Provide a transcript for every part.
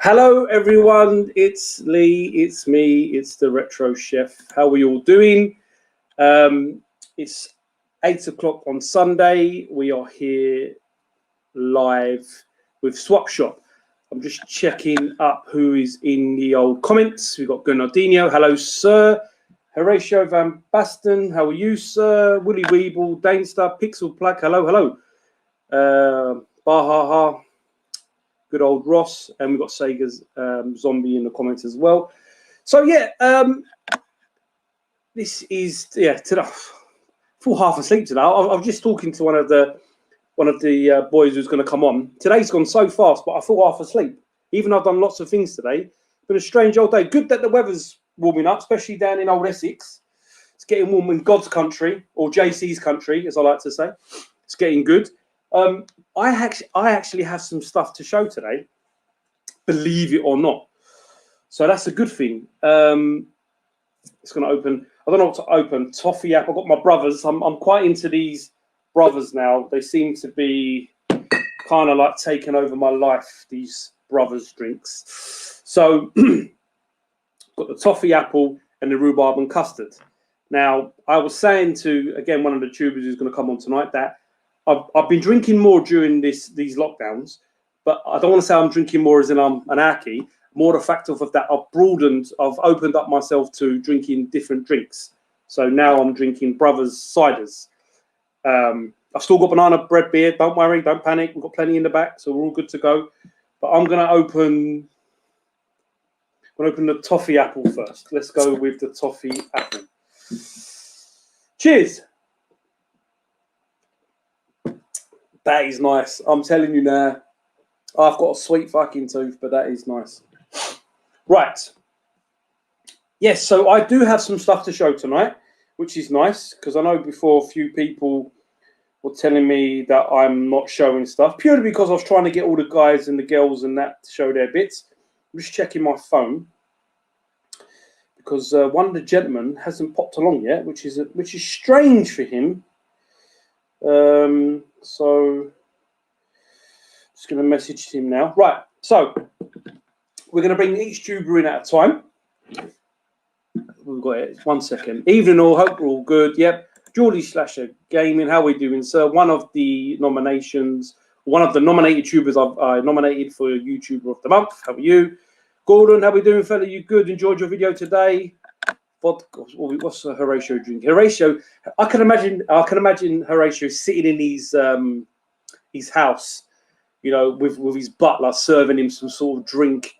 Hello, everyone. It's Lee. It's me. It's the Retro Chef. How are we all doing? It's 8 o'clock on Sunday. We are here live with Swap Shop. I'm just checking up who is in the old comments. We've got Gennardino. Hello, sir. Horatio Van Basten. How are you, sir? Willie Weeble. Danestar. Pixel Plug. Hello, hello. Bahaha. Good old Ross, and we've got Sega's Zombie in the comments as well. So yeah, this is today. Full half asleep today. I was just talking to one of the boys who's going to come on. Today's gone so fast, but I feel half asleep. Even though I've done lots of things today. Been a strange old day. Good that the weather's warming up, especially down in old Essex. It's getting warm in God's country, or JC's country, as I like to say. It's getting good. I actually have some stuff to show today, believe it or not. So that's a good thing. It's going to open. I don't know what to open. Toffee app. I've got my brothers. I'm quite into these brothers now. They seem to be kind of like taking over my life, these brothers drinks. So got the toffee apple and the rhubarb and custard. Now, I was saying to, again, one of the tubers who's going to come on tonight that I've been drinking more during these lockdowns, but I don't want to say I'm drinking more as in I'm an alky. More the fact of that I've opened up myself to drinking different drinks. So now I'm drinking Brothers ciders. I've still got banana bread beer. Don't worry, don't panic. We've got plenty in the back, so we're all good to go. But I'm going to open the toffee apple first. Let's go with the toffee apple. Cheers. That is nice. I'm telling you now, I've got a sweet fucking tooth, but that is nice. Right. Yes, so I do have some stuff to show tonight, which is nice, because I know before a few people were telling me that I'm not showing stuff, purely because I was trying to get all the guys and the girls and that to show their bits. I'm just checking my phone, because one of the gentlemen hasn't popped along yet, which is strange for him. So just going to message him now. Right, so we're going to bring each tuber in at a time. We've got it. 1 second. Evening all. Hope we're all good. Yep. Geordie Slasher Gaming. How are we doing, sir? One of the nominated tubers I nominated for YouTuber of the month. How are you? Gordon, how are we doing, fella? You good? Enjoyed your video today? What's Horatio drinking? Horatio, I can imagine Horatio sitting in his house, you know, with his butler serving him some sort of drink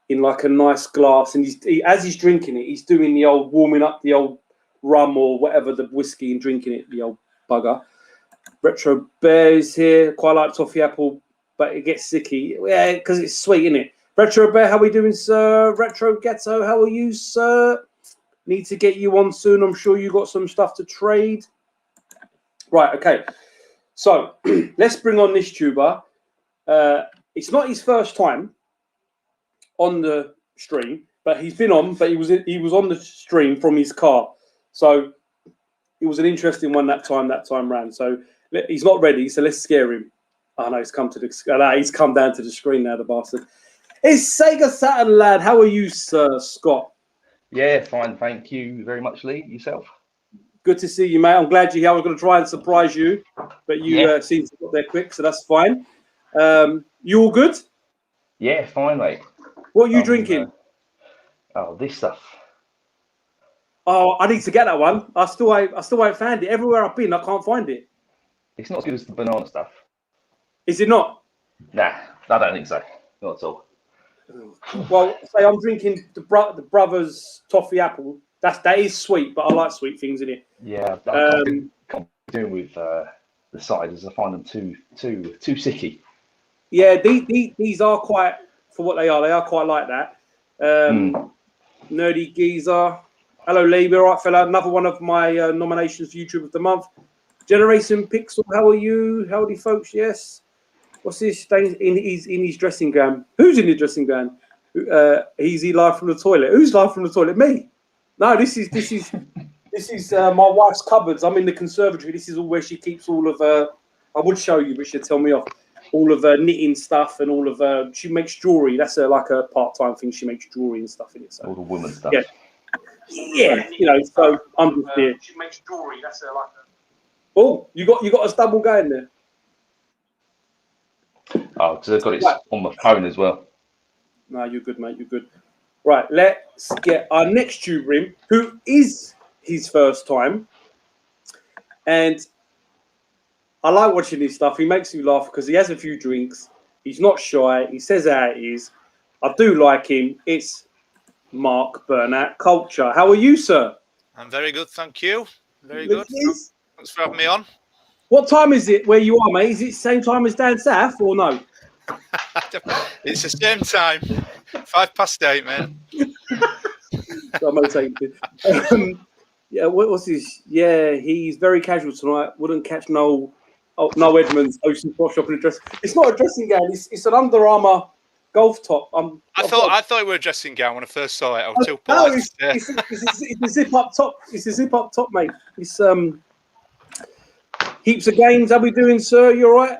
in like a nice glass, and as he's drinking it, he's doing the old warming up the old rum or whatever, the whiskey, and drinking it, the old bugger. Retro Bear is here. Quite like toffee apple, but it gets sicky. Yeah, because it's sweet, isn't it? Retro Bear, how are we doing, sir? Retro Ghetto, how are you, sir? Need to get you on soon. I'm sure you got some stuff to trade. Right, okay. So let's bring on this tuber. It's not his first time on the stream, but he's been on. But he was on the stream from his car. So it was an interesting one that time round. So he's not ready. So let's scare him. Oh no, he's come down to the screen now, the bastard. It's Sega Saturn, lad. How are you, sir, Scott? Yeah, fine. Thank you very much, Lee. Yourself? Good to see you, mate. I'm glad you're here. I was going to try and surprise you, but you seem to get there quick, so that's fine. You all good? Yeah, fine, mate. What are you drinking? This stuff. Oh, I need to get that one. I still ain't found it. Everywhere I've been, I can't find it. It's not as good as the banana stuff. Is it not? Nah, I don't think so. Not at all. Well, say I'm drinking the Brothers Toffee Apple. That is sweet, but I like sweet things in it. Yeah, I can't be doing with the ciders. I find them too sicky. Yeah, these are quite, for what they are quite like that. Nerdy Geezer. Hello, Lee. We're all right, fella. Another one of my nominations for YouTube of the month. Generation Pixel. How are you? Howdy, folks. Yes. What's this? In his dressing gown. Who's in his dressing gown? He's live from the toilet. Who's live from the toilet? Me. No, this is my wife's cupboards. I'm in the conservatory. This is all where she keeps all of her. I would show you, but she'd tell me off. all of her knitting stuff and all of her. She makes jewelry. That's like a part-time thing. She makes jewelry and stuff in it. So All the woman stuff. yeah, So I'm just here. She makes jewelry. That's like a. Oh, you got us double going there. Oh, because I've got it on my phone as well. No, you're good, mate. You're good. Right, let's get our next tuber in, who is his first time. And I like watching his stuff. He makes me laugh because he has a few drinks. He's not shy. He says how it is. I do like him. It's Mark Burnett Culture. How are you, sir? I'm very good, thank you. Very good. Thanks for having me on. What time is it where you are, mate? Is it the same time as down south or no? It's the same time. 8:05, man. Yeah, what's his? Yeah, he's very casual tonight. Wouldn't catch no Edmonds Ocean Sport Shop in a dress. It's not a dressing gown. It's an Under Armour golf top. I thought it were a dressing gown when I first saw it. I was too no, polite. it's a zip up top. It's a zip up top, mate. It's heaps of games. How we doing, sir? You all right?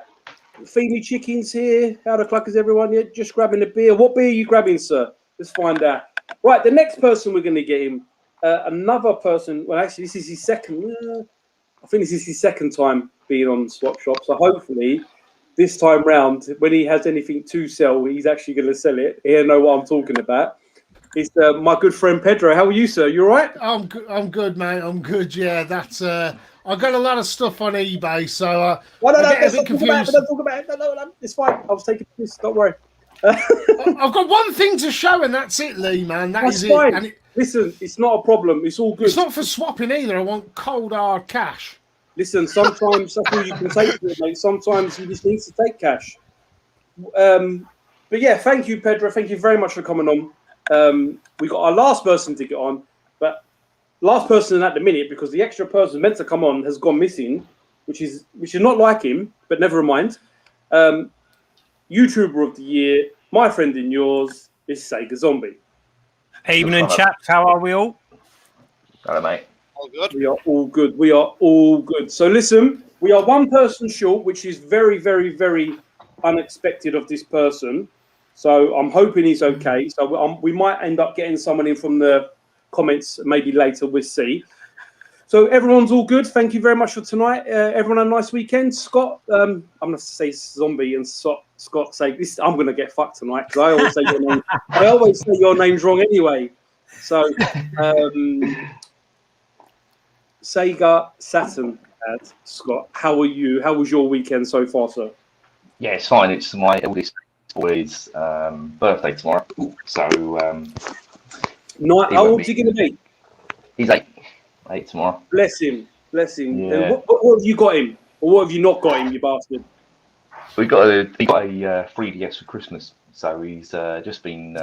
Feed me chickens here. How the cluck is everyone? Yeah, just grabbing a beer. What beer are you grabbing, sir? Let's find out. Right, the next person we're going to get him. Another person. Well, actually, this is his second. I think this is his second time being on Swap Shop. So hopefully, this time round, when he has anything to sell, he's actually going to sell it. He'll know what I'm talking about. It's my good friend Pedro. How are you, sir? You all right? I'm good, mate. I'm good. Yeah, that's. I got a lot of stuff on eBay, so I get a bit confused. Don't talk about it. No, it's fine. I was taking this. Don't worry. I've got one thing to show, and that's it, Lee, man. That's fine. it. And listen, it's not a problem. It's all good. It's not for swapping either. I want cold hard cash. Listen, sometimes that's all you can take, mate. Sometimes you just need to take cash. But yeah, thank you, Pedro. Thank you very much for coming on. We got our last person to get on, but last person at the minute because the extra person meant to come on has gone missing, which is not like him, but never mind. YouTuber of the year, my friend and yours, is Sega Zombie. Evening, chaps. How are we all? Hello, mate. All good. We are all good. We are all good. So listen, we are one person short, which is very, very, very unexpected of this person. So I'm hoping he's okay. So we might end up getting someone in from the comments maybe later. We'll see. So everyone's all good. Thank you very much for tonight. Everyone have a nice weekend. Scott, I'm going to say Zombie and Scott say this. I'm going to get fucked tonight because I always say your name. I always say your name's wrong anyway. So Sega Saturn, Scott. How are you? How was your weekend so far, sir? Yeah, it's fine. It's my eldest boy's birthday tomorrow. So how old's he going to be? He's 8 tomorrow. Bless him. Bless him. Yeah. And what have you got him? Or what have you not got him, you bastard? He got a 3DS for Christmas. So he's just been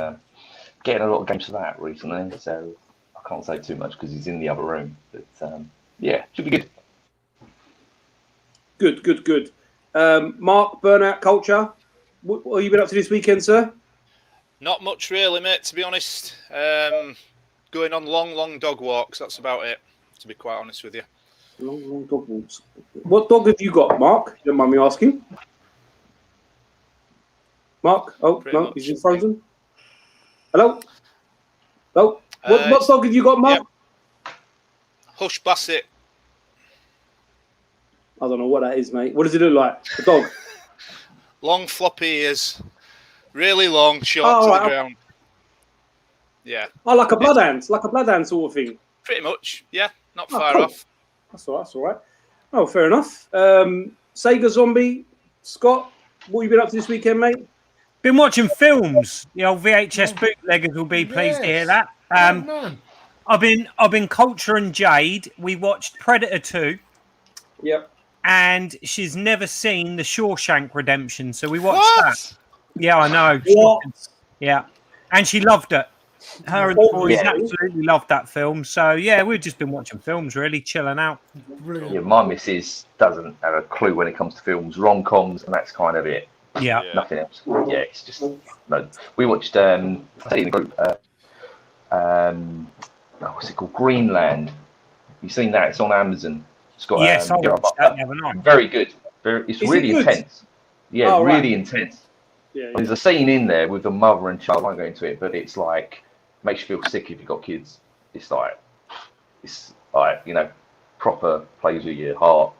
getting a lot of games for that recently. So I can't say too much because he's in the other room. But yeah, should be good. Good. Mark, Burnout Culture. What have you been up to this weekend, sir? Not much really, mate, to be honest. Going on long dog walks. That's about it, to be quite honest with you. Long dog walks. What dog have you got, Mark? You don't mind me asking? Mark? Oh, Pretty no, much. he's frozen. Hello? Oh, what dog have you got, Mark? Yep. Hush Basset. I don't know what that is, mate. What does it look like? A dog? Long floppy ears. Really long, short to the ground. Yeah. Oh, like a bloodhound sort of thing. Pretty much, yeah. Not far off. That's all right. Oh, fair enough. Sega Zombie, Scott, what have you been up to this weekend, mate? Been watching films. The old VHS bootleggers will be pleased to hear that. I've been Culture and Jade. We watched Predator 2. Yep. And she's never seen The Shawshank Redemption, so we watched that. Yeah, I know. What? Yeah, and she loved it. Her and the boys absolutely loved that film. So yeah, we've just been watching films, really chilling out. Brilliant. Yeah, my missus doesn't have a clue when it comes to films, rom-coms, and that's kind of it. Yeah. Nothing else. Yeah, it's just no. We watched I think in the group what's it called? Greenland. You've seen that? It's on Amazon. It's got yes, I watched that the other night. Very good. It's really intense. Yeah, Oh, right. really intense. Yeah, There's a scene in there with the mother and child. I won't go into it, but it's like makes you feel sick if you've got kids. It's like proper plays with your heart.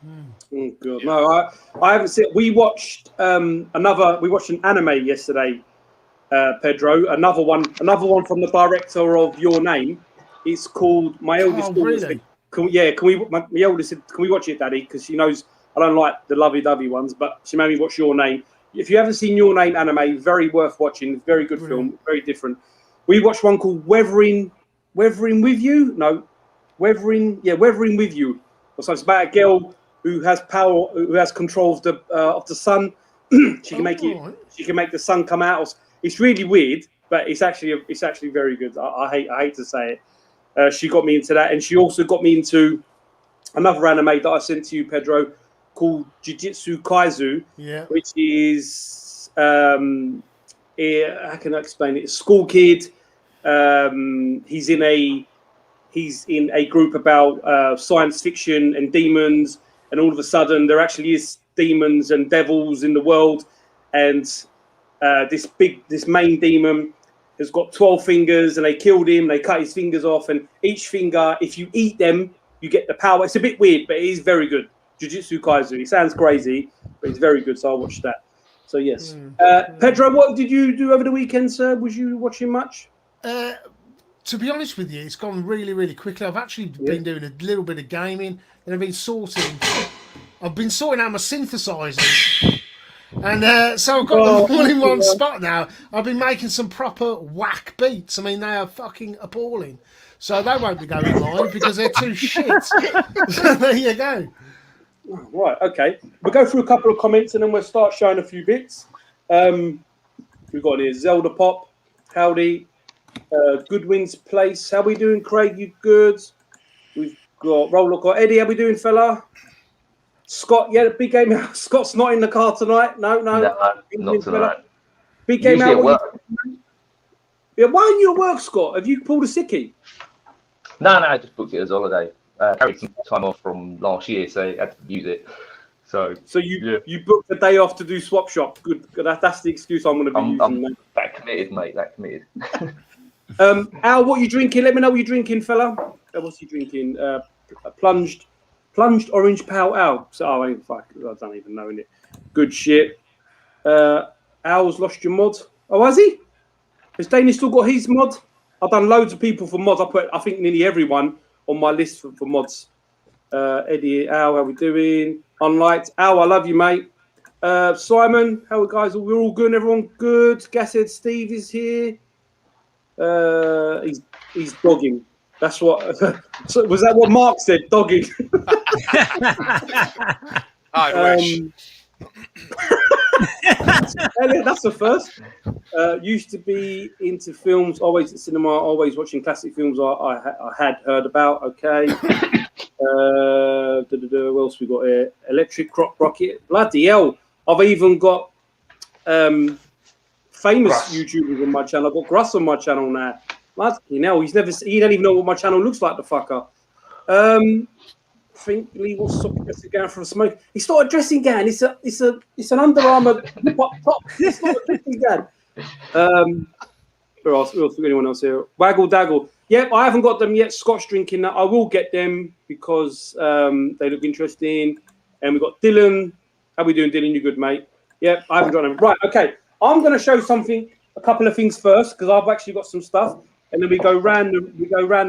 Oh, God. No, I haven't seen. We watched We watched an anime yesterday, Pedro. Another one from the director of Your Name. It's called My Eldest Daughter. Really? Can we? My eldest said, "Can we watch it, Daddy?" Because she knows I don't like the lovey-dovey ones, but she made me watch Your Name. If you haven't seen Your Name anime, very worth watching. Very good film. Very different. We watched one called Weathering with You. No, Weathering with You. So it's about a girl who has power, who has control of the sun. She can make the sun come out. It's really weird, but it's actually very good. I hate to say it. She got me into that, and she also got me into another anime that I sent to you, Pedro, called Jujutsu Kaisen, which is how can I explain it? A school kid. He's in a group about science fiction and demons, and all of a sudden there actually is demons and devils in the world, and this main demon has got 12 fingers, and they killed him. They cut his fingers off, and each finger, if you eat them, you get the power. It's a bit weird, but it is very good. Jujutsu Kaisen. It sounds crazy, but it's very good. So I'll watch that. So yes, Pedro, what did you do over the weekend, sir? Was you watching much? To be honest with you, it's gone really, really quickly. I've actually been doing a little bit of gaming, and I've been sorting out my synthesizer. And so I've got them all in one spot now. I've been making some proper whack beats. I mean, they are fucking appalling. So they won't be going live because they're too shit. So there you go. Right, okay. We'll go through a couple of comments and then we'll start showing a few bits. We've got here Zelda Pop, howdy. Goodwin's Place. How we doing, Craig? You good? We've got Roller. Eddie, how we doing, fella? Scott, yeah, the big game out. Scott's not in the car tonight. No, not tonight. Big game Usually out. at work. Yeah, why are you at work, Scott? Have you pulled a sickie? No, I just booked it as a holiday. Carried some time off from last year, so I had to use it. So you booked a day off to do swap shop. Good. That's the excuse I'm going to be using. I'm that committed, mate. That committed. Al, what you drinking? Let me know what you're drinking, fella. What's he drinking? Plunged orange pale Al. So, I don't even know it. Good shit. Al's lost your mod. Oh, has he? Has Danny still got his mod? I've done loads of people for mods. I think nearly everyone on my list for mods. Eddie, Al, how we doing? Unliked. Al, I love you, mate. Simon, how are guys? We're all good. Everyone good. Gasshead Steve is here. He's dogging. That's what. So was that what Mark said? Dogging. I wish. Elliot, that's the first. Used to be into films, always at cinema, always watching classic films I had heard about. Okay. What else we got here? Electric Crop Rocket. Bloody hell. I've even got famous YouTubers on my channel. I've got Gruss on my channel now. Bloody hell, he don't even know what my channel looks like, the fucker. Think Lee wants to stop dressing gown for a smoke. It's not a dressing gown. It's an Under Armour top. It's not a dressing gown. Who else? Anyone else here? Waggle Daggle. Yep, I haven't got them yet. Scotch drinking that. I will get them because they look interesting. And we've got Dylan. How we doing, Dylan? You good, mate? Yep, I haven't got them. Right, okay. I'm going to show a couple of things first because I've actually got some stuff. And then we go round the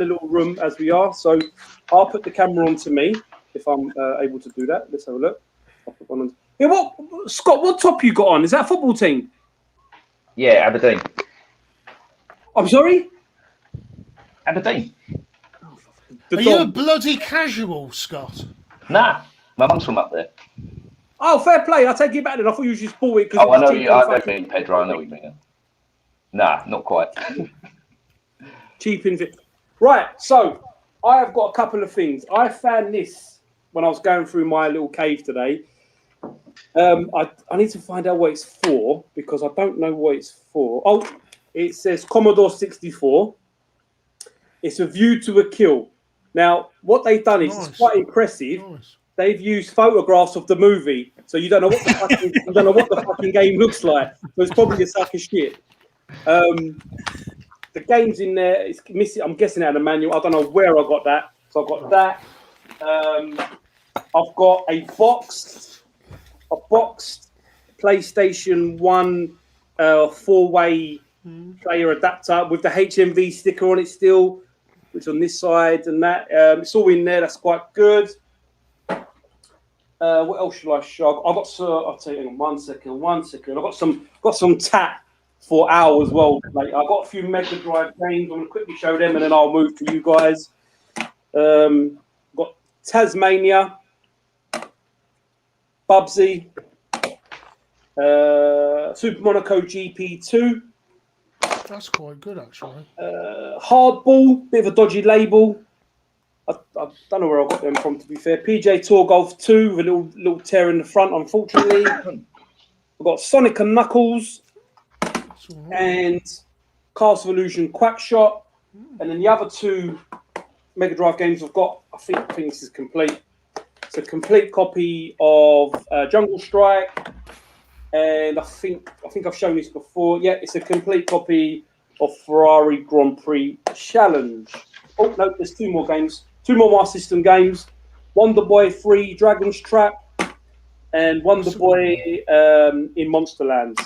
little room as we are. So I'll put the camera on to me if I'm able to do that. Let's have a look. I'll put one on. Yeah, Scott? What top you got on? Is that a football team? Yeah, Aberdeen. I'm sorry. Aberdeen. Are you a bloody casual, Scott? Nah, my mum's from up there. Oh, fair play. I take it back then. I thought you just bought it because. Oh, I know you. I know what you mean, Pedro. I know what you mean. Nah, not quite. Cheap in fit. Right, so I have got a couple of things. I found this when I was going through my little cave today. I need to find out what it's for because I don't know what it's for. Oh, it says Commodore 64. It's a view to a kill. Now, what they've done is it's quite impressive. Nice. they've used photographs of the movie, so you don't know what the fucking game looks like. So it's probably a sack of shit. The game's in there. It's missing. I'm guessing out of the manual. I don't know where I got that. So I've got that. I've got a boxed PlayStation 1 4-way player adapter with the HMV sticker on it still, which on this side and that. It's all in there. That's quite good. What else should I show? I've got. I'll tell you in 1 second. I've got some tat for Al as well. Like I've got a few Mega Drive games. I'm gonna quickly show them, and then I'll move to you guys. Got Tasmania, Bubsy, Super Monaco GP2. That's quite good, actually. Hardball, bit of a dodgy label. I don't know where I got them from, to be fair. PJ Tour Golf 2 with a little tear in the front, unfortunately. I've got Sonic and Knuckles and Castle of Illusion Quackshot. And then the other two Mega Drive games I've got, I think this is complete. It's a complete copy of Jungle Strike. And I think I've shown this before. Yeah, it's a complete copy of Ferrari Grand Prix Challenge. Oh, no, there's two more games. Two more Master System games. Wonder Boy 3, Dragon's Trap, and Wonder Boy in Monsterland.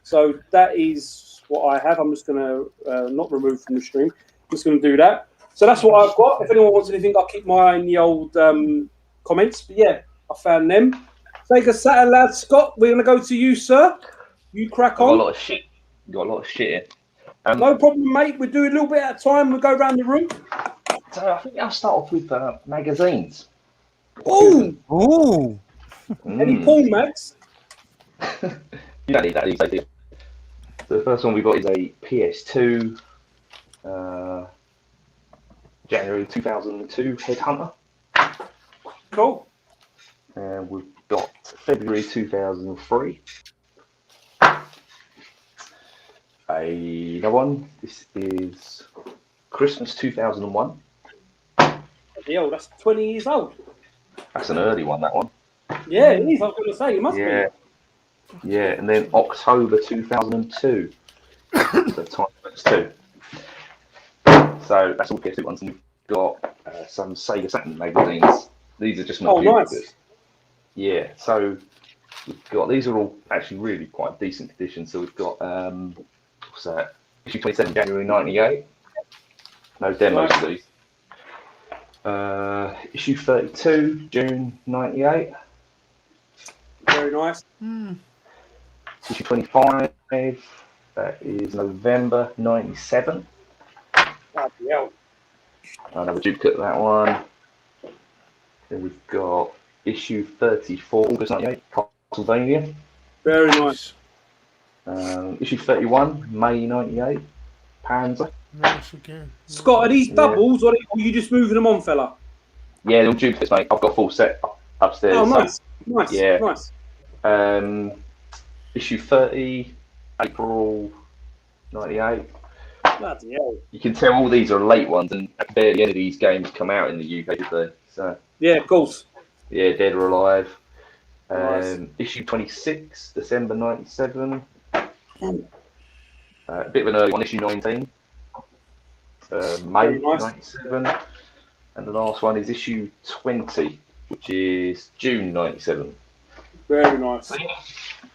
So that is what I have. I'm just going to not remove from the stream. I'm just going to do that. So that's what I've got. If anyone wants anything, I'll keep my eye on the old comments. But yeah, I found them. Take a Saturn, lad. Scott, we're going to go to you, sir. You crack on. Got a lot of shit. Got a lot of shit here. No problem, mate. We'll do a little bit at a time. We'll go around the room. So I think I'll start off with magazines. Oh! Any porn mags? You don't need that these days. So the first one we've got is a PS2 January 2002 Headhunter. Cool. And we've got February 2003. Another one. This is Christmas 2001. Yo, that's 20 years old. That's an early one, that one. Yeah, it is. I was going to say, it must be. Yeah, and then October 2002. So time that's 2. So that's all PS2 ones. And we've got some Sega Saturn magazines. These are just not nice. Good. Yeah, so we've got, these are all actually really quite decent condition. So we've got, what's that? Issue 27, January 98. No demos of these. Issue 32, June 98. Very nice. Issue 25, that is November 97. Bloody hell. Another duplicate of that one. Then we've got issue 34, August 98, Castlevania. Very nice. Issue 31, May 98, Panzer. Nice again. Scott, are these doubles or are you just moving them on, fella? Yeah, they're all duplicates, mate. I've got a full set upstairs. Oh, nice. So, Nice. yeah. Nice. Issue 30, April 98. Bloody hell. You can tell all these are late ones, and barely any of these games come out in the UK, did they? So Yeah, of course. yeah, Dead or Alive. Nice. Issue 26, December 97. A bit of an early one, issue 19. May nice. 97. And the last one is issue 20, which is June 97. Very nice.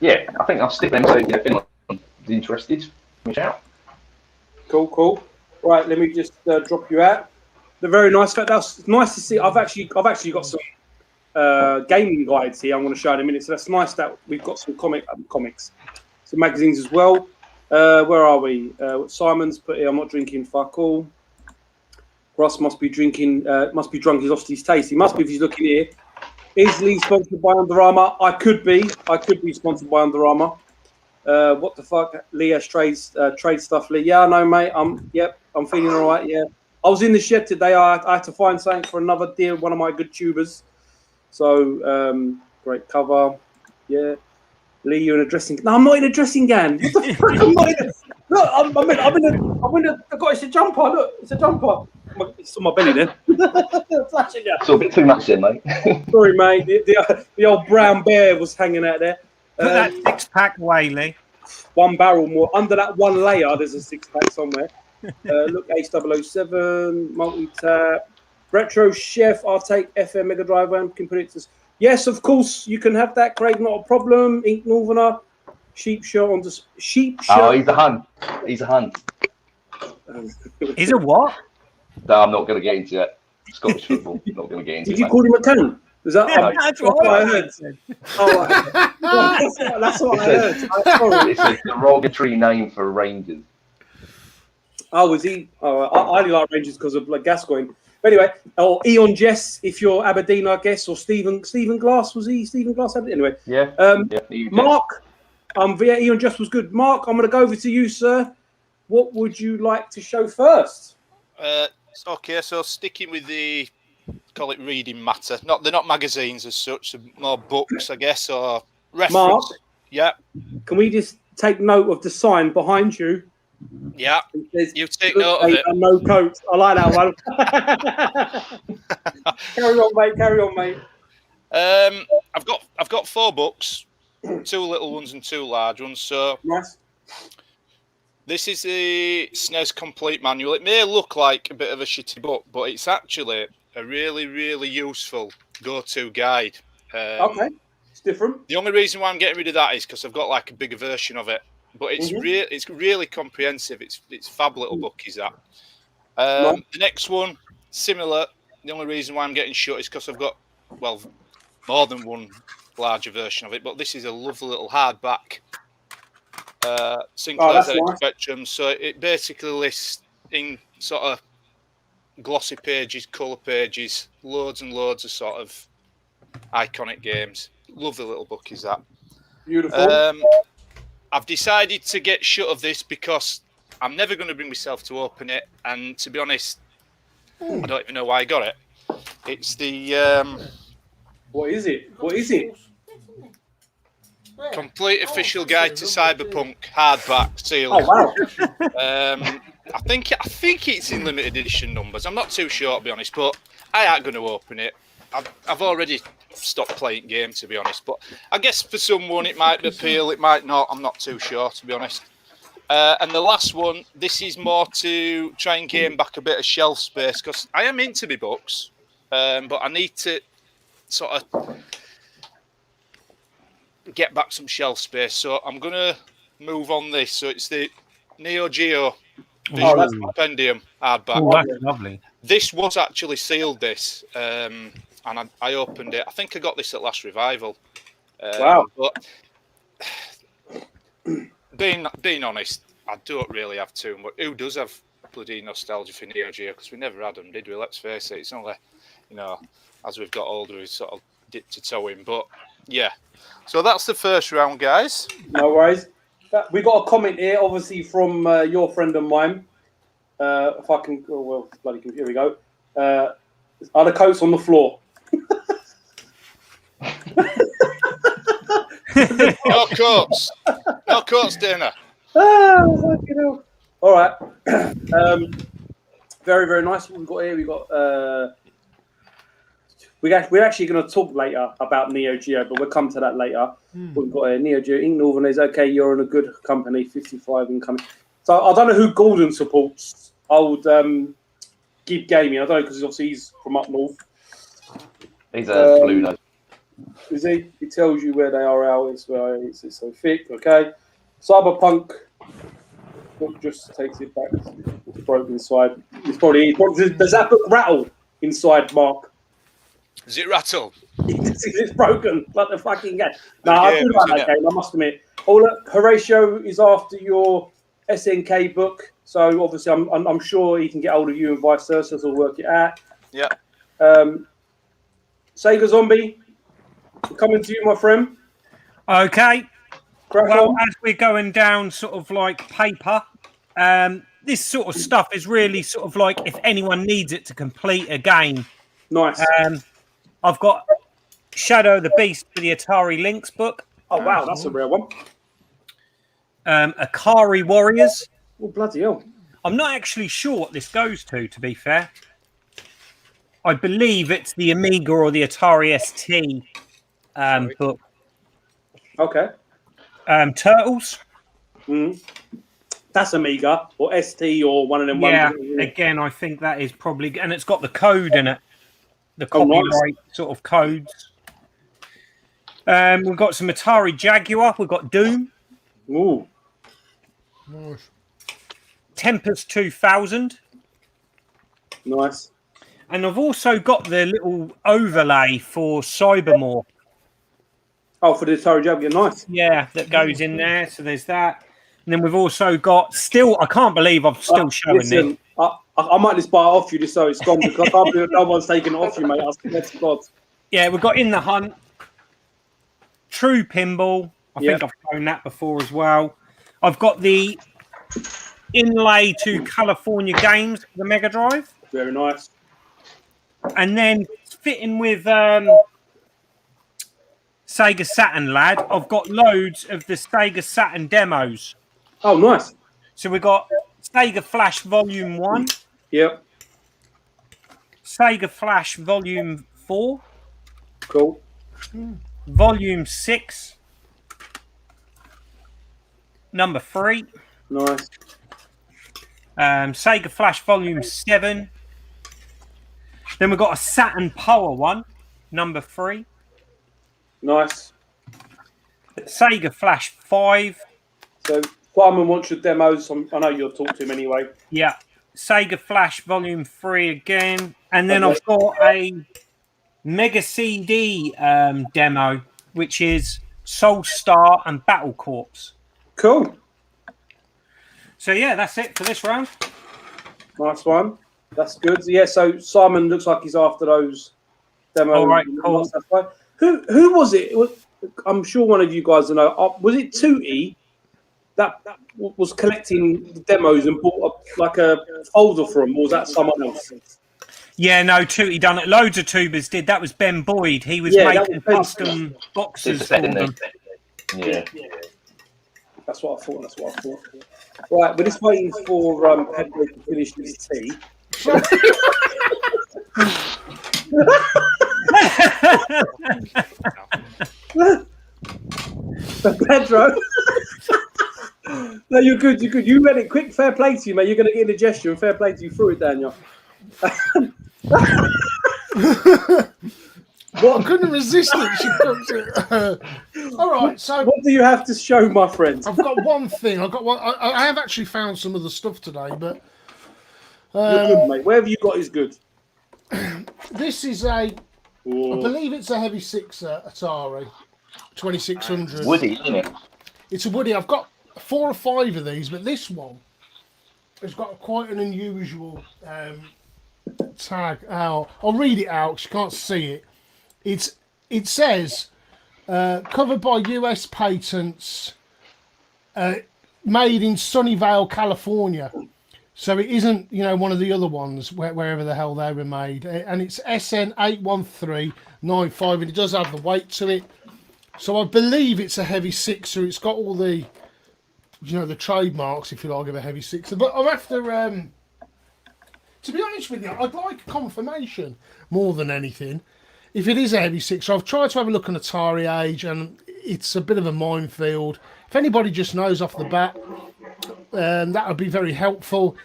Yeah, I think I'll stick them so if anyone's interested, reach out. Cool. Right, let me just drop you out. They're very nice. That's nice to see. I've actually got some gaming guides here. I'm going to show in a minute. So that's nice that we've got some comics, some magazines as well. Where are we? Simon's put here. I'm not drinking. Fuck all. Ross must be drinking. Must be drunk. He's lost his taste. He must be if he's looking here. Is Lee sponsored by Under Armour? I could be sponsored by Under Armour. What the fuck? Lee has trade stuff. Lee, yeah, I know, mate. I'm feeling all right. Yeah, I was in the shed today. I had to find something for another deal. One of my good tubers. So great cover. Yeah, Lee, you're in a dressing. No, I'm not in a dressing gown. What the fuck? I'm not in a. Look, I'm in a. I got it's a jumper. Look, it's a jumper. It's on my belly then. Flashing you. It's a bit too much then, mate. Sorry, mate. The old brown bear was hanging out there. Put that 6-pack away, Lee. One barrel more. Under that one layer, there's a 6-pack somewhere. Look, H007, multi-tap. Retro Chef, I'll take FM Mega Drive and can put it to... Yes, of course, you can have that, Craig, not a problem. Ink Northerner. Sheep shirt on the... Sheep shirt. Oh, he's a hunt. He's a hunt. He's a what? No, I'm not going to get into it. Scottish football. Not going to get into Did it. you call him a cannon? Is that That's what I heard? Oh, that's what I heard. Sorry. It's a derogatory name for Rangers. Oh, was he? Oh, I only like Rangers because of like Gascoigne. But anyway, or Eon Jess, if you're Aberdeen, I guess, or Stephen Glass, was he? Stephen Glass had it anyway. Yeah. Mark, yeah, Eon Jess was good. Mark, I'm going to go over to you, sir. What would you like to show first? Okay, so sticking with the call it reading matter. They're not magazines as such, they're more books, I guess, or reference. Mark, yeah. Can we just take note of the sign behind you? Yeah, you take note of it. No coat. I like that one. Carry on, mate. I've got 4 books, 2 little ones and 2 large ones. So nice. This is the SNES Complete Manual. It may look like a bit of a shitty book, but it's actually a really, really useful go-to guide. Okay, it's different. The only reason why I'm getting rid of that is because I've got like a bigger version of it. But it's it's really comprehensive. It's fab little book, is that. The next one, similar. The only reason why I'm getting shut is because I've got, well, more than one larger version of it. But this is a lovely little hardback Sinclair's Edge Spectrum. So it basically lists in sort of glossy pages, colour pages, loads and loads of sort of iconic games. Lovely little book is that. Beautiful. I've decided to get shut of this because I'm never going to bring myself to open it. And to be honest, I don't even know why I got it. It's the... What is it? What is it? Complete Official Guide to Cyberpunk hardback seal. Oh, wow. I think it's in limited edition numbers. I'm not too sure, to be honest, but I ain't going to open it. I've already stopped playing games, to be honest. But I guess for someone it might appeal, it might not. I'm not too sure, to be honest. And the last one, this is more to try and gain back a bit of shelf space because I am into my books, but I need to sort of get back some shelf space. So I'm going to move on this. So it's the Neo Geo Visual Compendium hardback. Oh, that's lovely. This was actually sealed, this. And I opened it. I think I got this at last revival. Wow. But being honest, I don't really have too much. Who does have bloody nostalgia for Neo Geo? Because we never had them, did we? Let's face it. It's only, as we've got older, we sort of dipped a toe in. But yeah. So that's the first round, guys. No worries. We got a comment here, obviously from your friend of mine. If I can, bloody, here we go. Are the coats on the floor? No coats. No coats, Dana. All right. Very, very nice. What we've got here, we're actually going to talk later about Neo Geo, but we'll come to that later. We've got a Neo Geo Ink Northern is okay. You're in a good company. 55 incoming. So I don't know who Gordon supports. I would Gib Gaming. I don't know because obviously he's from up north. He's a blue nose. Is he? He tells you where they are out. It's so thick. Okay. Cyberpunk. Just takes it back. It's broken inside. It's probably. Does that book rattle inside, Mark? Does it rattle? It's broken like the fucking game. No, I do like that game. I must admit. Oh look, Horatio is after your SNK book, so obviously I'm sure he can get hold of you and vice versa. So we'll work it out. Yeah. Sega Zombie, coming to you, my friend. Okay. Crack well, on. as we're going down sort of like paper, this sort of stuff is really sort of like if anyone needs it to complete a game. Nice. I've got Shadow the Beast for the Atari Lynx book. Oh, wow, that's a rare one. Akari Warriors. Oh, bloody hell. I'm not actually sure what this goes to be fair. I believe it's the Amiga or the Atari ST book. Okay. Turtles. That's Amiga or ST or one of them. Yeah, ones. again, I think that is probably, and it's got the code in it, the copyright sort of codes. We've got some Atari Jaguar. We've got Doom. Ooh. Nice. Tempest 2000. Nice. And I've also got the little overlay for Cybermore. Oh, for the Atari Jaguar. Nice. Yeah, that goes in there. So there's that. And then we've also got I can't believe I'm still showing listen, this. I might just buy it off you just so it's gone because I can't believe no one's taking it off you, mate. I swear to God. Yeah, we've got In the Hunt. True Pinball. I think I've shown that before as well. I've got the inlay to California Games for the Mega Drive. Very nice. And then fitting with Sega Saturn, lad, I've got loads of the Sega Saturn demos. Oh, nice. So we've got Sega Flash Volume 1. Yep. Sega Flash Volume 4. Cool. Volume 6. Number 3. Nice. Sega Flash Volume 7. Then we've got a Saturn Power one, number 3. Nice. Sega Flash 5. So Simon wants your demos. I know you'll talk to him anyway. Yeah. Sega Flash Volume 3 again. And then I've got a Mega CD demo, which is Soul Star and Battle Corps. Cool. So, yeah, that's it for this round. Nice one. That's good. Yeah, so Simon looks like he's after those demos. All right, cool. Who was it? I'm sure one of you guys will know. Was it Tootie that was collecting the demos and bought a folder for them, or was that someone else? Yeah, no, Tootie done it. Loads of tubers did. That was Ben Boyd. He was making custom boxes for them. Yeah. That's what I thought. Right, we're just waiting for Pedro to finish his tea. Pedro. No, you're good. You read it quick. Fair play to you, mate. You're going to get indigestion. Fair play to you. Through it, Daniel. Well, I couldn't resist it. She cooked it. All right. So, what do you have to show, my friend? I've got one thing. I have actually found some of the stuff today, but you're good, mate. Whatever you got is good. This is I believe it's a Heavy Sixer Atari 2600. Woody, isn't it? It's a Woody. I've got 4 or 5 of these, but this one has got quite an unusual tag. I'll read it out because you can't see it. It says covered by US patents, made in Sunnyvale, California. So it isn't, one of the other ones wherever the hell they were made. And it's SN 81395, and it does have the weight to it. So I believe it's a Heavy Sixer. It's got all the, the trademarks, if you like, of a Heavy Sixer. But I'm after, to be honest with you, I'd like confirmation more than anything. If it is a Heavy Sixer, I've tried to have a look on Atari Age, and it's a bit of a minefield. If anybody just knows off the bat, that would be very helpful.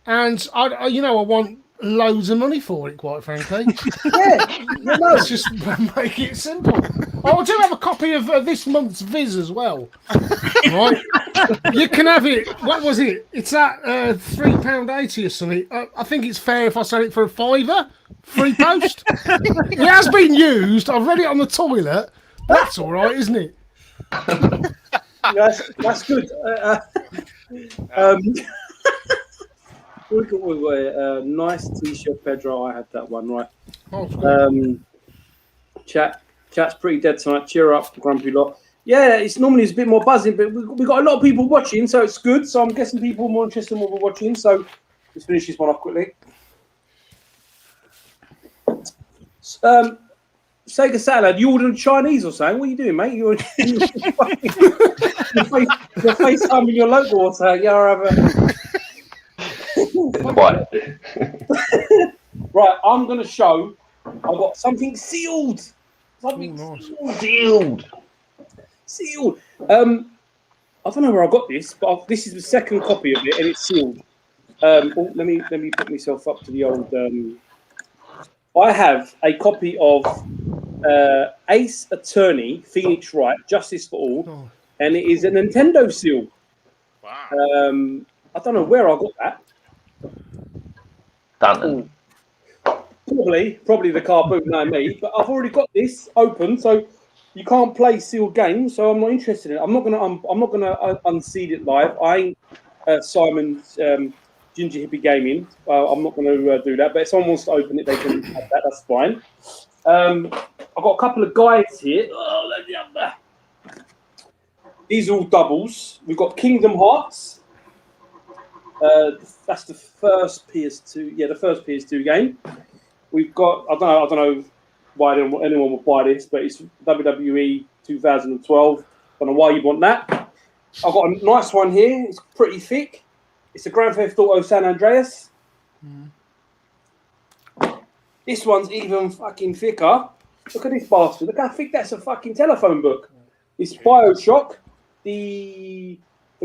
And I want loads of money for it, quite frankly. Let's just make it simple. I do have a copy of this month's Viz as well. Right, you can have it. What was it? It's at £3.80 or something. I think it's fair if I sell it for £5. Free post. It has been used. I've read it on the toilet. That's all right, isn't it? That's good. We got a nice t-shirt, Pedro. I had that one, right? Oh, Chat's pretty dead tonight. Cheer up, grumpy lot. Yeah, it's normally a bit more buzzing, but we've got a lot of people watching, so it's good. So I'm guessing people are more interested in what we're watching. So let's finish this one off quickly. Sega Saturn, you ordering Chinese or something? What are you doing, mate? You're FaceTiming your local or something. Yeah, Right. Right, I'm going to show. I've got something sealed. Something nice. sealed. Sealed. I don't know where I got this, but this is the second copy of it, and it's sealed. Let me put myself up to the old. I have a copy of Ace Attorney, Phoenix Wright, Justice for All, Oh. and it is a Nintendo seal. Wow. I don't know where I got that. Done. Probably the car boot, no me. But I've already got this open, so you can't play sealed games. So I'm not interested in it. I'm not gonna unseal it live. I ain't Simon's Ginger Hippie Gaming. I'm not gonna do that. But if someone wants to open it, they can have that. That's fine. I've got a couple of guides here. Oh, let me have that. These are all doubles. We've got Kingdom Hearts. That's the first PS2. Yeah, the first PS2 game. We've got. I don't know why anyone would buy this, but it's WWE 2012. Don't know why you want that. I've got a nice one here. It's pretty thick. It's a Grand Theft Auto San Andreas. This one's even fucking thicker. Look at this bastard. Look how thick that's a fucking telephone book. It's BioShock, the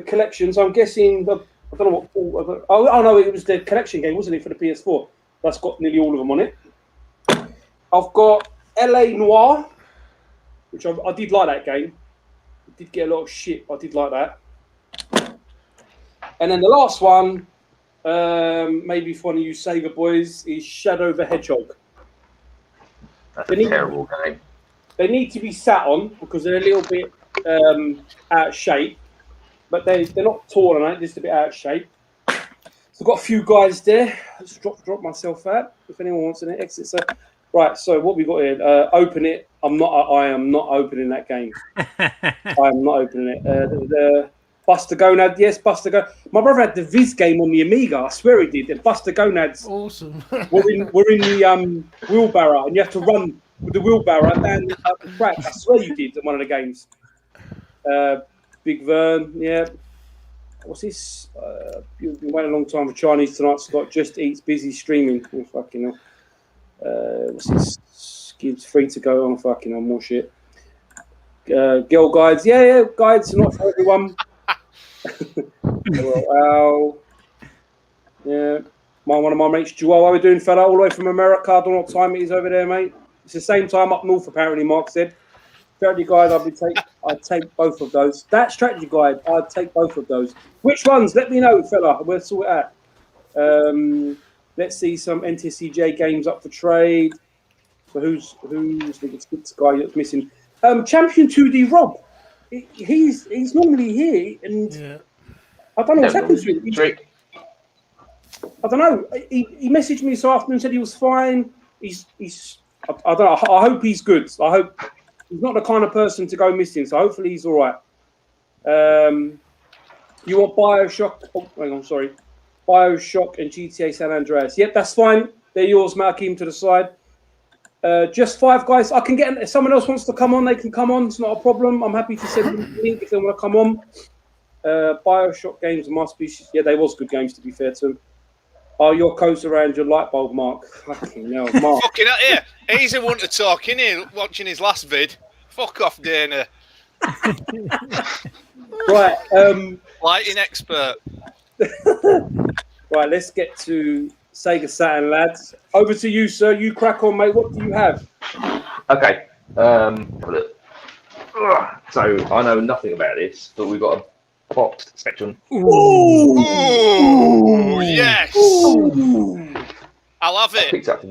collection. So I'm guessing I don't know what. Oh no, it was the collection game, wasn't it, for the PS4? That's got nearly all of them on it. I've got LA Noire, which I did like that game. It did get a lot of shit. I did like that. And then the last one, maybe for one of you Saver boys, is Shadow the Hedgehog. That's a terrible game. They need to be sat on because they're a little bit out of shape, but they're not tall enough, just a bit out of shape. So I've got a few guys there. Let's drop myself out. If anyone wants an exit, so right. So what we got here? Open it. I am not opening that game. I am not opening it. The Buster Gonad, yes, Buster Gonad. My brother had the Viz game on the Amiga. I swear he did. And Buster Gonads. Awesome. we're in the wheelbarrow, and you have to run with the wheelbarrow down the track. I swear you did in one of the games. Big Vern, yeah. What's this? You've been waiting a long time for Chinese tonight, Scott. Just eats, busy streaming. Oh, fucking hell. What's this? Gives free to go on. Fucking hell, more shit. Girl guides. Yeah, guides are not for everyone. Well, yeah. One of my mates, Joel, how are we doing, fella? All the way from America. I don't know what time it is over there, mate. It's the same time up north, apparently, Mark said. Strategy guide, I'd take both of those. That strategy guide, I'd take both of those. Which ones? Let me know, fella. We'll sort it out. Let's see some NTCJ games up for trade. So who's the six guy that's missing? Champion 2D Rob. He's normally here, and Yeah. I don't know what's happened to him. I don't know. He messaged me this afternoon, said he was fine. I don't know. I hope he's good. I hope he's not the kind of person to go missing. So hopefully he's all right. You want BioShock? Oh, hang on, sorry. BioShock and GTA San Andreas. Yep, that's fine. They're yours, Matt. Keep them to the side. Just 5 guys. I can get. If someone else wants to come on, they can come on. It's not a problem. I'm happy to send them the link if they want to come on. BioShock games must be. Yeah, they was good games, to be fair to them. Oh, your coat's around your light bulb, Mark. Fucking hell, Mark. Fucking hell, yeah. He's a one to talk, in here, watching his last vid. Fuck off, Dana. Right. Lighting expert. Right, let's get to Sega Saturn, lads. Over to you, sir. You crack on, mate. What do you have? Okay. So I know nothing about this, but we've got a boxed Spectrum. Ooh, yes. Ooh. I love I it. picked up.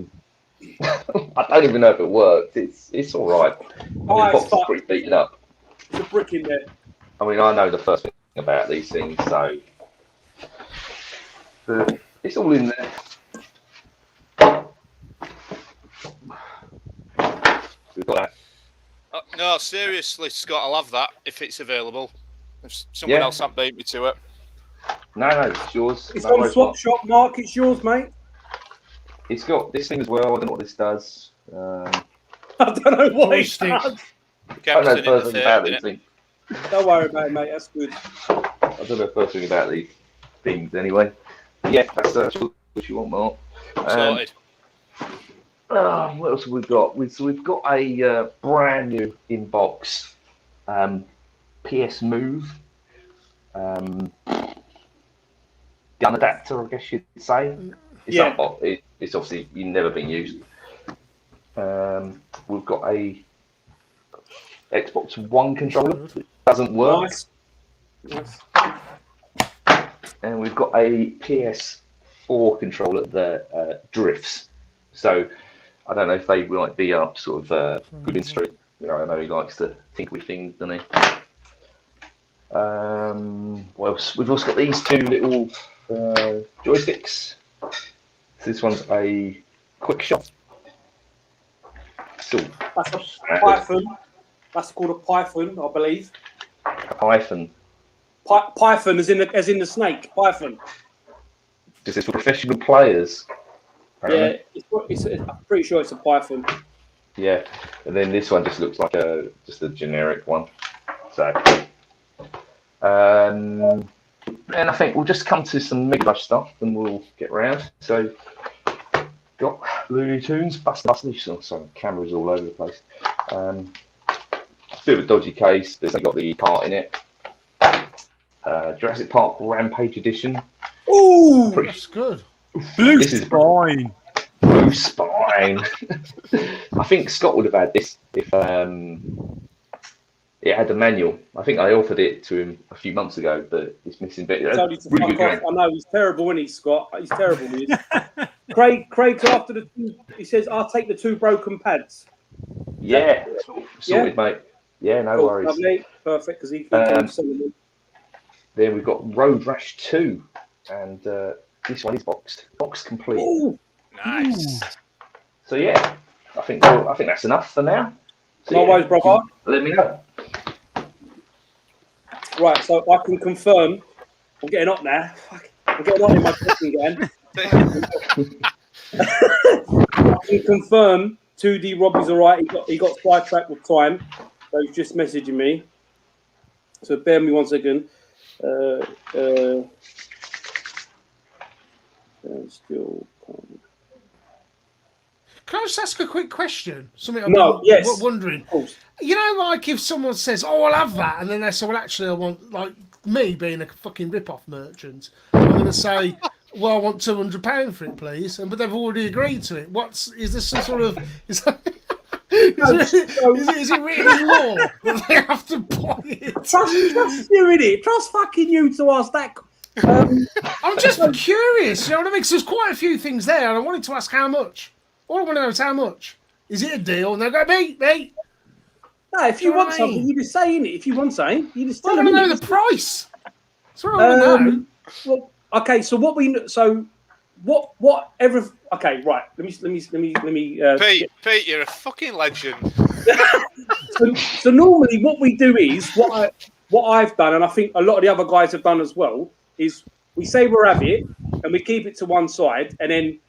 I don't even know if it worked. It's all right. The box is pretty beaten up. There's a brick in there. I mean, I know the first thing about these things, so it's all in there. We've got that. No, seriously, Scott, I love that if it's available. If someone else hasn't beat me to it. No, it's yours. It's No on worries, Swap Mark. Shop, Mark. It's yours, mate. It's got this thing as well. I don't know what this does. I don't know what it Joystick. does. I don't know the first thing about these Innit? things. Don't worry about it, mate. That's good. I don't know the first thing about these things anyway. Yeah, that's what you want, Mark. Sorted. What else have we got? We've got a brand new inbox PS Move gun adapter, I guess you'd say. It's obviously never been used. We've got a Xbox One controller that doesn't work. Nice. And we've got a PS4 controller that drifts. So I don't know if they might be up sort of good in street. You know, I know he likes to think with things, doesn't he? What else? We've also got these two little joysticks. So this one's a quick shot. So That's a Python. That's called a Python, I believe. Python. Python as in the snake. Python. Is this for professional players? Apparently. Yeah, I'm pretty sure it's a Python. Yeah, and then this one just looks like just a generic one. So, and I think we'll just come to some Mega Drive stuff, and we'll get round. So, got Looney Tunes, Buster. Sorry, cameras all over the place. Bit of a dodgy case. There's got the part in it. Jurassic Park Rampage Edition. Ooh, that's good. Blue spine. Blue spine. I think Scott would have had this if it had the manual. I think I offered it to him a few months ago, but it's missing. But it's really good game. I know he's terrible, isn't he, Scott? He's terrible. He is. Craig's after the two. He says, "I'll take the 2 broken pads." Yeah, sorted, mate. Yeah, no worries. Lovely, perfect, because he can sell them. Then we've got Road Rash 2, and this one is box complete. Ooh. Nice. So yeah, I think that's enough for now. So, no worries, brother. Let me know. Right, so I can confirm. I'm getting hot now. I'm getting hot in my cooking again. I can confirm 2D Robbie's all right. He got sidetracked with time, so he's just messaging me. So bear me 1 second. Still. Can I just ask a quick question? Something I'm wondering. Of course. You know, like if someone says, "Oh, I'll have that," and then they say, "Well, actually, I want," like me being a fucking rip-off merchant, I'm going to say, "Well, I want £200 for it, please," but they've already agreed to it. Is this some sort of? Is it written in law that they have to buy it? Trust you, innit? Trust fucking you to ask that. I'm just curious, you know what I mean? Because there's quite a few things there, and I wanted to ask how much. All I want to know is how much. Is it a deal? And they're going, mate. No, if you want something, you just say, innit? If you want something, you just tell them. I want to know the price. That's what I want to know. Well, okay, so okay, right. Let me. Pete, you're a fucking legend. So normally, what we do is what I've done, and I think a lot of the other guys have done as well, is we say we'll have it, and we keep it to one side, and then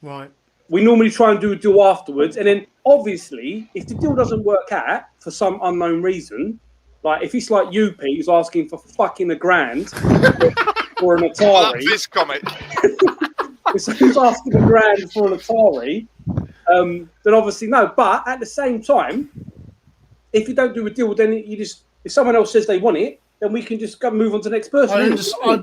we normally try and do a deal afterwards, and then obviously, if the deal doesn't work out for some unknown reason, like if it's like you, Pete, who's asking for fucking £1,000 for an Atari. This comic. If he's asking £1,000 for an Atari, then obviously no. But at the same time, if you don't do a deal, then if someone else says they want it, then we can just go move on to the next person.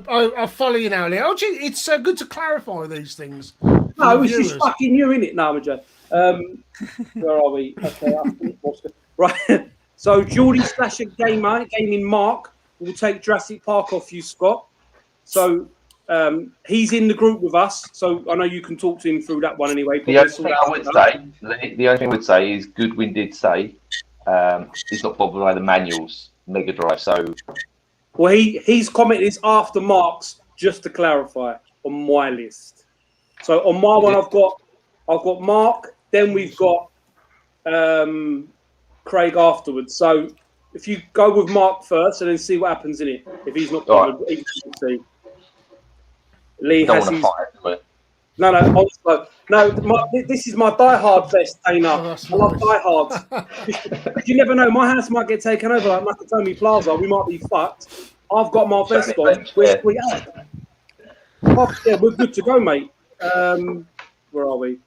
I follow you now, Leo. It's good to clarify these things. No, it's just fucking you, innit? No, I'm a joke. Where are we? Okay, right. So Geordie Slasher Gaming Mark will take Jurassic Park off you, Scott. So he's in the group with us. So I know you can talk to him through that one anyway. The only thing I would say is Goodwin did say he's not bothered by the manuals, Mega Drive. So well, he's commented it's after Mark's, just to clarify, on my list. So on my one, I've got Mark. Then we've got Craig afterwards. So if you go with Mark first and then see what happens in it. If he's not bothered, he can see. Lee has his. No. This is my diehard fest, Dana. I love diehards. You never know. My house might get taken over like Nakatomi Plaza. We might be fucked. I've got my vest on. Where's we at? Oh, yeah, we're good to go, mate. Where are we?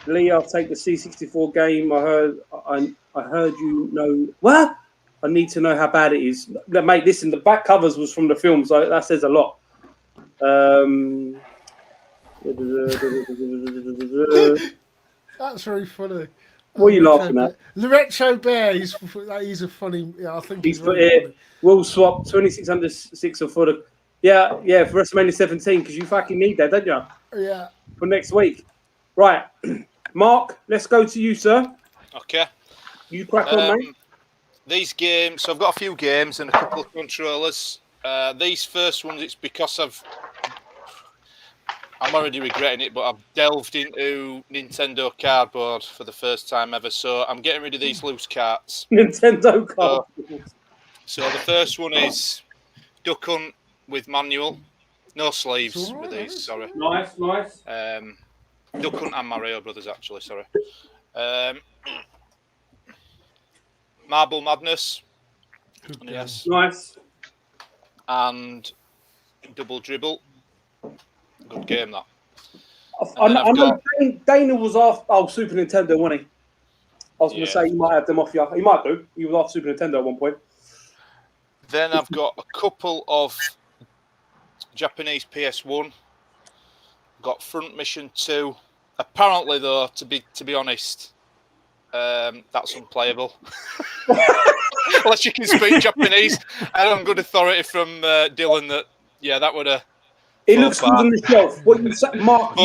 Lee, I'll take the C64 game. I heard you know what? I need to know how bad it is. Mate, listen, the back covers was from the film, so that says a lot. That's very funny. What are you laughing at? Loretto Bear, he's a funny. Yeah, I think He's he's put really it. funny. We'll swap 2606 for the. Yeah, for WrestleMania 17 because you fucking need that, don't you? Yeah. For next week, right? Mark, let's go to you, sir. Okay. You crack on, mate. These games, so I've got a few games and a couple of controllers. These first ones, it's because I'm already regretting it, but I've delved into Nintendo Cardboard for the first time ever. So I'm getting rid of these loose cards. Nintendo card. So the first one is Duck Hunt with manual, no sleeves with these. Sorry. Nice. Duck Hunt and Mario Brothers, actually. Sorry. Marble Madness. Yes. Nice. And Double Dribble. Good game, that. I know Dana was off. Oh, Super Nintendo, wasn't he? I was going to say he might have them off you. He might do. He was off Super Nintendo at one point. Then I've got a couple of Japanese PS1. Got Front Mission 2. Apparently, though, to be honest, that's unplayable. Unless you can speak Japanese. I have good authority from Dylan that that would have. It looks good on the shelf. What you say, Mark?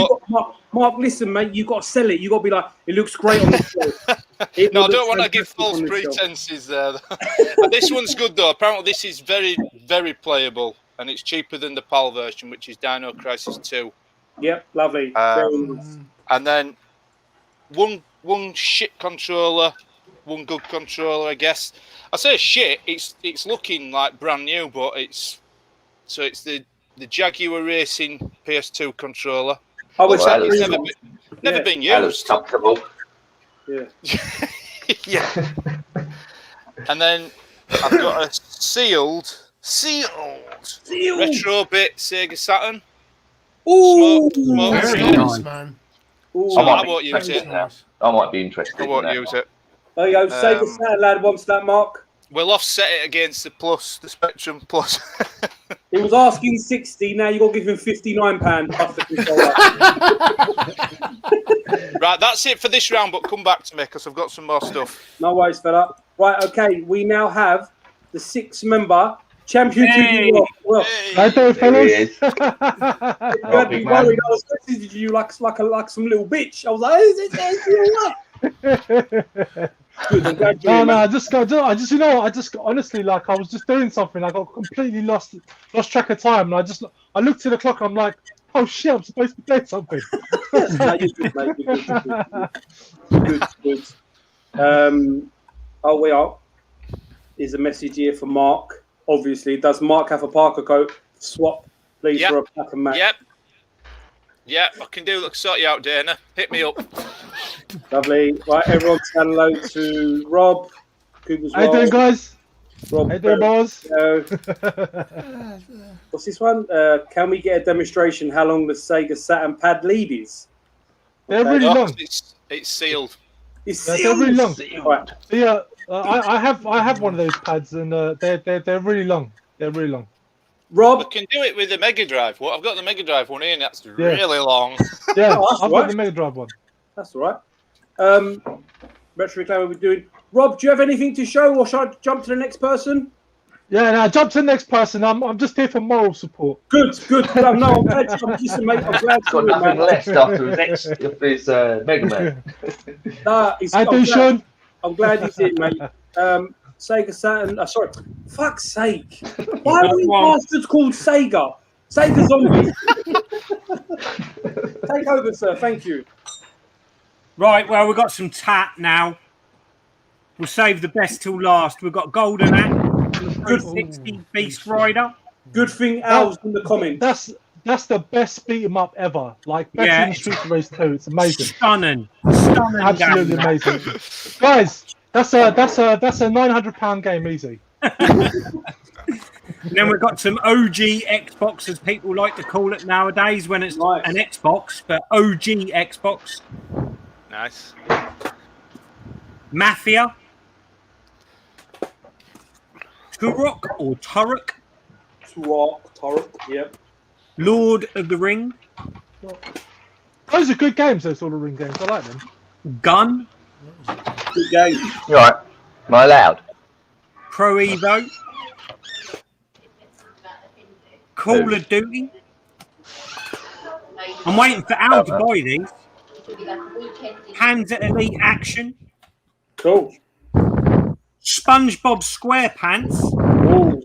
Mark, listen, mate. You got to sell it. You got to be like, it looks great on the shelf. No, I don't want to give false pretenses there. This one's good though. Apparently, this is very, very playable, and it's cheaper than the PAL version, which is Dino Crisis 2. Yep, lovely. And then one shit controller, one good controller, I guess. I say shit. It's looking like brand new, but it's the Jaguar Racing PS2 controller. Oh, it's never been used. Comfortable. Yeah. Yeah. And then I've got a sealed retro bit Sega Saturn. Ooh, Very nice, man. So I won't use it. I might be interested. I won't use it. There you go. Sega Saturn lad wants that, Mark. We'll offset it against the Spectrum Plus. He was asking 60. Now you got to give him £59 plus the controller. Right, that's it for this round. But come back to me because I've got some more stuff. No worries, fella. Right, okay. We now have the 6-member championship. Well, Right there, fellas. you had me worried. I was messaging you like some little bitch. I was like, is it good? No, I just honestly, like, I was just doing something. I got completely lost track of time. And I looked at the clock. I'm like, oh shit, I'm supposed to be doing something. Good. Oh, we are. Is a message here for Mark. Obviously, does Mark have a Parker coat? Swap, please, for a pack and match. Yep, I can do. Sort you out, Dana. Hit me up. Lovely. Right, everyone say hello to Rob. Cooper's How you doing, guys? Rob, How you doing, boys? What's this one? Can we get a demonstration how long the Sega Saturn pad lead is? They're really long. It's sealed. It's sealed. They're really long. Right. So, yeah, I have one of those pads, and they're really long. They're really long. Rob, I can do it with the Mega Drive. Well, I've got the Mega Drive one here, and that's really long. Yeah, Oh, I've got the Mega Drive one. that's all right. Retro Reclaimer, we're doing. Rob, do you have anything to show, or shall I jump to the next person? Yeah, now jump to the next person. I'm just here for moral support. Good. No, I'm glad to listen, mate. I'm glad Got nothing left after his Mega Man. I'm glad he's in, mate. Sega Saturn. Sorry. Fuck's sake. Why are we bastards called Sega? Sega Zombies. Take over, sir. Thank you. Right, well, we've got some tat now. We'll save the best till last. We've got Golden Axe, 360 Beast Rider. Good thing Al's in the comment. That's the best beat 'em up ever. Like better than Street Race 2. It's amazing. Stunning. Absolutely amazing. Guys, that's a £900 game easy. Then we've got some OG Xbox, as people like to call it nowadays, when it's Nice. an Xbox, but OG Xbox. Nice. Mafia. Turok or Turok. Turok, yep. Lord of the Ring. Those are good games, those Lord of the Ring games. I like them. Gun. Good game. You all right? Am I allowed? Pro Evo. Call of Duty. I'm waiting for Al to buy these. Panzer Elite Action. Cool. SpongeBob SquarePants. Ooh.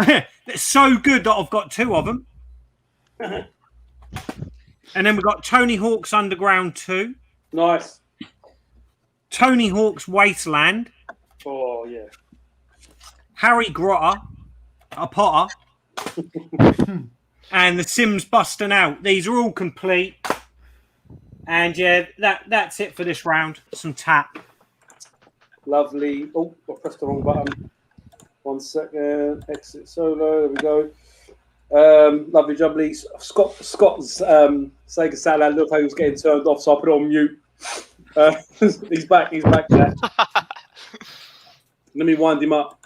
They're so good that I've got 2 of them. And then we've got Tony Hawk's Underground 2. Nice. Tony Hawk's Wasteland. Oh, yeah. Harry Grotter. A Potter. And The Sims Busting Out. These are all complete. And yeah, that's it for this round. Some tap. Lovely. Oh, I pressed the wrong button. 1 second. Exit solo. There we go. Lovely jubbly. Scott's Sega Satellite look how he was getting turned off, so I put it on mute. He's back. He's back there. Let me wind him up.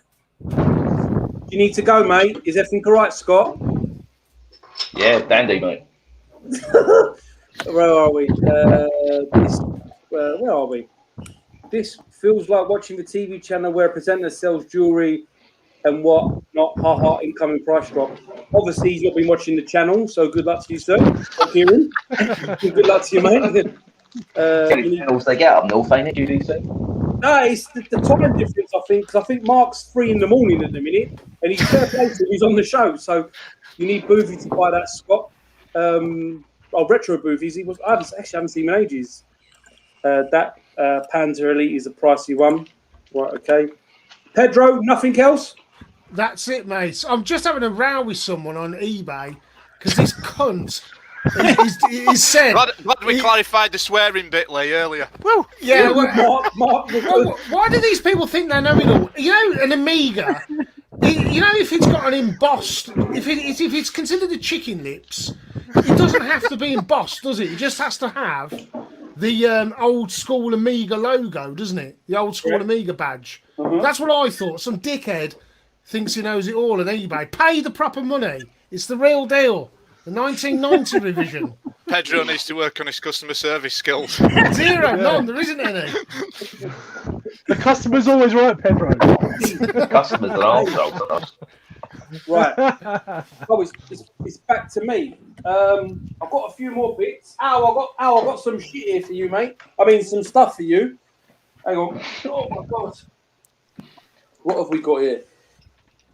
You need to go, mate. Is everything all right, Scott? Yeah, dandy, mate. Where are we? Where are we? This feels like watching the TV channel where a presenter sells jewellery and what not. Ha, incoming price drop. Obviously, he's not been watching the channel, so good luck to you, sir. Kieran. Good luck to you, mate. Channels they get up North, ain't it? You do so? No, it's the time difference, I think, because I think Mark's 3 in the morning at the minute, and he's fair play to him, he's on the show, so you need Boothie to buy that, Scott. Retro Boothie's. I haven't seen him in ages. That Panzer Elite is a pricey one. Right, okay. Pedro, nothing else? That's it, mate. I'm just having a row with someone on eBay because this cunt he said. Glad we clarified the swearing bit, Lee, earlier. Woo! Yeah. Mark, Why do these people think they know it all? You know, an Amiga. You know, if it's got an embossed, if it's considered a chicken lips, it doesn't have to be embossed, does it? It just has to have the old school Amiga logo, doesn't it? The old school Amiga badge. That's what I thought. Some dickhead thinks he knows it all on eBay. Pay the proper money. It's the real deal. The 1990 revision. Pedro needs to work on his customer service skills. Zero, none. There isn't any. The customer's always right, Pedro. Customers are also. Right. Oh, it's back to me. I've got a few more bits. Al, I got some shit here for you, mate. I mean, some stuff for you. Hang on. Oh my god. What have we got here?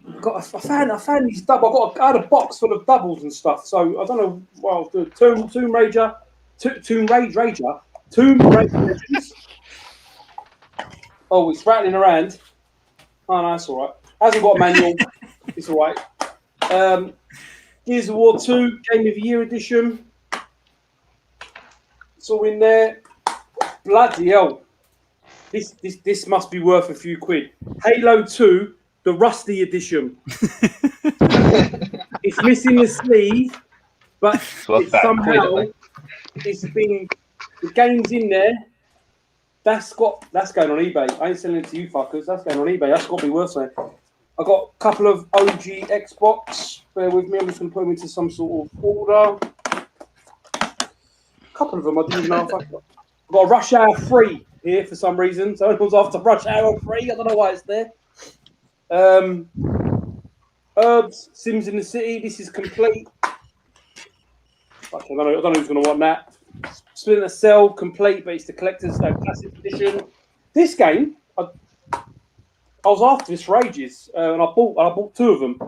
I found these double. I had a box full of doubles and stuff. So I don't know what I'll do. Tomb Raider. Oh, it's rattling around. Oh, no, that's all right. Hasn't got a manual. It's all right. Gears of War 2 Game of the Year edition. It's all in there. Bloody hell. This must be worth a few quid. Halo 2, the Rusty edition. It's missing the sleeve, but somehow it's been the game's in there. That's going on eBay. I ain't selling it to you fuckers. That's going on eBay. That's got to be worth something. I got a couple of OG Xbox. Bear with me. I'm just going to put them into some sort of order. A couple of them I didn't even know if I got. I've got a Rush Hour 3 here for some reason. So everyone's after Rush Hour 3. I don't know why it's there. Herbs, Sims in the City. This is complete. I don't know who's going to want that. Splinter Cell, complete, but it's the collector's classic edition. This game, I was after this for ages, and I bought 2 of them.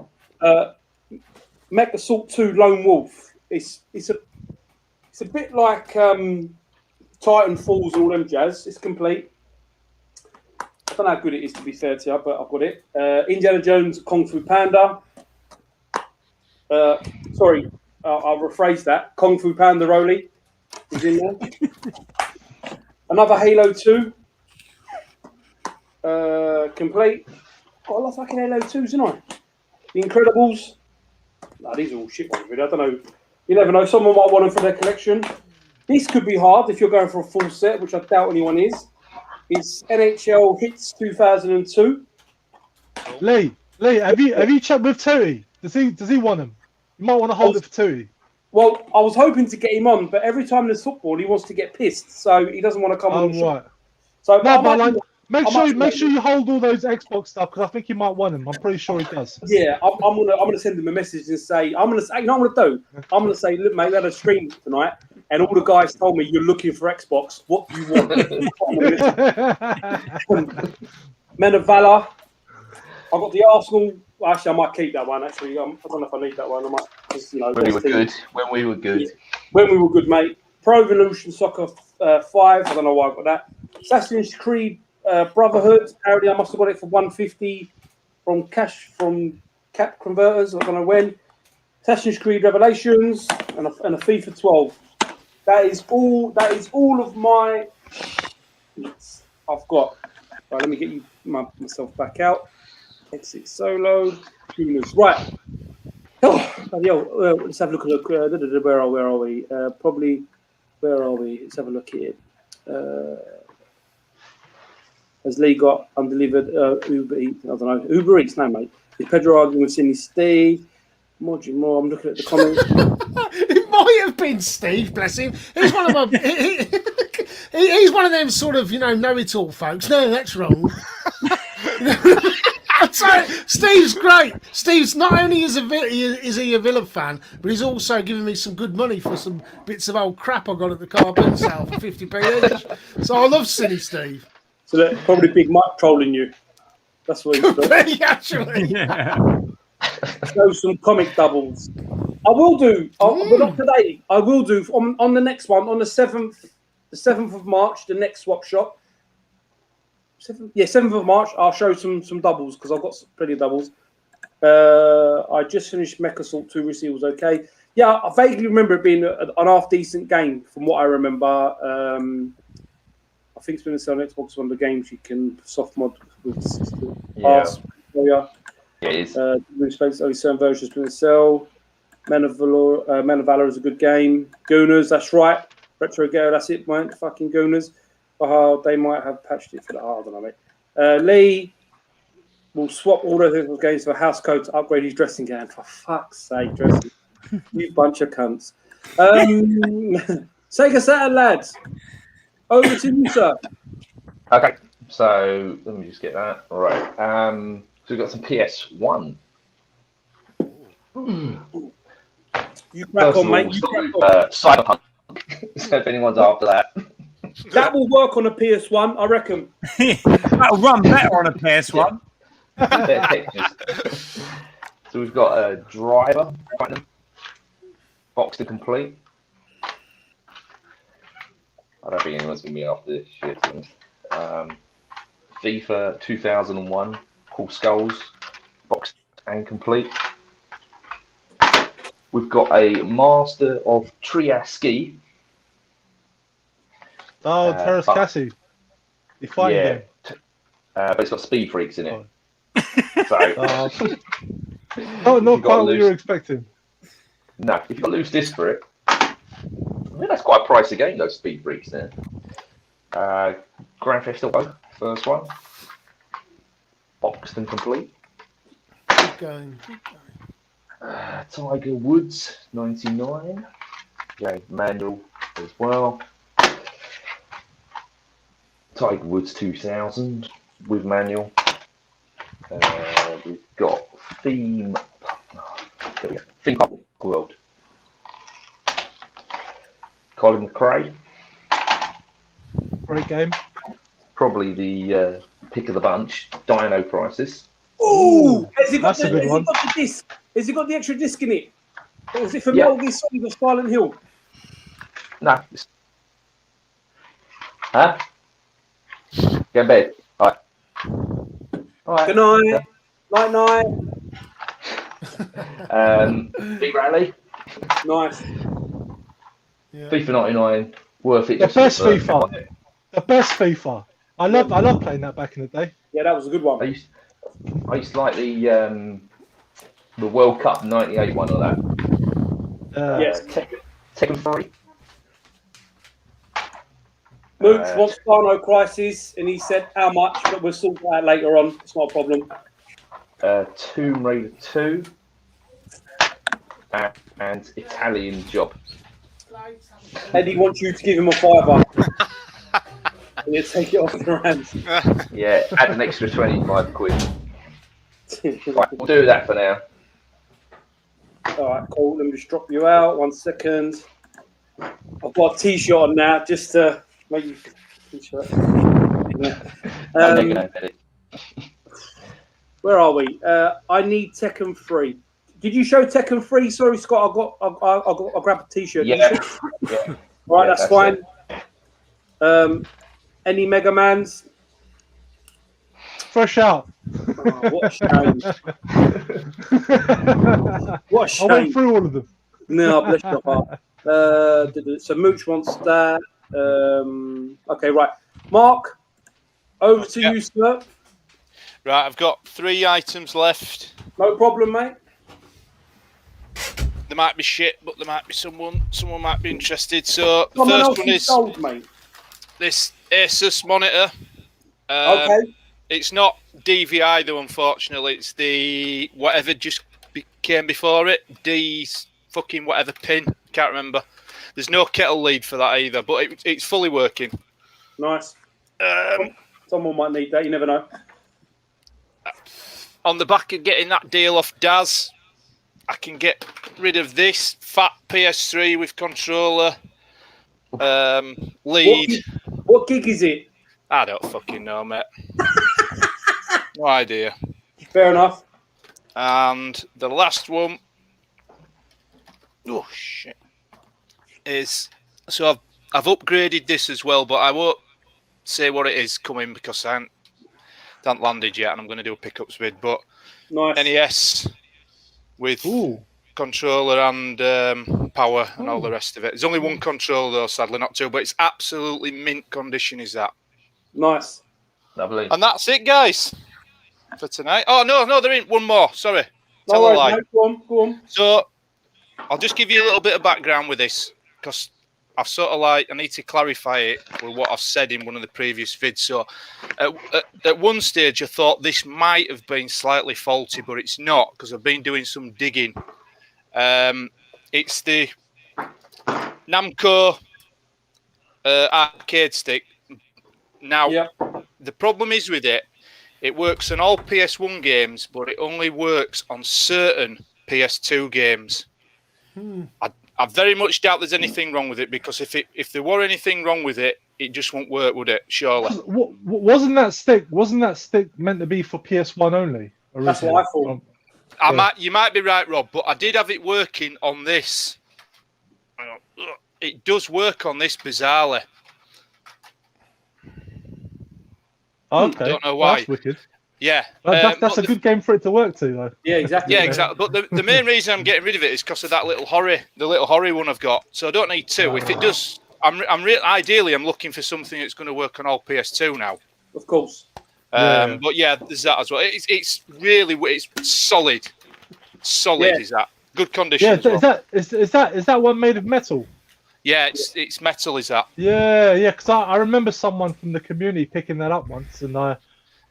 Mech Assault 2 Lone Wolf. It's a bit like Titan Falls and all them jazz. It's complete. I don't know how good it is, to be fair to you, but I've got it. Indiana Jones Kung Fu Panda. Sorry, I'll rephrase that. Kung Fu Panda Rolly is in there. Another Halo 2. Complete. got a lot of fucking Halo 2s, didn't I? The Incredibles. No, these are all shit ones, really. I don't know. You never know. Someone might want them for their collection. This could be hard if you're going for a full set, which I doubt anyone is. It's NHL Hits 2002. Lee, have you checked with Tui? Does he want them? You might want to hold it for Tui. Well, I was hoping to get him on, but every time there's football, he wants to get pissed, so he doesn't want to come on the show. Right. So No, but like, make sure you hold all those Xbox stuff because I think he might want them. I'm pretty sure he does. Yeah, I'm gonna send him a message and say you know what I'm gonna say, look, mate, we had a stream tonight, and all the guys told me you're looking for Xbox. What do you want? Men of Valor. I've got the Arsenal. Actually, I might keep that one. Actually, I don't know if I need that one. I might just, when we were good. When we were good. Yeah. When we were good, mate. Pro Evolution Soccer 5. I don't know why I got that. Assassin's Creed Brotherhood. Apparently, I must have got it for 150 from Cap Converters. I don't know when. Assassin's Creed Revelations and a FIFA 12. That is all of my hits I've got. Right, let me get myself back out. Exit solo. Right. Let's have a look. Where are we? Probably. Where are we? Let's have a look here. Has Lee got undelivered Uber Eats? I don't know. Uber Eats, no, mate. Is Pedro arguing with Sydney Steve? More. I'm looking at the comments. It might have been Steve, bless him. He's one of he's one of them sort of, know-it-all folks. No, that's wrong. So, Steve's great. Steve's not only is he a Villa fan, but he's also giving me some good money for some bits of old crap I got at the car bin sale for 50p each. So I love Silly Steve. So that probably Big Mike trolling you. That's what he's doing. Actually. Yeah. Show some comic doubles. I will do, but not today. I will do on the next one, on the 7th of March, the next swap shop. 7th of March, I'll show some doubles because I've got plenty of doubles. I just finished Mech Assault 2 Receiver was okay. Yeah, I vaguely remember it being an half-decent game from what I remember. I think Splinter Cell on Xbox one of the games you can soft mod with pass. Yeah, it is. Only certain versions of Splinter Cell. Men of Valor is a good game. Gooners, that's right. Retro Gale, that's it, mate. Fucking Gooners. They might have patched it for that. I don't know, mate. Lee will swap all those games for house code to upgrade his dressing gown. For fuck's sake, dressing. You bunch of cunts. Sega Saturn, lads. Over to you, sir. Okay, so let me just get that. All right. So we've got some PS1. You crack on, mate. Cyberpunk. So if anyone's after that. That will work on a PS1, I reckon. That'll run better on a PS1. So we've got a driver, box to complete. I don't think anyone's going to be after this shit. FIFA 2001, Cool Skulls, box and complete. We've got a Master of Triaski. Oh, Terrace Cassie. You find him. But it's got speed freaks in it. Oh. So, not quite what you were expecting. No, if you've got loose disc for it, I mean, that's quite a pricey game, those speed freaks there. Grand Theft Auto, first one. Boxed and complete. Keep going. Tiger Woods, 99. Okay, manual as well. Tiger Woods 2000 with manual. We've got Theme Park World. Colin McRae. Great game. Probably the pick of the bunch. Dino Crisis. Ooh, has he got That's a good one. Got the disc? Has he got the extra disc in it? Or was it for Yeah. Metal Gear Solid or Silent Hill? No. Huh? Get in bed. All right. Good night. Night. Big Rally. Nice. Yeah. FIFA 99. Worth it. The just for best first FIFA. one. The best FIFA. I love playing that back in the day. Yeah, that was a good one. I used to like the World Cup '98 one of that. Yes. Tekken 3. Mooch wants Dino Crisis, and he said how much, but we'll sort that out later on. It's not a problem. Tomb Raider 2. And Italian Job. Eddie wants you to give him a £5. And he'll take it off your hands. Yeah, add an extra 25 quid. Right, we'll do that for now. All right, cool. Let me just drop you out. 1 second. I've got a T-shirt on now, just to make you T-shirt. Where are we? I need Tekken 3. Did you show Tekken 3? Sorry, Scott. I'll grab a T-shirt. Yeah. All right, that's fine. Any Mega Mans? Fresh out. Oh, what a shame. What a shame. I went through all of them. No, bless your heart. So Mooch wants that. Okay, right. Mark, over to you, sir. Right, I've got 3 items left. No problem, mate. They might be shit, but there might be someone might be interested. So the Someone first one is sold, mate. this Asus monitor. Okay. It's not DVI though, unfortunately. It's the whatever just came before it. D's fucking whatever pin. Can't remember. There's no kettle lead for that either, but it's fully working. Nice. Someone might need that. You never know. On the back of getting that deal off Daz, I can get rid of this fat PS3 with controller, lead. What gig is it? I don't fucking know, mate. No idea. Fair enough. And the last one, oh shit, is so I've upgraded this as well, but I won't say what it is coming because I haven't landed yet, and I'm going to do a pickups bid. But Nice. NES with controller and power and all the rest of it. There's only one controller though, sadly, not two, but it's absolutely mint condition. Is that Nice. Lovely. And that's it, guys, for tonight. Oh no, there ain't one more. Sorry, No tell a worries, lie. mate. Go on. So I'll just give you a little bit of background with this because I've sort of I need to clarify it with what I've said in one of the previous vids. So at one stage I thought this might have been slightly faulty, but it's not because I've been doing some digging. It's the Namco arcade stick. Now, the problem is with it, it works on all PS1 games, but it only works on certain PS2 games. I very much doubt there's anything wrong with it because if there were anything wrong with it, it just won't work, would it? Surely. Wasn't that stick meant to be for PS1 only? That's what I thought. You might be right, Rob, but I did have it working on this. It does work on this bizarrely. Okay. Don't know why. That's wicked. Yeah. That's a good game for it to work to, though. Yeah, exactly. Yeah, exactly. But the main reason I'm getting rid of it is because of that little horry one I've got. So I don't need two. If it does, ideally I'm looking for something that's going to work on all PS2 now. Of course. But yeah, there's that as well. It's really solid. Solid is that. Good condition. Yeah, as well. is that one made of metal? Yeah, it's metal. Is that? Yeah. Because I remember someone from the community picking that up once, and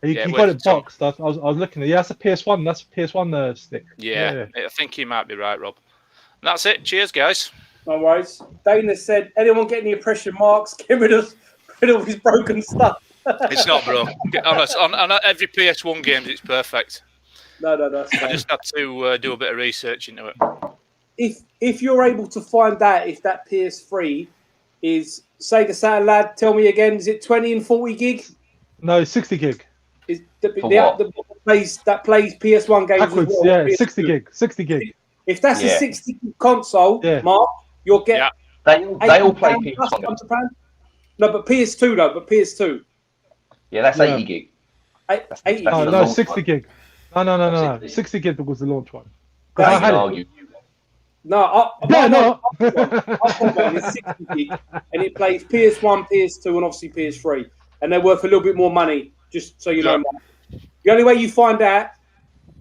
he got it boxed. I was looking at it. Yeah, that's a PS1. That's a PS1 stick. Yeah, I think you might be right, Rob. And that's it. Cheers, guys. No worries. Dana said, anyone get any impression marks? Get rid of his broken stuff. It's not, bro. On every PS1 game, it's perfect. No, that's fine. I just had to do a bit of research into it. If you're able to find that, if that PS3 is Sega Saturn lad, tell me again, is it 20 and 40 gig? No, 60 gig. Is that plays PS1 games? Backwards, well, yeah, 60 gig. 60 gig. If that's a 60 gig console, Mark, you'll get. They all play PS1. No, but PS2 though. But PS2. Yeah, that's 80 gig. 80. No, 60 gig. No. 60 gig was the launch one. I can argue. No, I've got one. It's 60 gig, and it plays PS1, PS2, and obviously PS3, and they're worth a little bit more money. Just so you know, Mark. The only way you find out,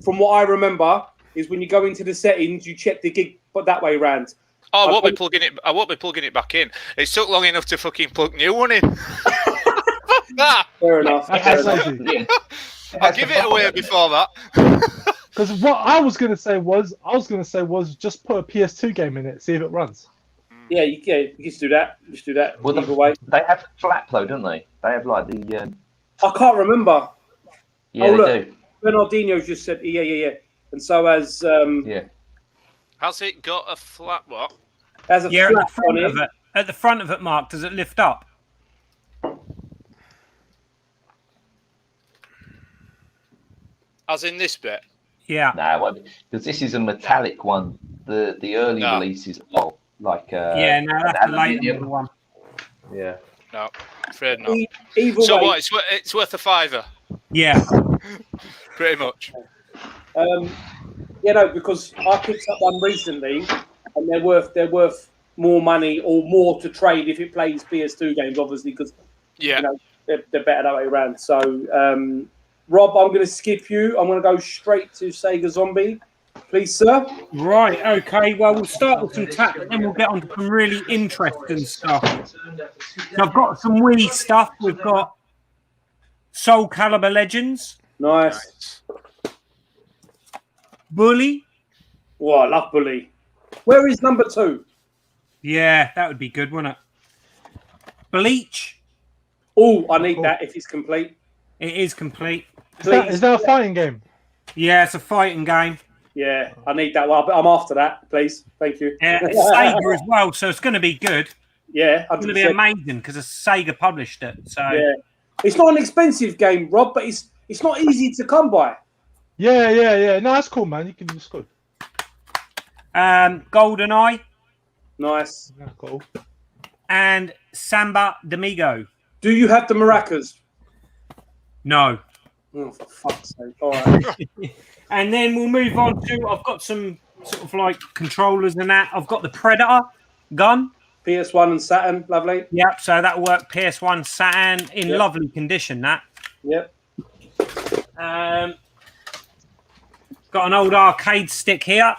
from what I remember, is when you go into the settings, you check the gig, but that way round. Oh, I won't be plugging it. I won't be plugging it back in. It took long enough to fucking plug new one in. Fair enough. That's Fair enough. easy. I'll give it away before that. Because what I was gonna say was just put a PS2 game in it, see if it runs. Yeah, you can just do that. Just do that. Well, Either way. they have Flaplo, don't they? They have like the. I can't remember. Yeah, Oh, they look. do. Bernardino's just said, yeah. And so has Yeah. Has it got a flat what? has a Yeah, flap on it. at the front of it, Mark, does it lift up? As in this bit? Yeah. No, because this is a metallic one. The early releases are like. Yeah, no, that's the later aluminium. one. Yeah. No, afraid not. Either So way, what? It's worth a £5, Yeah. pretty much. because I picked up one recently, and they're worth more money or more to trade if it plays PS2 games, obviously, because Yeah. they're better that way around. So, Rob, I'm going to skip you. I'm going to go straight to Sega Zombie, please, sir. Right, okay. Well, we'll start with some tap, and then we'll get on to some really interesting stuff. So I've got some Wii stuff. We've got Soul Calibur Legends, Nice. Bully. Oh, I love Bully. Where is number 2? Yeah, that would be good, wouldn't it? Bleach. Oh, I need that if it's complete. It is complete. Is that a fighting game? Yeah, it's a fighting game. Yeah, I need that one. I'm after that, please. Thank you. Yeah, it's Sega as well, so it's going to be good. Yeah, It's going to be 100%. amazing because Sega published it. So Yeah, it's not an expensive game, Rob, but it's not easy to come by. Yeah. No, that's cool, man. It's good. GoldenEye Nice. Yeah, cool. and Samba D'Amigo. Do you have the maracas? No. Oh, for fuck's sake! All right. And then we'll move on to, I've got some sort of like controllers and that. I've got the Predator gun. PS1 and Saturn, lovely. Yep, so that'll work. PS1 Saturn in Yep. lovely condition, that. Yep. Got an old arcade stick here,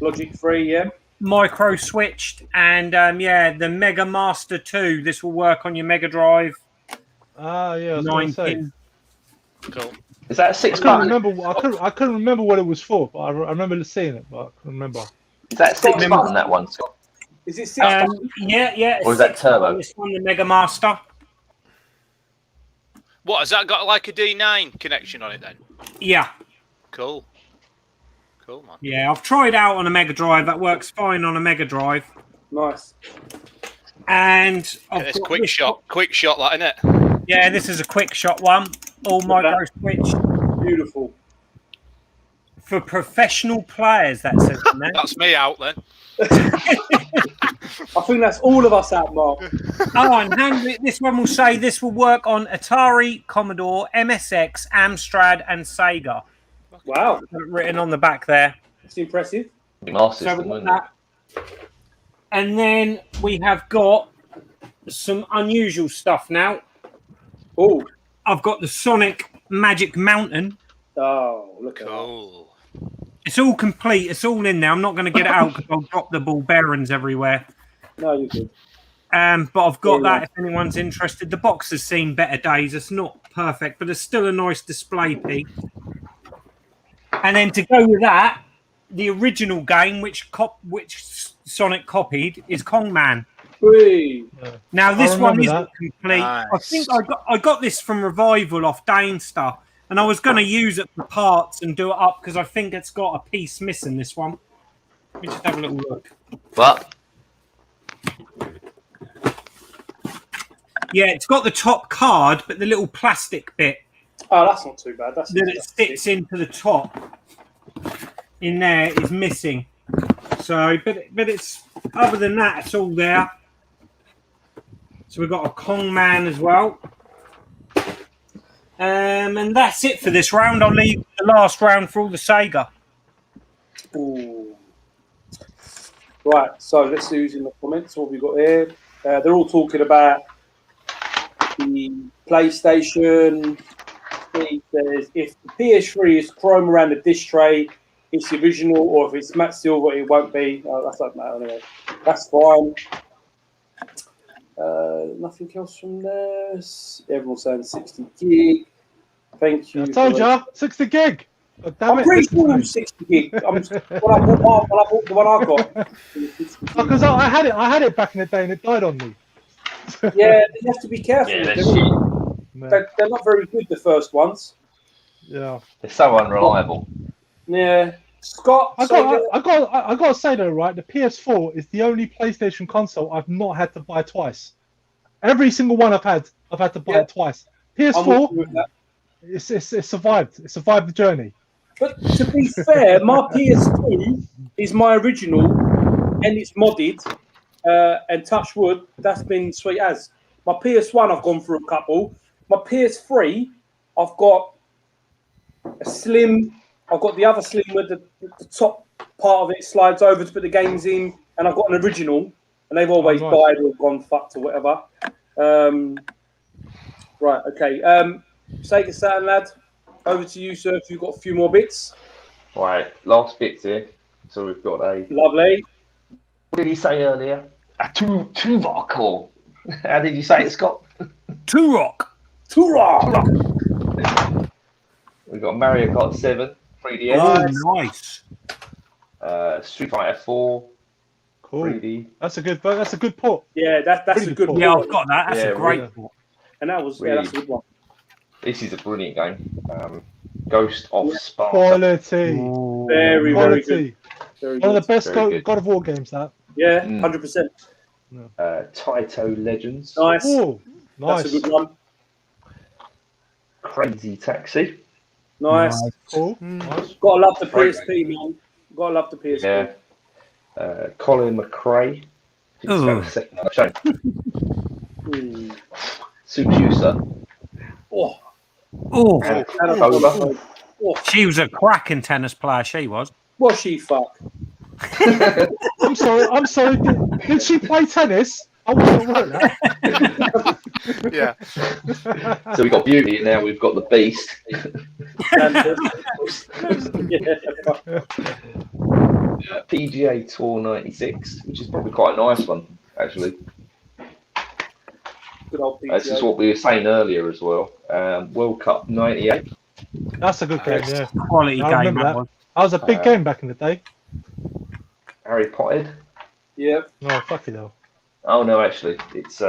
Logic 3, yeah. micro switched, and the Mega Master 2. This will work on your Mega Drive. Ah, yeah. I was gonna 9 say. pin. Cool. Is that a I 6 couldn't button? remember. I couldn't remember what it was for, but I remember seeing it, but I couldn't remember. Is that 6 button, that one? Is it 6? Yeah. Or is that it's turbo? This one, the Mega Master. What, has that got like a D9 connection on it then? Yeah. Cool. Cool, man. Yeah, I've tried out on a Mega Drive. That works fine on a Mega Drive. Nice. And I've It's got quick this- shot, like, isn't it? Yeah, this is a quick shot one. All micro switch Beautiful. for professional players. That says on there. That's me out then. I think that's all of us out, Mark. Oh, and this one will say this will work on Atari, Commodore, MSX, Amstrad, and Sega. Wow, Written on the back there. it's impressive. Master So System, we've isn't got that. And then we have got some unusual stuff now. Oh, I've got the Sonic Magic Mountain. oh, look at that. Cool. It's all complete. It's all in there. I'm not going to get it out because I'll drop the ball bearings everywhere. No, you good. But I've got Very that nice. if anyone's interested. The box has seen better days. It's not perfect, but it's still a nice display piece. And then to go with that, the original game, which Sonic copied, is Kong Man. Whee. Now this one remember isn't that. complete. I Nice. think I got this from Revival off Dainstar, and I was going to use it for parts and do it up because I think it's got a piece missing. This one. Let me just have a little look. But Yeah, it's got the top card, but the little plastic bit Oh, that's not too bad. That's that it sits into the top in there is missing. So, but it's other than that, it's all there. So we've got a Kong Man as well. And that's it for this round. I'll leave the last round for all the Sega. Ooh. Right, so let's see who's in the comments. What have we got here? They're all talking about the PlayStation, Steve says if the PS3 is chrome around the disc tray, it's the original, or if it's matte silver, it won't be. That doesn't matter anyway. That's fine. Nothing else from there. Everyone's saying 60 gig. Thank you. I told you, 60 gig. Oh, damn I'm it. pretty sure it was 60 gig. When I bought the one I got. Because I had it back in the day and it died on me. Yeah, you have to be careful. Yeah, with they're them. shit. They're not very good, the first ones. Yeah. They're so unreliable. Yeah. Scott, I got to say though, right? The PS4 is the only PlayStation console I've not had to buy twice. Every single one I've had to buy it twice. PS4, it's survived. It survived the journey. But to be fair, my PS2 is my original, and it's modded. And touch wood, that's been sweet as. My PS1, I've gone through a couple. My PS3, I've got a slim. I've got the other slim where the top part of it slides over to put the games in, and I've got an original, and they've always died or gone fucked or whatever. Right, okay. Sega Saturn, lad, over to you, sir, if you've got a few more bits. Right, last bits here. So we've got a. Lovely. What did he say earlier? A Tuvok, or how did you say it, Scott? Turok. We've got Mario Kart 7, 3DS. Oh, nice. Street Fighter 4, Cool. 3D. That's a good port. Yeah, that's a good one. Yeah, I've got that. That's a great really. one. And that was Really. that's a good one. This is a brilliant game. Ghost of Sparta. Quality. Very, very Quality. good. Very One of good. the best Very good. God of War games, that. Yeah, 100%. Taito Legends. Nice. Oh, nice. That's a good one. Crazy Taxi. Nice. Cool. Nice. Gotta love the Great. PSP, man. Gotta love the PSP. Yeah. Colin McRae. Ooh. Got a second I've shown. Hmm. Sukusa. Oh, Oh, And Cobra. Cobra. Oh, she was a cracking tennis player. She was. was she fuck? I'm sorry. Did she play tennis? I wasn't aware of that. Yeah. So we've got Beauty, and now we've got the Beast. PGA Tour 96, which is probably quite a nice one, actually. Good old This is PGA. what we were saying earlier as well. World Cup 98. That's a good game, yeah. Quality I game. remember That that. was. That was a big game back in the day. Harry Potter. Yeah. Oh, fucking hell. Oh no, actually, it's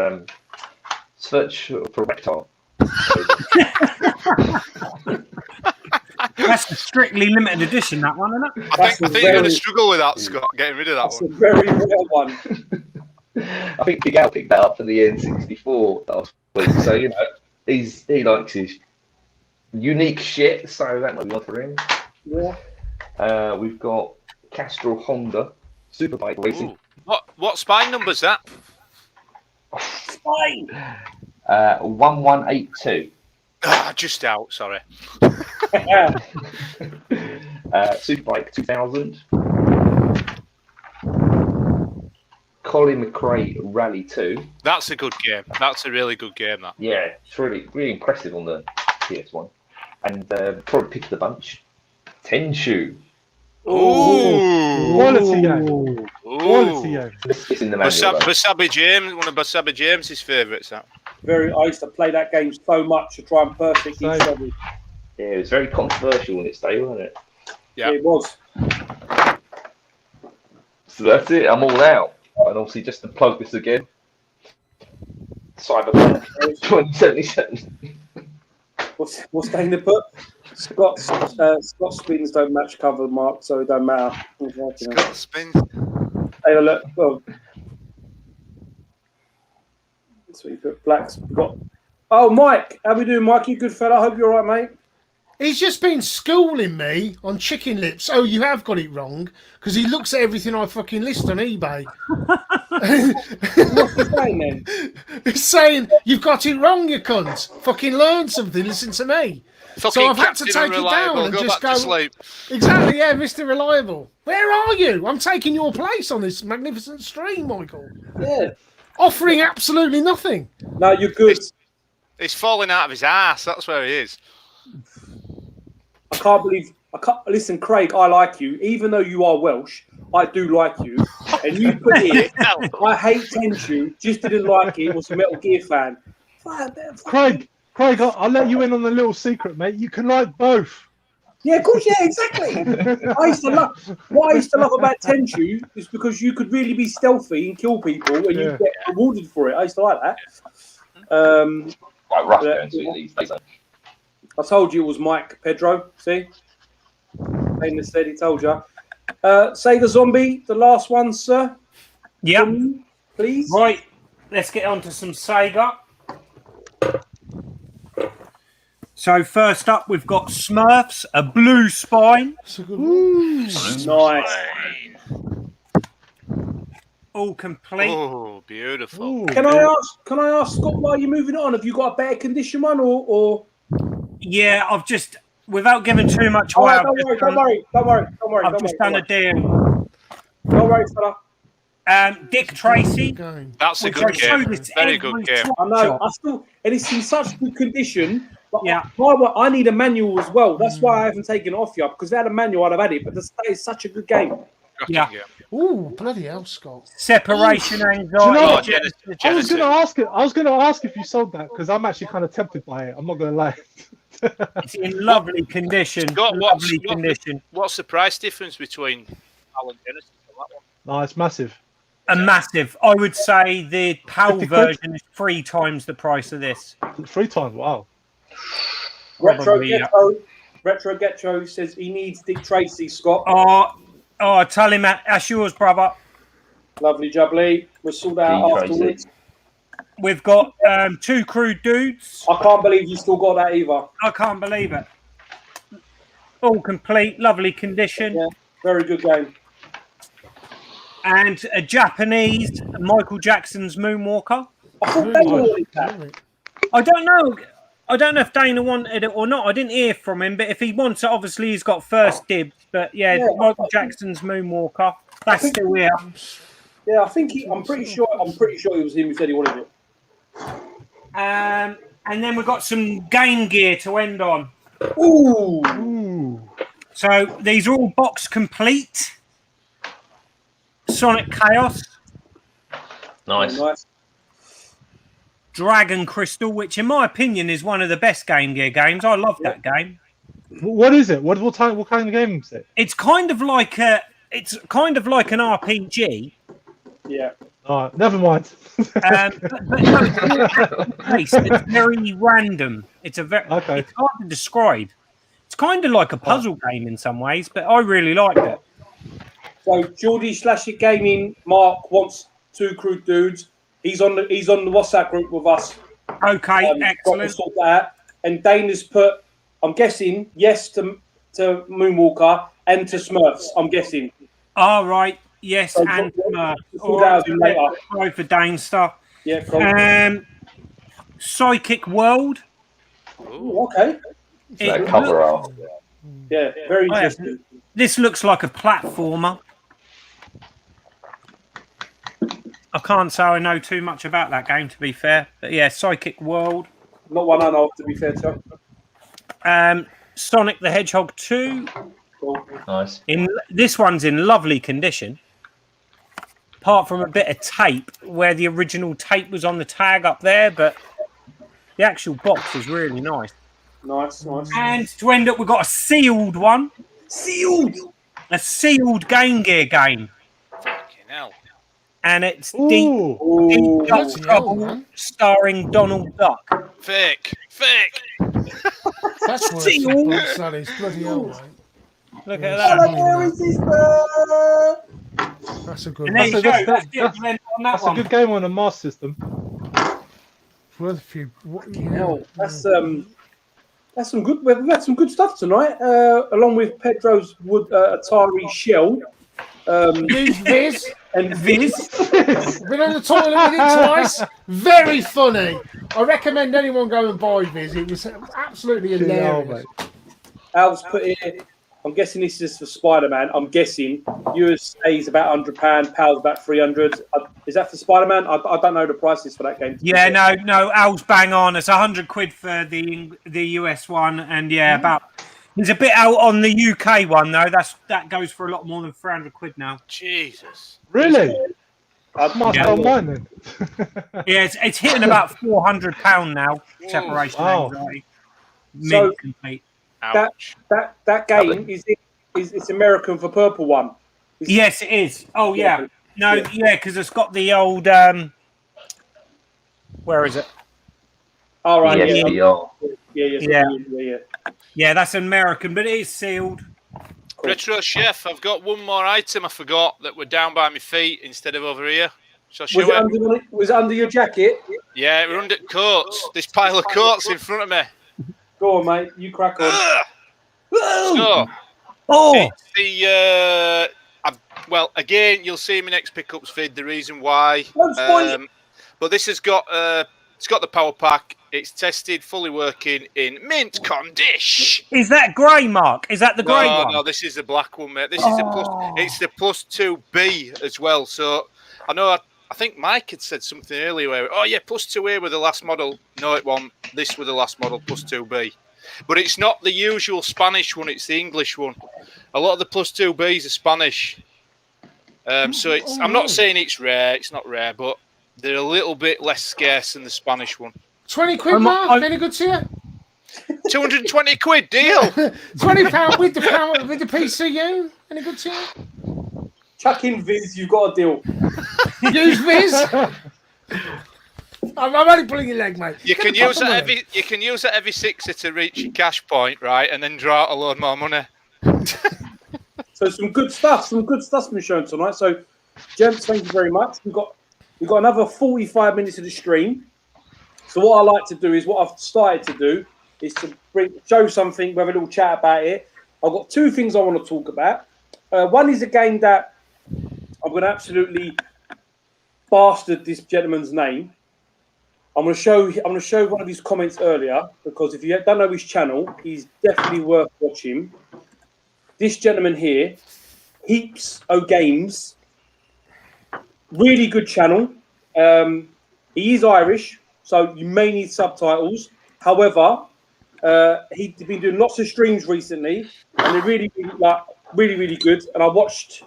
Search for Reptile. That's a strictly limited edition. That one, isn't it? I think you're going to struggle with that, Scott, getting rid of that That's a one. very rare one. I think Big Al picked that up for the N64 last week. So he likes his unique shit. So that might be one for him. Yeah. We've got Castrol Honda Superbike Racing. Ooh. What spine number's that? Fine. 1182. Just out, sorry. Superbike 2000. Colin McRae Rally 2. That's a good game. That's a really good game, that. Yeah, it's really impressive on the PS1. And probably pick the bunch. Tenshu. Ooh. Quality game. Ooh. Quality game. It's in the manual. though. Basabi James, one of Basabi James's favourites, that. I used to play that game so much to try and perfect each Same. level. Yeah, it was very controversial in its day, wasn't it? Yeah. It was. So that's it. I'm all out. And obviously, just to plug this again, Cyberpunk 2077. What's they in the put? Scott spins don't match cover mark, so it don't matter. Scott spins. Hey, look. Well, that's what you put. Blacks. We've got. Oh, Mike, how we doing, Mike? You good fella? Hope you're all right, mate. He's just been schooling me on chicken lips. Oh, you have got it wrong, because he looks at everything I fucking list on eBay. What's he saying then? He's saying, you've got it wrong, you cunt. Fucking learn something, listen to me. Fucking I've had to Captain take it down Unreliable, and go just back to go- sleep. Exactly, yeah, Mr. Reliable. Where are you? I'm taking your place on this magnificent stream, Michael. Yeah. Offering absolutely nothing. No, you're good. He's falling out of his ass. That's where he is. I can't believe. Listen, Craig. I like you, even though you are Welsh. I do like you, and you put here. I hate Tenchu. Just didn't like it. Was a Metal Gear fan. Craig, I'll let you in on a little secret, mate. You can like both. Yeah, of course. Yeah, exactly. What I used to love about Tenchu is because you could really be stealthy and kill people, and you get rewarded for it. I used to like that. Quite rough going to it these days. I told you it was Mike Pedro. See, Dana said he told you. Sega Zombie, the last one, sir. Yep. Please. Right. Let's get on to some Sega. So first up, we've got Smurfs, a blue spine. That's a good one. Nice. All complete. Oh, beautiful. Can I ask Scott, why are you moving on? Have you got a better condition one or? Yeah, I've just, without giving too much away, Don't worry. I've just done a deal. Don't worry, fella. Dick Tracy. That's a good game. Very good game. I know. And it's in such good condition. But Yeah. I need a manual as well. That's why I haven't taken it off you, because if I had a manual, I'd have had it. But it's such a good game. Yeah. Oh, bloody hell, Scott. Separation Do you anxiety. know what? Genesis. I was going to ask if you sold that because I'm actually kind of tempted by it. I'm not going to lie. It's in lovely condition. Scott, Lovely condition. What's the price difference between PAL and Genesis on that one? No, it's massive. A massive. I would say the PAL 50 quid? version is 3 times the price of this. 3 times. Wow. Probably, Retro Getro says he needs Dick Tracy, Scott. Oh, tell him that's yours, brother. Lovely jubbly. We'll sort that out Dick Tracy. afterwards. We've got 2 crude dudes. I can't believe you still got that either. I can't believe it. All complete, lovely condition. Yeah, very good game. And a Japanese Michael Jackson's Moonwalker. I thought they wanted that. I don't know. I don't know if Dana wanted it or not. I didn't hear from him, but if he wants it, obviously he's got first dibs. But yeah, Michael Jackson's Moonwalker. That's still here. Yeah, I'm pretty sure it was him who said he wanted it. And then we've got some Game Gear to end on. Ooh. So these are all box complete. Sonic Chaos, Nice. Dragon Crystal, which in my opinion is one of the best Game Gear games. I love that game. What is it? What kind of game is it? It's kind of like an RPG. Yeah. Oh, never mind. But no, it's very random. It's hard to describe. It's kind of like a puzzle game in some ways, but I really liked it. So Geordie Slashit Gaming Mark wants 2 crude dudes. He's on the WhatsApp group with us. Okay, excellent. Sort that. And Dana's put, I'm guessing, yes to Moonwalker and to Smurfs. I'm guessing. All right. Yes, So and all right, later. sorry for Dane stuff. Yeah, cool. Psychic World. Ooh, okay. That cover art. Yeah, very interesting. This looks like a platformer. I can't say I know too much about that game, to be fair. But yeah, Psychic World. Not one I know, to be fair to you. Sonic the Hedgehog 2. Cool. Nice. This one's in lovely condition. Apart from a bit of tape, where the original tape was on the tag up there, but the actual box is really nice. Nice. And to end up, we've got a sealed one. A sealed Game Gear game. Fucking hell. And it's Ooh. Deep Duck Bloody hell, Trouble, man. starring Donald Duck. Fake. That's worth See, some blood, son. It's bloody hell, mate. Look at that. That's a good And there you one. go. That's- That's it. that's- We'll end on that That's a one. good game on a Mars system. It's worth a few. That's some good. We've had some good stuff tonight, along with Pedro's wood Atari shell. Use Viz. And Viz. Been on the toilet with it twice. Very funny. I recommend anyone go and buy Viz. It was absolutely hilarious. Al's put here. I'm guessing this is for Spider-Man. I'm guessing USA is about £100, PAL's about 300. Is that for Spider-Man? I don't know the prices for that game. Yeah, no, Al's bang on. It's £100 for the US one, and about. There's a bit out on the UK one though. That goes for a lot more than £300 now. Jesus. Really? I Must Yeah. on mine then. Yeah, it's hitting about £400 now. Whoa. Separation Wow. anxiety. So- Mint complete. Ouch. that game is it's American for purple one. Yes, it is. Oh yeah. No, Yeah. yeah, because it's got the old. Where is it? All right. Yes, Yeah. Yeah. Yeah. Yeah, that's American, but it is sealed. Cool. Retro Chef, I've got one more item I forgot that were down by my feet instead of over here. Shall I show Was it under your jacket? Yeah, we're under coats. This pile of coats in front of me. Go on, mate. You crack on. So, Oh, it's the well, again, you'll see in my next pickups vid the reason why. Don't spoil it. But this has got it's got the power pack. It's tested, fully working in mint condition. is that grey, Mark? Is that the grey No, one? no, this is the black one, mate. This is the plus. It's the plus 2B as well. So I know. I think Mike had said something earlier where, oh yeah, plus 2A with the last model. No, it wasn't. This was the last model, plus 2B. But it's not the usual Spanish one. It's the English one. A lot of the plus 2Bs are Spanish. So it's. I'm not saying it's rare. It's not rare, but they're a little bit less scarce than the Spanish one. £20, Mark. Any good to you? 220 quid deal. £20 with the PCU. Any good to you? Chuck in Viz. You've got a deal. Use Viz. I'm only pulling your leg, mate. You can use it every sixer to reach your cash point, right, and then draw out a load more money. So some good stuff. Some good stuff's been shown tonight. So, gents, thank you very much. We've got another 45 minutes of the stream. So what I like to do is what I've started to do is to show something. We have a little chat about it. I've got two things I want to talk about. One is a game that I'm going to absolutely bastard this gentleman's name. I'm going to show one of his comments earlier because if you don't know his channel, he's definitely worth watching. This gentleman here, Heaps O Games, really good channel. He is Irish, so you may need subtitles. However, he's been doing lots of streams recently, and they're really good. And I watched.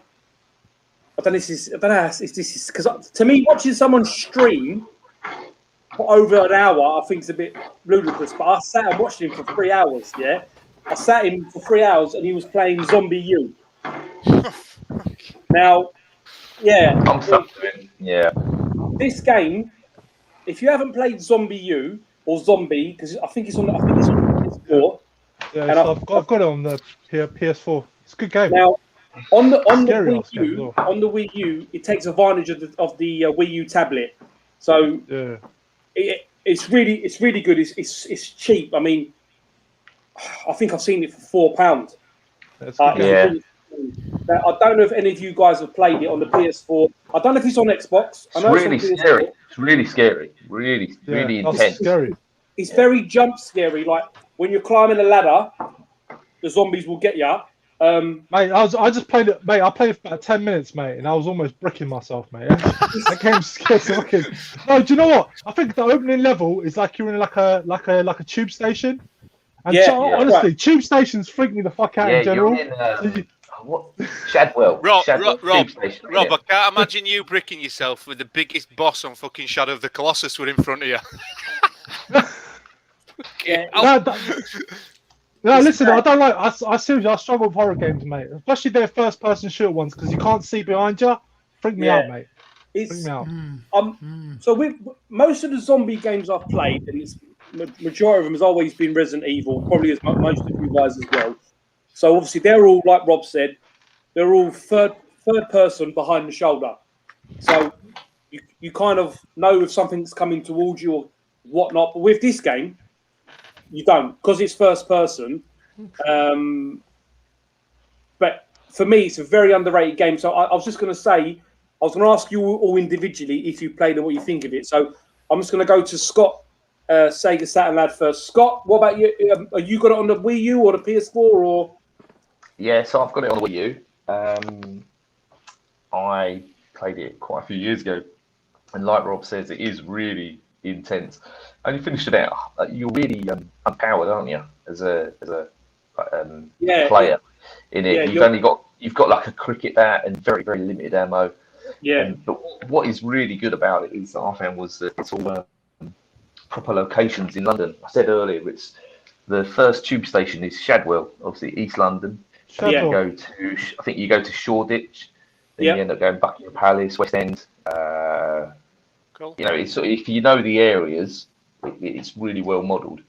I don't know if this is because to me, watching someone stream for over an hour, I think is a bit ludicrous. But I sat and watched him for 3 hours. Yeah, I sat him for 3 hours, and he was playing Zombie U. Now, yeah, I'm suffering. Yeah. this game, if you haven't played Zombie U or Zombie, because I think it's on PS4. Yeah, And so I've got it on the PS4. It's a good game. Now, on the Scary Wii ass game as U, well. on the Wii U, it takes advantage of the Wii U tablet. So Yeah. it's really good. It's cheap. I mean, I think I've seen it for £4. That's good. Yeah. Now, I don't know if any of you guys have played it on the PS4. I don't know if it's on Xbox. I It's know really it's on PS4. scary. It's really scary. Really That's intense. scary. It's very jump scary. Like when you're climbing a ladder, the zombies will get you. Mate, I just played it, mate. I played for about 10 minutes, mate, and I was almost bricking myself, mate. That game's scared to fucking. No, do you know what? I think the opening level is like you're in like a tube station. And Yeah, honestly, right. tube stations freak me the fuck out Yeah, in general. you're in what? Shadwell. Rob, Tube station. Rob, Yeah. I can't imagine you bricking yourself with the biggest boss on fucking Shadow of the Colossus were in front of you. Yeah. No, listen, I don't like. I seriously, I struggle with horror games, mate. Especially their first-person shooter ones because you can't see behind you. Freak me Yeah. out, mate. Freak It's me out. so with most of the zombie games I've played, and it's majority of them has always been Resident Evil, probably as most of you guys as well. So obviously they're all like Rob said, they're all third person behind the shoulder. So you kind of know if something's coming towards you or whatnot. But with this game, you don't because it's first person. But for me, it's a very underrated game. So I was just going to say, I was going to ask you all individually if you played and what you think of it. So I'm just going to go to Scott, Sega Saturn lad first. Scott, what about you? Are you got it on the Wii U or the PS4 or? Yeah, so I've got it on the Wii U. I played it quite a few years ago, and like Rob says, it is really intense. And you finished it out. You're really empowered, aren't you, as a player in it? You've got like a cricket bat and very very limited ammo. Yeah. But what is really good about it is I found was that it's all proper locations in London. I said earlier, it's the first tube station is Shadwell, obviously East London. Shadwell. I think you go to Shoreditch, then you end up going Buckingham Palace, West End. Cool. You know, if you know the areas, it's really well modelled.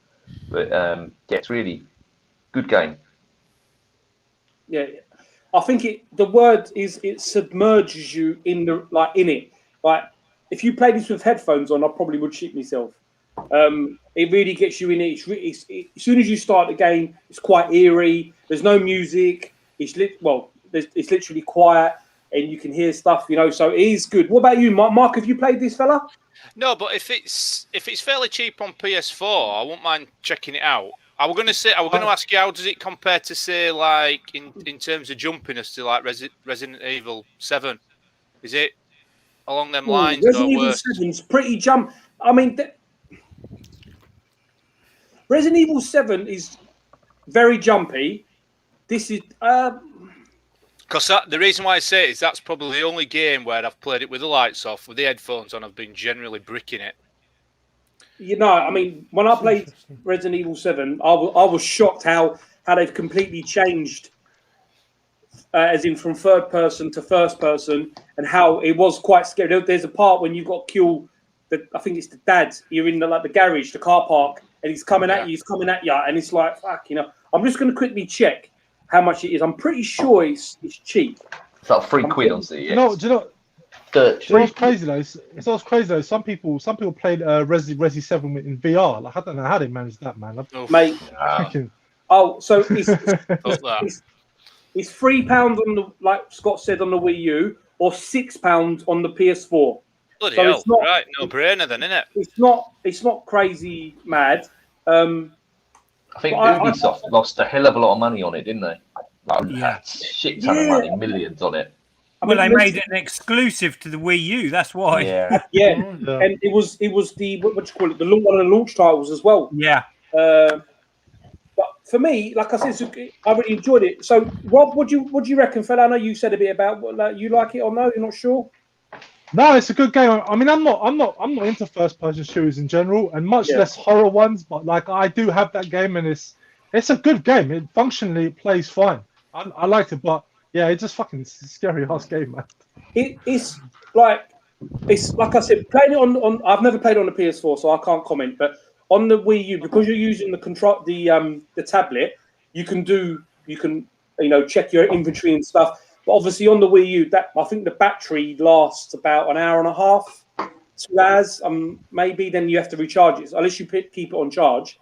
But yeah, it's really good game. Yeah, I think the word is it submerges you in it. Like if you play this with headphones on, I probably would shit myself. It really gets you in it. As soon as you start the game, it's quite eerie. There's no music. It's literally quiet, and you can hear stuff. So it is good. What about you, Mark? Have you played this, fella? No, but if it's fairly cheap on PS4, I wouldn't mind checking it out. I was going to ask you, how does it compare to, say, like in terms of jumpiness to like Resident Evil 7? Is it along them lines? Resident Evil 7's pretty jump. I mean, Resident Evil 7 is very jumpy. This is because the reason why I say it is that's probably the only game where I've played it with the lights off, with the headphones on. I've been generally bricking it. I mean, when I played Resident Evil 7, I was shocked how they've completely changed, as in from third person to first person, and how it was quite scary. There's a part when you've got to kill I think it's the dad. You're in the garage, the car park, and he's coming at you. And it's like, fuck, I'm just going to quickly check how much it is. I'm pretty sure it's cheap. It's like £3 on CEX. Do you know what's crazy though? It's always crazy though. Some people played Resi 7 in VR. Like I don't know how they managed that, man. Mate. So it's £3 on the, like Scott said, on the Wii U, or £6 on the PS4. Bloody hell! It's not, right, no brainer then, isn't it? It's not crazy mad. I think Ubisoft lost a hell of a lot of money on it, didn't they? Shit ton of money, millions on it. Well, they made it an exclusive to the Wii U. That's why. Yeah. And it was the what do you call it? One of the launch titles as well. Yeah. But for me, like I said, I really enjoyed it. So, Rob, what do you reckon, fella? I know you said a bit about you like it or no. You're not sure. No, it's a good game. I mean, I'm not into first-person shooters in general, and much less horror ones. But like, I do have that game, and it's a good game. It functionally plays fine. I liked it, but yeah, it's just fucking scary ass game, man. It's like I said, playing it on. I've never played on the PS4, so I can't comment. But on the Wii U, because you're using the tablet, you can check your inventory and stuff. But obviously on the Wii U, I think the battery lasts about an hour and a half, 2 hours, maybe. Then you have to recharge it, unless you keep it on charge.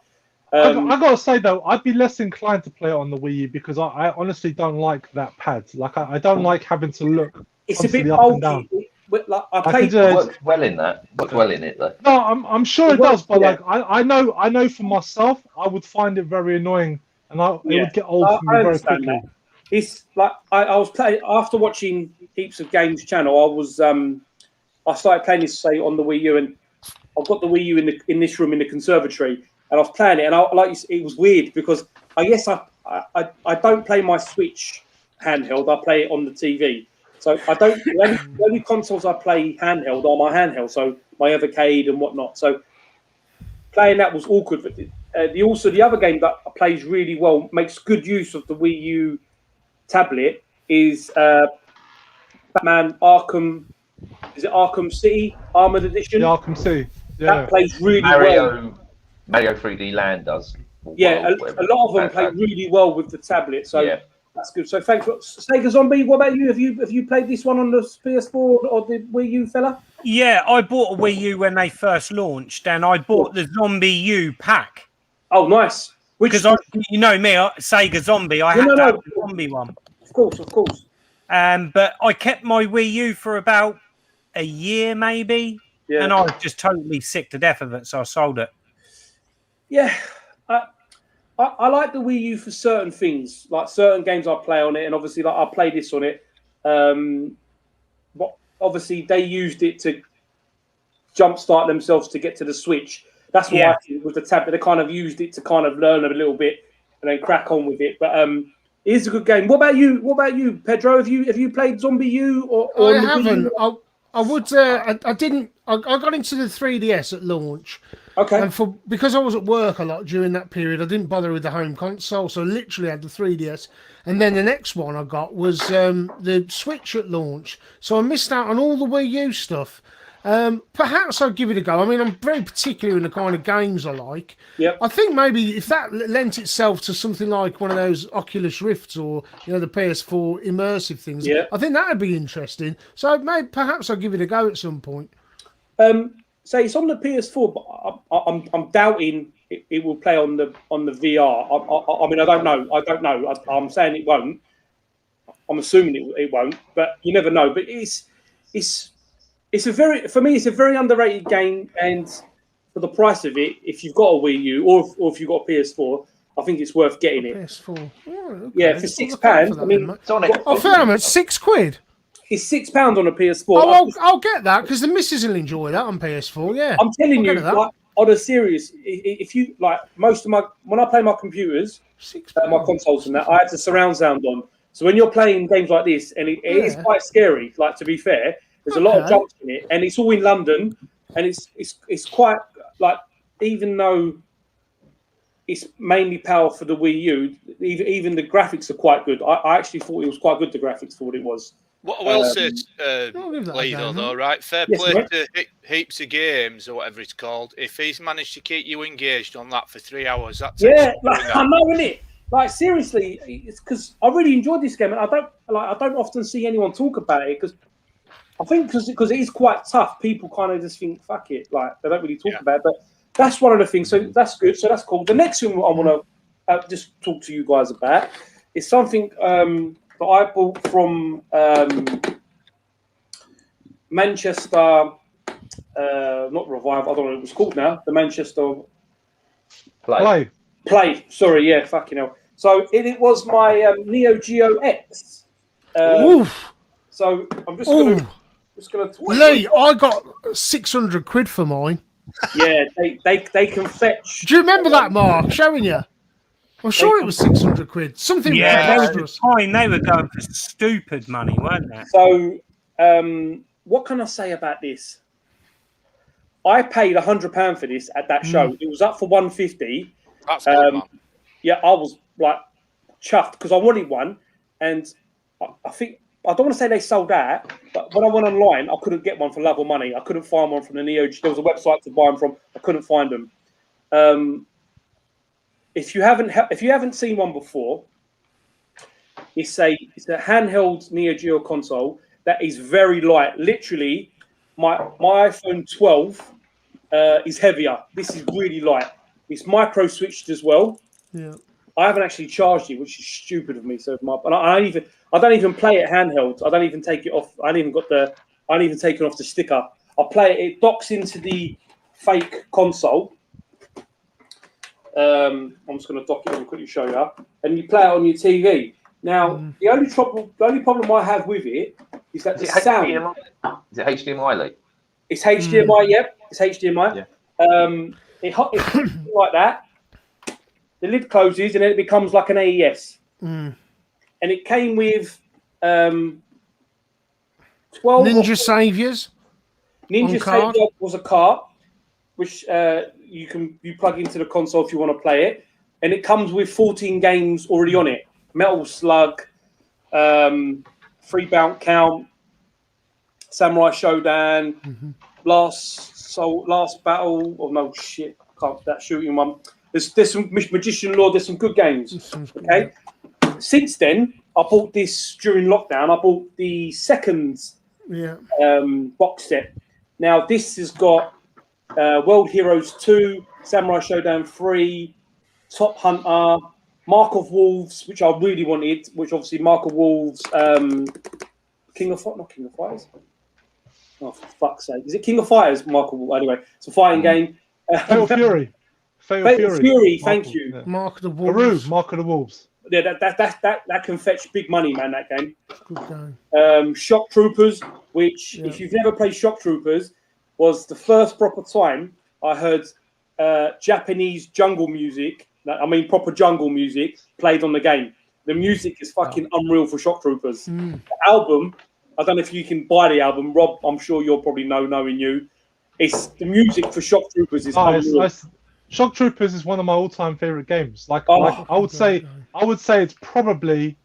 I gotta say though, I'd be less inclined to play it on the Wii U because I honestly don't like that pad. Like I don't like having to look. It's a bit bulky. It works well in that. Works well in it though. No, I'm sure it does, but like I know for myself, I would find it very annoying, and it would get old for me very quickly. That. It's like I was playing after watching heaps of games channel. I started playing this on the Wii U, and I've got the Wii U in this room in the conservatory, and I was playing it, and it was weird because I guess I don't play my Switch handheld. I play it on the TV, so I don't. The only consoles I play handheld are my handheld, so my Evercade and whatnot. So playing that was awkward. But the other game that plays really well, makes good use of the Wii U tablet, is Batman Arkham. Is it Arkham City Armored Edition? The Arkham City. Yeah. That plays really well. Mario 3D Land does. Yeah, a lot of them play really well with the tablet. So that's good. So thanks. Sega Zombie, what about you? Have you played this one on the PS4 or the Wii U, fella? Yeah, I bought a Wii U when they first launched, and I bought the Zombie U pack. Oh, nice. Because you know me, Sega Zombie. I had the Zombie one. Of course. But I kept my Wii U for about a year, maybe, and I was just totally sick to death of it, so I sold it. Yeah, I like the Wii U for certain things, like certain games I play on it, and obviously like I play this on it. But obviously they used it to jumpstart themselves to get to the Switch. That's why I think with the tablet they kind of used it to kind of learn a little bit and then crack on with it. But it is a good game. What about you? What about you, Pedro? Have you played Zombie U or I haven't. I would. I didn't. I got into the 3DS at launch. Okay. And because I was at work a lot during that period, I didn't bother with the home console, so I literally had the 3DS. And then the next one I got was the Switch at launch. So I missed out on all the Wii U stuff. Perhaps I'll give it a go. I mean, I'm very particular in the kind of games I like. Yep. I think maybe if that lent itself to something like one of those Oculus Rifts or the PS4 immersive things, I think that would be interesting. So perhaps I'll give it a go at some point. So it's on the PS4, but I'm doubting it will play on the VR. I mean, I don't know. I'm saying it won't. I'm assuming it won't, but you never know. But it's a very underrated game, and for the price of it, if you've got a Wii U or if you've got a PS4, I think it's worth getting it. PS4, okay. Yeah, for £6. I mean, I found it £6. It's £6 on a PS4. Oh, I'll get that because the missus will enjoy that on PS4. Yeah, I'm telling you, like, on a serious, if you like, when I play my computers, my consoles and that, I had the surround sound on. So when you're playing games like this, and it is quite scary. Like, to be fair, there's a lot of jumps in it, and it's all in London, and it's quite like, even though it's mainly power for the Wii U, even the graphics are quite good. I actually thought it was quite good, the graphics for what it was. What I will say, Lido, though, right? Fair play to Heaps of Games, or whatever it's called. If he's managed to keep you engaged on that for 3 hours, that's I know, innit? Like, seriously, it's because I really enjoyed this game, and I don't often see anyone talk about it because I think because it is quite tough. People kind of just think, fuck it, like they don't really talk about it. But that's one of the things. So that's good. So that's cool. The next thing I want to just talk to you guys about is something that I bought from Manchester, not Revive, I don't know what it was called now, the Manchester Play. Sorry, yeah, fucking hell. So it was my Neo Geo X. So I'm just going to... Lee, I got £600 for mine. Yeah, they can fetch... Do you remember that, Mark, showing you? I'm sure it was £600. Something ridiculous. Fine, they were going for stupid money, weren't they? So, what can I say about this? I paid £100 for this at that show. It was up for £150. That's good, man. Yeah, I was like chuffed because I wanted one, and I think I don't want to say they sold out, but when I went online, I couldn't get one for love or money. I couldn't find one from the Neo. There was a website to buy them from. I couldn't find them. If you haven't seen one before, it's a handheld Neo Geo console that is very light. Literally, my iPhone 12 is heavier. This is really light. It's micro switched as well. Yeah. I haven't actually charged it, which is stupid of me. So I don't even play it handheld. I don't even take it off. I haven't even taken off the sticker. I play it. It docks into the fake console. I'm just going to dock it and quickly show you, and you play it on your TV. Now, the only problem I have with it is that the sound. Is it HDMI, Lee? It's HDMI. Yep, it's HDMI. Yeah. It's like that. The lid closes and then it becomes like an AES. And it came with 12 Ninja Saviors. Ninja Savior was a cart, which you plug into the console if you want to play it, and it comes with 14 games already on it: Metal Slug, Free Bounce Count, Samurai Shodown, Last Battle. Oh no, shit! Can't that shooting one. There's some Magician Law. There's some good games. Okay. Since then, I bought this during lockdown. I bought the second box set. Now this has got World Heroes 2, Samurai Shodown 3, Top Hunter, Mark of Wolves, which I really wanted, which obviously Mark of Wolves, King of Fighters. Oh, for fuck's sake. Is it King of Fighters, Mark of Wolves? Anyway, it's a fighting game. Fatal Fury. Fatal Fury, thank you. Yeah. Mark of the Haru, Wolves. Mark of the Wolves. Yeah, that can fetch big money, man. That game. Good game. Shock Troopers, which Yeah. if you've never played Shock Troopers, was the first proper time I heard Japanese jungle music. I mean, proper jungle music played on the game. The music is fucking unreal for Shock Troopers. The album, I don't know if you can buy the album, Rob. I'm sure you'll probably knowing you. It's the music for Shock Troopers is unreal. Shock Troopers is one of my all-time favorite games. Like I would say it's probably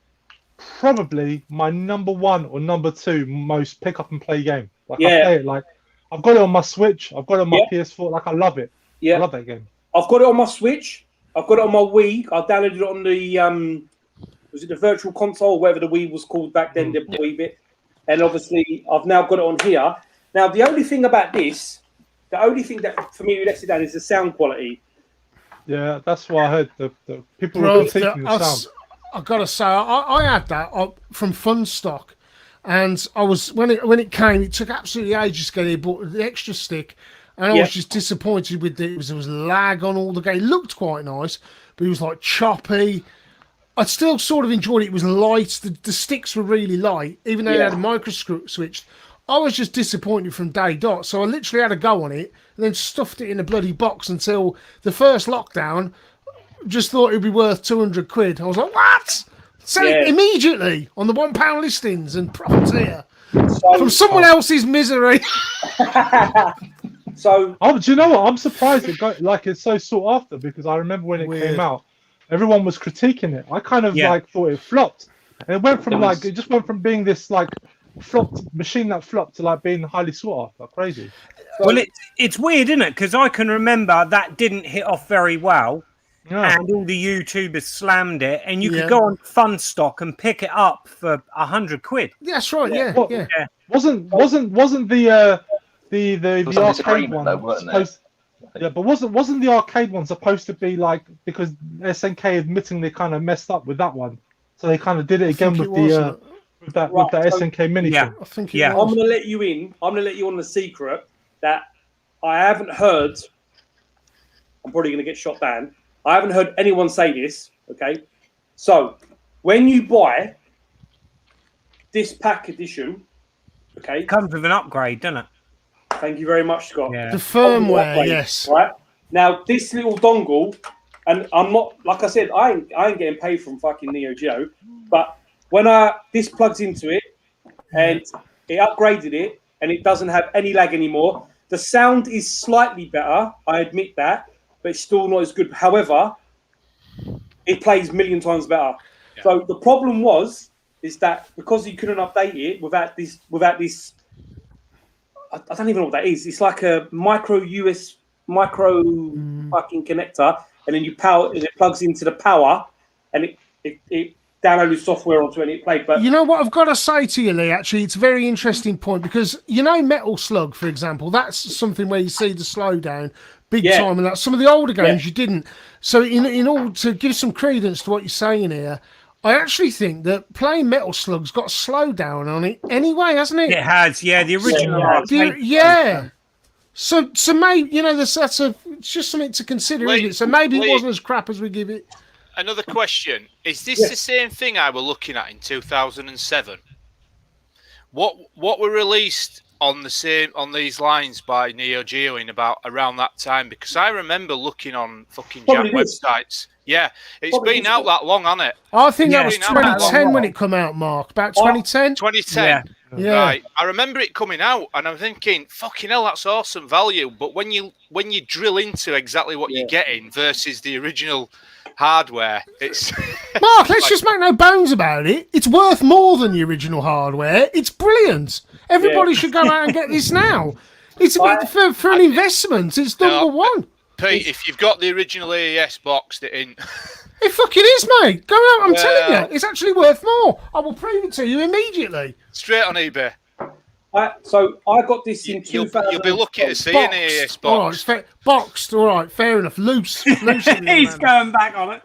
my number one or number two most pick up and play game. Like I play it like I've got it on my Switch, I've got it on my PS4. Like I love it. I love that game. I've got it on my Switch. I've got it on my Wii. I downloaded it on the was it the Virtual Console, or whatever the Wii was called back then, the Wii bit. And obviously, I've now got it on here. Now, the only thing about this, the only thing that for me lets it down is the sound quality. Yeah, that's what I heard. The people were critiquing the sound. I gotta say, I had that from Funstock, and I was when it came, it took absolutely ages to get here. But the extra stick, and I was just disappointed with it. There was lag on all the game. It looked quite nice, but it was like choppy. I still sort of enjoyed it. It was light. The sticks were really light, even though they had a micro switch. I was just disappointed from day dot. So I literally had a go on it and then stuffed it in a bloody box until the first lockdown. Just thought it'd be worth 200 quid. I was like, what? Sell it immediately on the £1 listings and profiteer from someone else's misery. So, do you know what? I'm surprised it's so sought after, because I remember when it came out, everyone was critiquing it. I kind of thought it flopped, and it went from it just went from being this like flopped machine that flopped to like being highly sought after. Crazy. Well, it's weird, isn't it? Because I can remember that didn't hit off very well. And all the YouTubers slammed it, and you could go on Funstock and pick it up for 100 quid. That's right. Wasn't the arcade one supposed? Yeah, but wasn't the arcade one supposed to be like, because SNK admittingly kind of messed up with that one, so they kind of did it again with the SNK mini thing. I think I'm going to let you in. I'm going to let you on the secret that I haven't heard. I'm probably going to get shot down. I haven't heard anyone say this, okay? So, when you buy this pack edition, okay? It comes with an upgrade, doesn't it? Thank you very much, Scott. The firmware, upgrade, yes. Right? Now, this little dongle, and I'm not, like I said, I ain't getting paid from fucking Neo Geo, but when this plugs into it, and it upgraded it, and it doesn't have any lag anymore, the sound is slightly better, I admit that, but it's still not as good. However, it plays a million times better. Yeah. So the problem is that because you couldn't update it without this, I don't even know what that is. It's like a micro fucking connector, and then you power, and it plugs into the power, and it downloaded software onto it and it played. But you know what I've got to say to you, Lee, actually, it's a very interesting point, because you know Metal Slug, for example, that's something where you see the slowdown big time, and that some of the older games you didn't. So in order to give some credence to what you're saying here, I actually think that playing Metal Slug's got a slowdown on it anyway, hasn't it? It has, the original. So maybe, that's just something to consider, isn't it? So maybe it wasn't as crap as we give it. Another question: is this the same thing I were looking at in 2007? What were released on these lines by Neo Geo in about around that time? Because I remember looking on fucking websites. Yeah, it's been out that long, hasn't it? I think that was 2010 when it come out, Mark. About 2010? 2010. Yeah. Right. I remember it coming out, and I'm thinking, fucking hell, that's awesome value. But when you drill into exactly what you're getting versus the original hardware, it's Mark, let's just make no bones about it. It's worth more than the original hardware. It's brilliant. Everybody should go out and get this now. It's for an investment. It's number one. Pete, if you've got the original AES box, it ain't. It fucking is, mate. Go out, I'm telling you. It's actually worth more. I will prove it to you immediately. Straight on eBay. So I got this in 2000. You'll be lucky to see an AES box. All right, boxed. All right, fair enough. Loose. He's going back on it.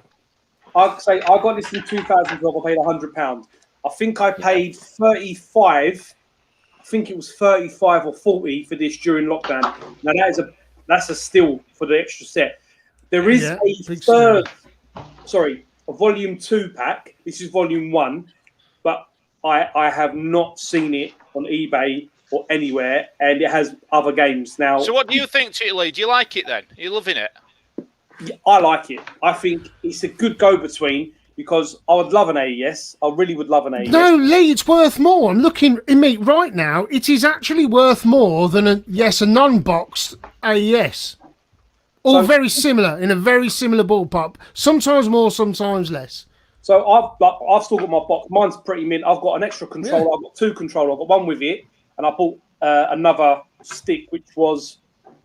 I'd say I got this in 2012. I paid £100. I think I paid 35. I think it was 35 or 40 for this during lockdown. Now that's a steal for the extra set. There is Yeah, a big third, sorry, a volume 2 pack. This is volume 1, but I have not seen it on eBay or anywhere, and it has other games now. So what do you think, Lee? Do you like it then? Are you loving it? Yeah, I like it. I think it's a good go-between because I would love an AES. I really would love an AES. No, Lee, it's worth more. I'm looking in me right now. It is actually worth more than a non-boxed AES. All So- very similar, in a very similar ballpark. Sometimes more, sometimes less. So I've still got my box. Mine's pretty mint. I've got an extra controller. Yeah. I've got 2 controllers. I've got one with it, and I bought another stick, which was,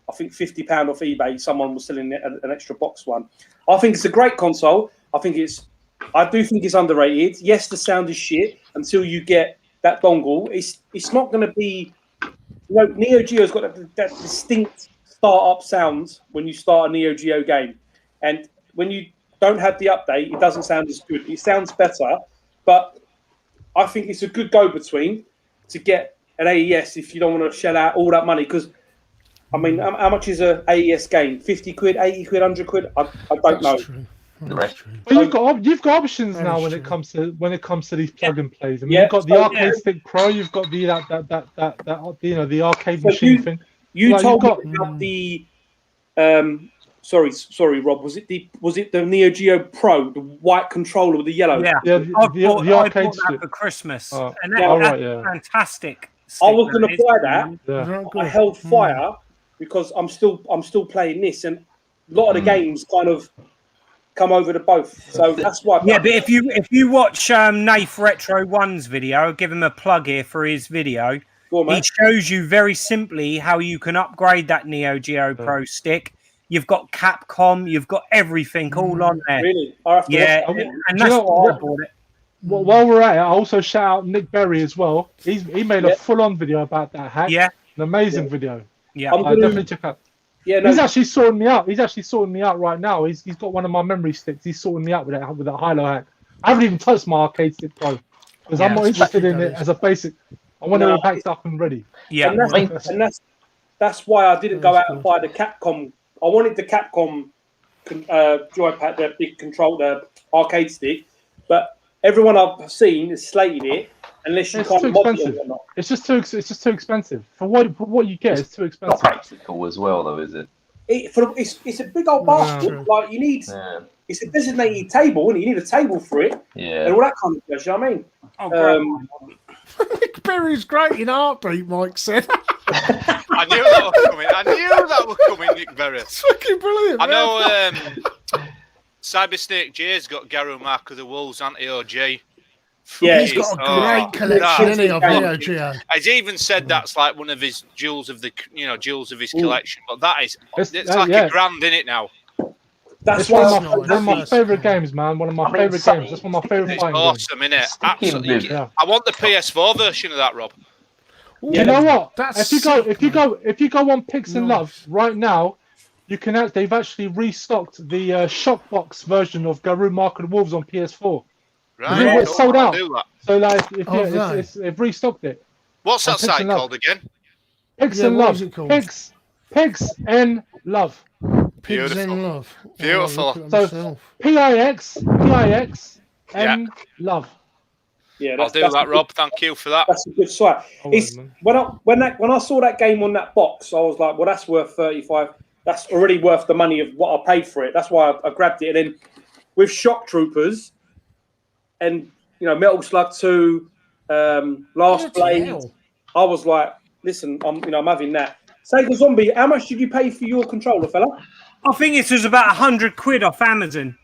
I think, £50 off eBay. Someone was selling it an extra box one. I think it's a great console. I do think it's underrated. Yes, the sound is shit until you get that dongle. It's not going to be. Neo Geo's got that distinct startup sound when you start a Neo Geo game, and when you don't have the update, it doesn't sound as good. It sounds better, but I think it's a good go-between to get an AES if you don't want to shell out all that money. Because, I mean, how much is a AES game? 50 quid, 80 quid, 100 quid? I don't know. True. The rest. True. Well, you've got options That now is when true. it comes to these plug and plays. I mean, Yeah. you've got the So, arcade yeah. stick pro. You've got the that the arcade So machine thing. You Like, told you've me about the sorry, Rob. Was it the Neo Geo Pro, the white controller with the yellow? Yeah, Yeah, I the bought arcade that stick. for Christmas, Oh. and Yeah, all that's right, yeah. fantastic. I was stick, going to is. buy that. Yeah. Right, I good. held fire because I'm still playing this, and a lot of the games kind of come over to both. So that's why. Yeah, but if you watch Nath Retro One's video, I'll give him a plug here for his video. Go on, He mate. shows you very simply how you can upgrade that Neo Geo Pro stick. You've got Capcom, you've got everything all on there. Really? I have to Yeah, watch that. and Do you that's know why I what? bought it. Well, while we're at it, I also shout out Nick Berry as well. He made Yeah. a full-on video about that hack. Yeah, An amazing video. yeah. I'm Definitely gonna, check out. yeah, no, He's actually sorting me out. He's actually sorting me out right now. He's got one of my memory sticks. He's sorting me out with that high-low hack. I haven't even touched my arcade stick pro because I'm Yeah. not interested in it as a basic. I want it No, all packed up and ready. Yeah, and that's why I didn't go That's out and buy the Capcom. I wanted the Capcom joypad, the big control, the arcade stick, but everyone I've seen has slated it unless you It's can't too mod it or expensive. whatnot. It's just too expensive for what you get. It's too Not expensive. practical as well, though, is it? It's a big old No. bastard. Like you need, Yeah. it's a designated table, and you need a table for it and Yeah. all that kind of stuff. You know what I mean? Oh, great. Nick Berry's great in heartbeat, Mike said. I knew that was coming. I knew that was coming, Nick Berry. It's fucking brilliant. I man. know Cyber Snake J's got Garu Mark of the Wolves, anti-OG. Yeah, He's got a great collection, that's- hasn't he, of that's- Neo Geo? He's even said that's like one of his jewels of his collection. But that is, It's- it's like yeah. a grand in it now. That's It's one why of That's my, nice. one of my That's favourite nice. games, man. One of my I mean, favourite something- games. That's one of my favourite It's fighting games. awesome, innit? Sticking Absolutely. with- Yeah. I want the PS4 version of that, Rob. Ooh, You know what? That's If you go sick, if you go on Pix and Nice. Love right now, you can. They've actually restocked the Shockbox version of Garou Mark and Wolves on PS4. Right? Yeah, it's sold I'll out. do that. So like, if Oh, you, right. they've restocked it. What's that Pix site and Love. called again? Pix Yeah, and what Love. is it called? Pix and Love. Pigs Beautiful. in Love. Beautiful. I'll look at So- myself. PIX and Love. Yeah, I'll do that, Rob. Thank you for that. That's a good site. Oh, It's man. when I saw that game on that box, I was like, well, that's worth 35. That's already worth the money of what I paid for it. That's why I grabbed it. And then with Shock Troopers and Metal Slug 2, Last Bloody Blade, hell. I was like, listen, I'm having that. Sega Zombie, how much did you pay for your controller, fella? I think it was about £100 off Amazon,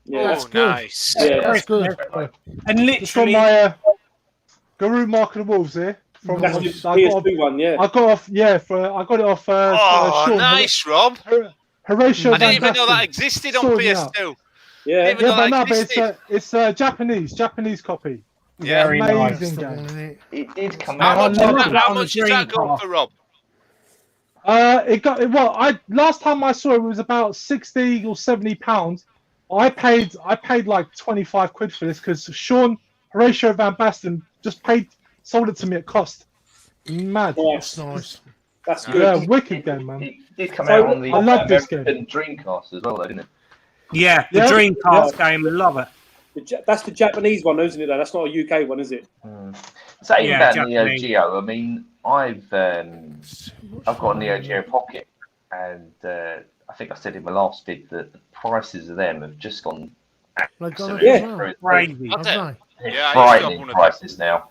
Yeah, that's Oh, good. nice. yeah. That's good. and It's from literally, my Garou Mark and Wolves here. From That's I the got PS2 one, yeah. I got off. Yeah, I got it off. Oh, Sean. nice, Rob. Horatio I didn't Van even know that Basten. existed on Sorted me out. PS2. Yeah, Even Yeah, though but no, that but existed. it's Japanese copy. Yeah. very amazing. nice. That's the game. one, innit? It did come How out. much, I love is it. that, how On the much is that going Dreamcast. for, Rob? It got well. I last time I saw it was about 60 or 70 pounds. I paid like 25 quid for this because Horatio Van Basten just sold it to me at cost. Mad. That's nice. that's good. Yeah, wicked game, man. It did come So, out on the I love this American Dreamcast as well, though, didn't it? Yeah, the Yeah, Dreamcast game, love it. That's the Japanese one, isn't it? Though? That's not a UK one, is it? Saying Yeah, about Neo Japanese. Geo, I mean, I've got a Neo Geo Pocket, and I think I said in my last vid that the prices of them have just gone Like, gone up absolutely as Yeah. well. through. Crazy. Have Have they? Yeah, I used to have Frightening one of them. prices now.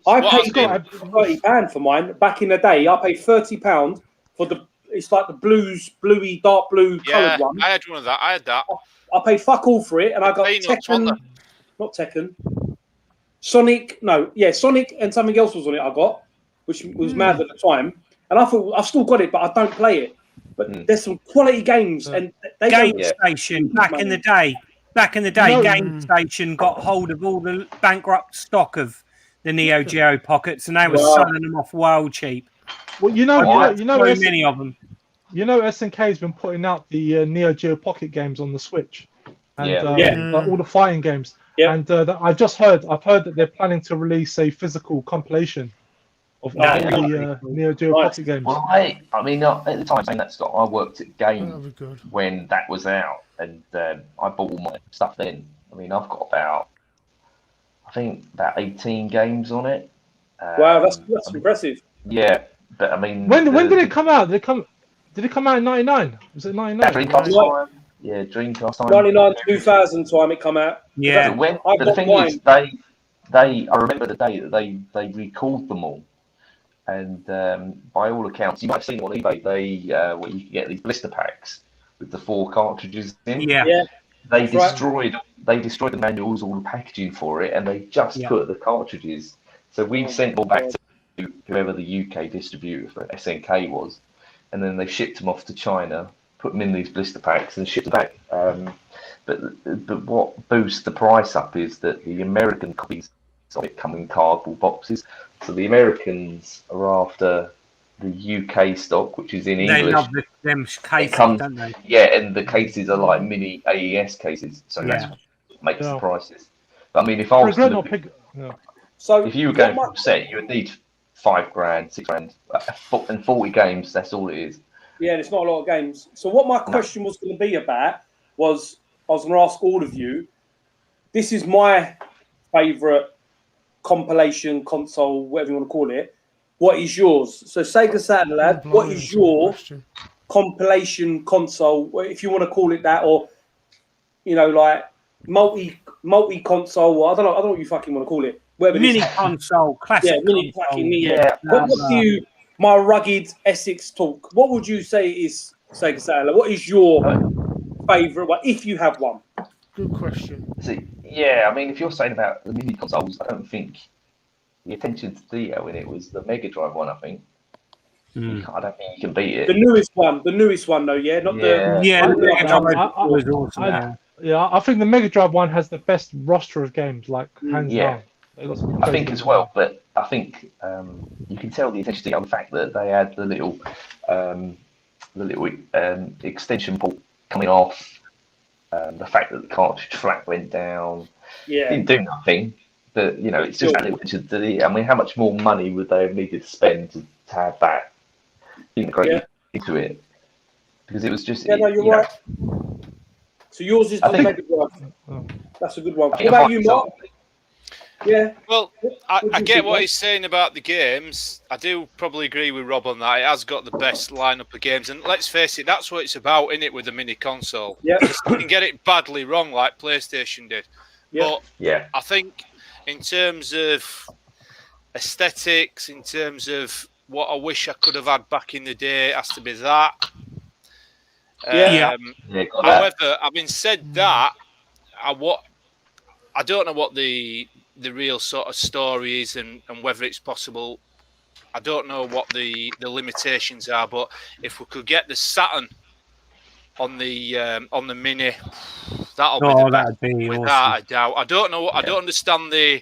I What paid I've £30 for mine back in the day. I paid £30 for the. It's like the bluey, dark blue Yeah, coloured one. I had one of that. I had that. I paid fuck all for it, and I got Peanuts, wasn't Tekken. Not Tekken. Sonic. No, yeah, Sonic and something else was on it. I got, which was mad at the time, and I thought I've still got it, but I don't play it. But there's some quality games, and they Game don't. Yeah. Station back in the day. No. Game Station got hold of all the bankrupt stock of the Neo Geo Pockets, and they were Wow. selling them off wild cheap. Well, So many of them. SNK has been putting out the Neo Geo Pocket games on the Switch, and Yeah. all the fighting games. Yeah. And I've heard that they're planning to release a physical compilation of all That'd the be really cool. Neo Geo Nice. Pocket games. Well, I mean, at the time saying that, Scott, I worked at Game That'd be good. when that was out, and I bought all my stuff then. I mean, I've got about 18 games on it. Wow, that's impressive. Yeah, but I mean, When did it come out? Did it come out in '99? Was it '99? Dreamcast Yeah. time. Yeah, Dreamcast time. 99, 2000 time it come out. Yeah. But I the got thing mine. is, I remember the day that they recalled them all, and by all accounts, you might have seen on eBay, where you can get these blister packs with the 4 cartridges in. Yeah. Yeah. They That's right. destroyed the manuals, all the packaging for it, and they just Yeah. put the cartridges. So we've sent them all back to whoever the UK distributor for SNK was, and then they shipped them off to China, put them in these blister packs, and shipped them back. But what boosts the price up is that the American copies of it come in cardboard boxes. So the Americans are after the UK stock, which is in They English. love them cases, comes- don't they? Yeah, and the cases are like mini AES cases, so that's Yeah. what makes the Yeah. prices. But I mean, if I was to Regret look not pick. No. So if you were what going my- for a set, you would need £5,000, £6,000, and 40 games. That's all it is. Yeah, there's not a lot of games. So what my question was going to be about was I was going to ask all of you. This is my favourite compilation console, whatever you want to call it. What is yours? So Sega Saturn, lad. Oh, What blimey, is that's a good your question. compilation console, if you want to call it that, or like multi console? Or I don't know what you fucking want to call it. Whatever it is. Mini console, classic. Yeah, mini console. fucking mini. Yeah. What do you, my rugged Essex talk? What would you say is Sega Saturn? What is your favourite one, if you have one? Good question. See, yeah, I mean, if you're saying about the mini consoles, I don't think the attention to detail in it was the Mega Drive one. I think I don't think you can beat it. The newest one, though, yeah, not Yeah. Yeah, the Yeah, Mega Drive I- was awesome. I- Yeah, I think the Mega Drive one has the best roster of games, like hands Yeah. down. They got some I think crazy as games. well, but I think you can tell the attention to detail, the fact that they had the little extension port coming off, the fact that the cartridge flap went down, Yeah, didn't do nothing. But it's just that little attention to detail. I mean, how much more money would they have needed to spend to have that integrated into it? Because it was just. yeah, no, you're you know, right. So yours is I the think- Mega Drive. That's a good one. I What think about if you, I- Mark? Yeah. Well, What do I you get think, what Rob? he's saying about the games. I do probably agree with Rob on that. It has got the best lineup of games, and let's face it, that's what it's about, innit, with the mini console. Yeah. You can get it badly wrong, like PlayStation did. Yeah. But Yeah. I think in terms of aesthetics, in terms of what I wish I could have had back in the day, it has to be that. Yeah. Yeah, got that. However, having said that, I don't know what the real sort of story is and whether it's possible. I don't know what the limitations are, but if we could get the Saturn on the Mini, that'll be the best, that'd be without awesome. a doubt. I don't know. I don't understand the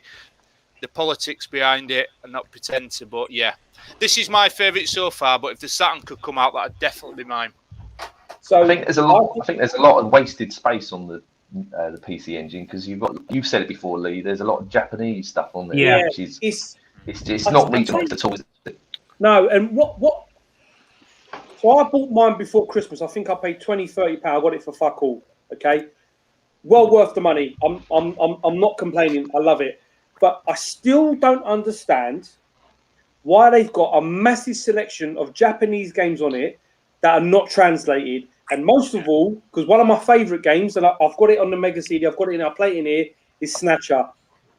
politics behind it, and not pretend to. But yeah, this is my favourite so far. But if the Saturn could come out, that'd definitely be mine. So I think there's a lot of wasted space on the PC Engine because you've said it before, Lee. There's a lot of Japanese stuff on there, Yeah. which is it's not regional at all. Is it? no, and what? So I bought mine before Christmas. I think I paid £20, £30. I got it for fuck all. Okay, well worth the money. I'm not complaining. I love it, but I still don't understand why they've got a massive selection of Japanese games on it that are not translated. And most of all, because one of my favourite games, and I've got it on the Mega CD, I've got it in, I play it in here, is Snatcher.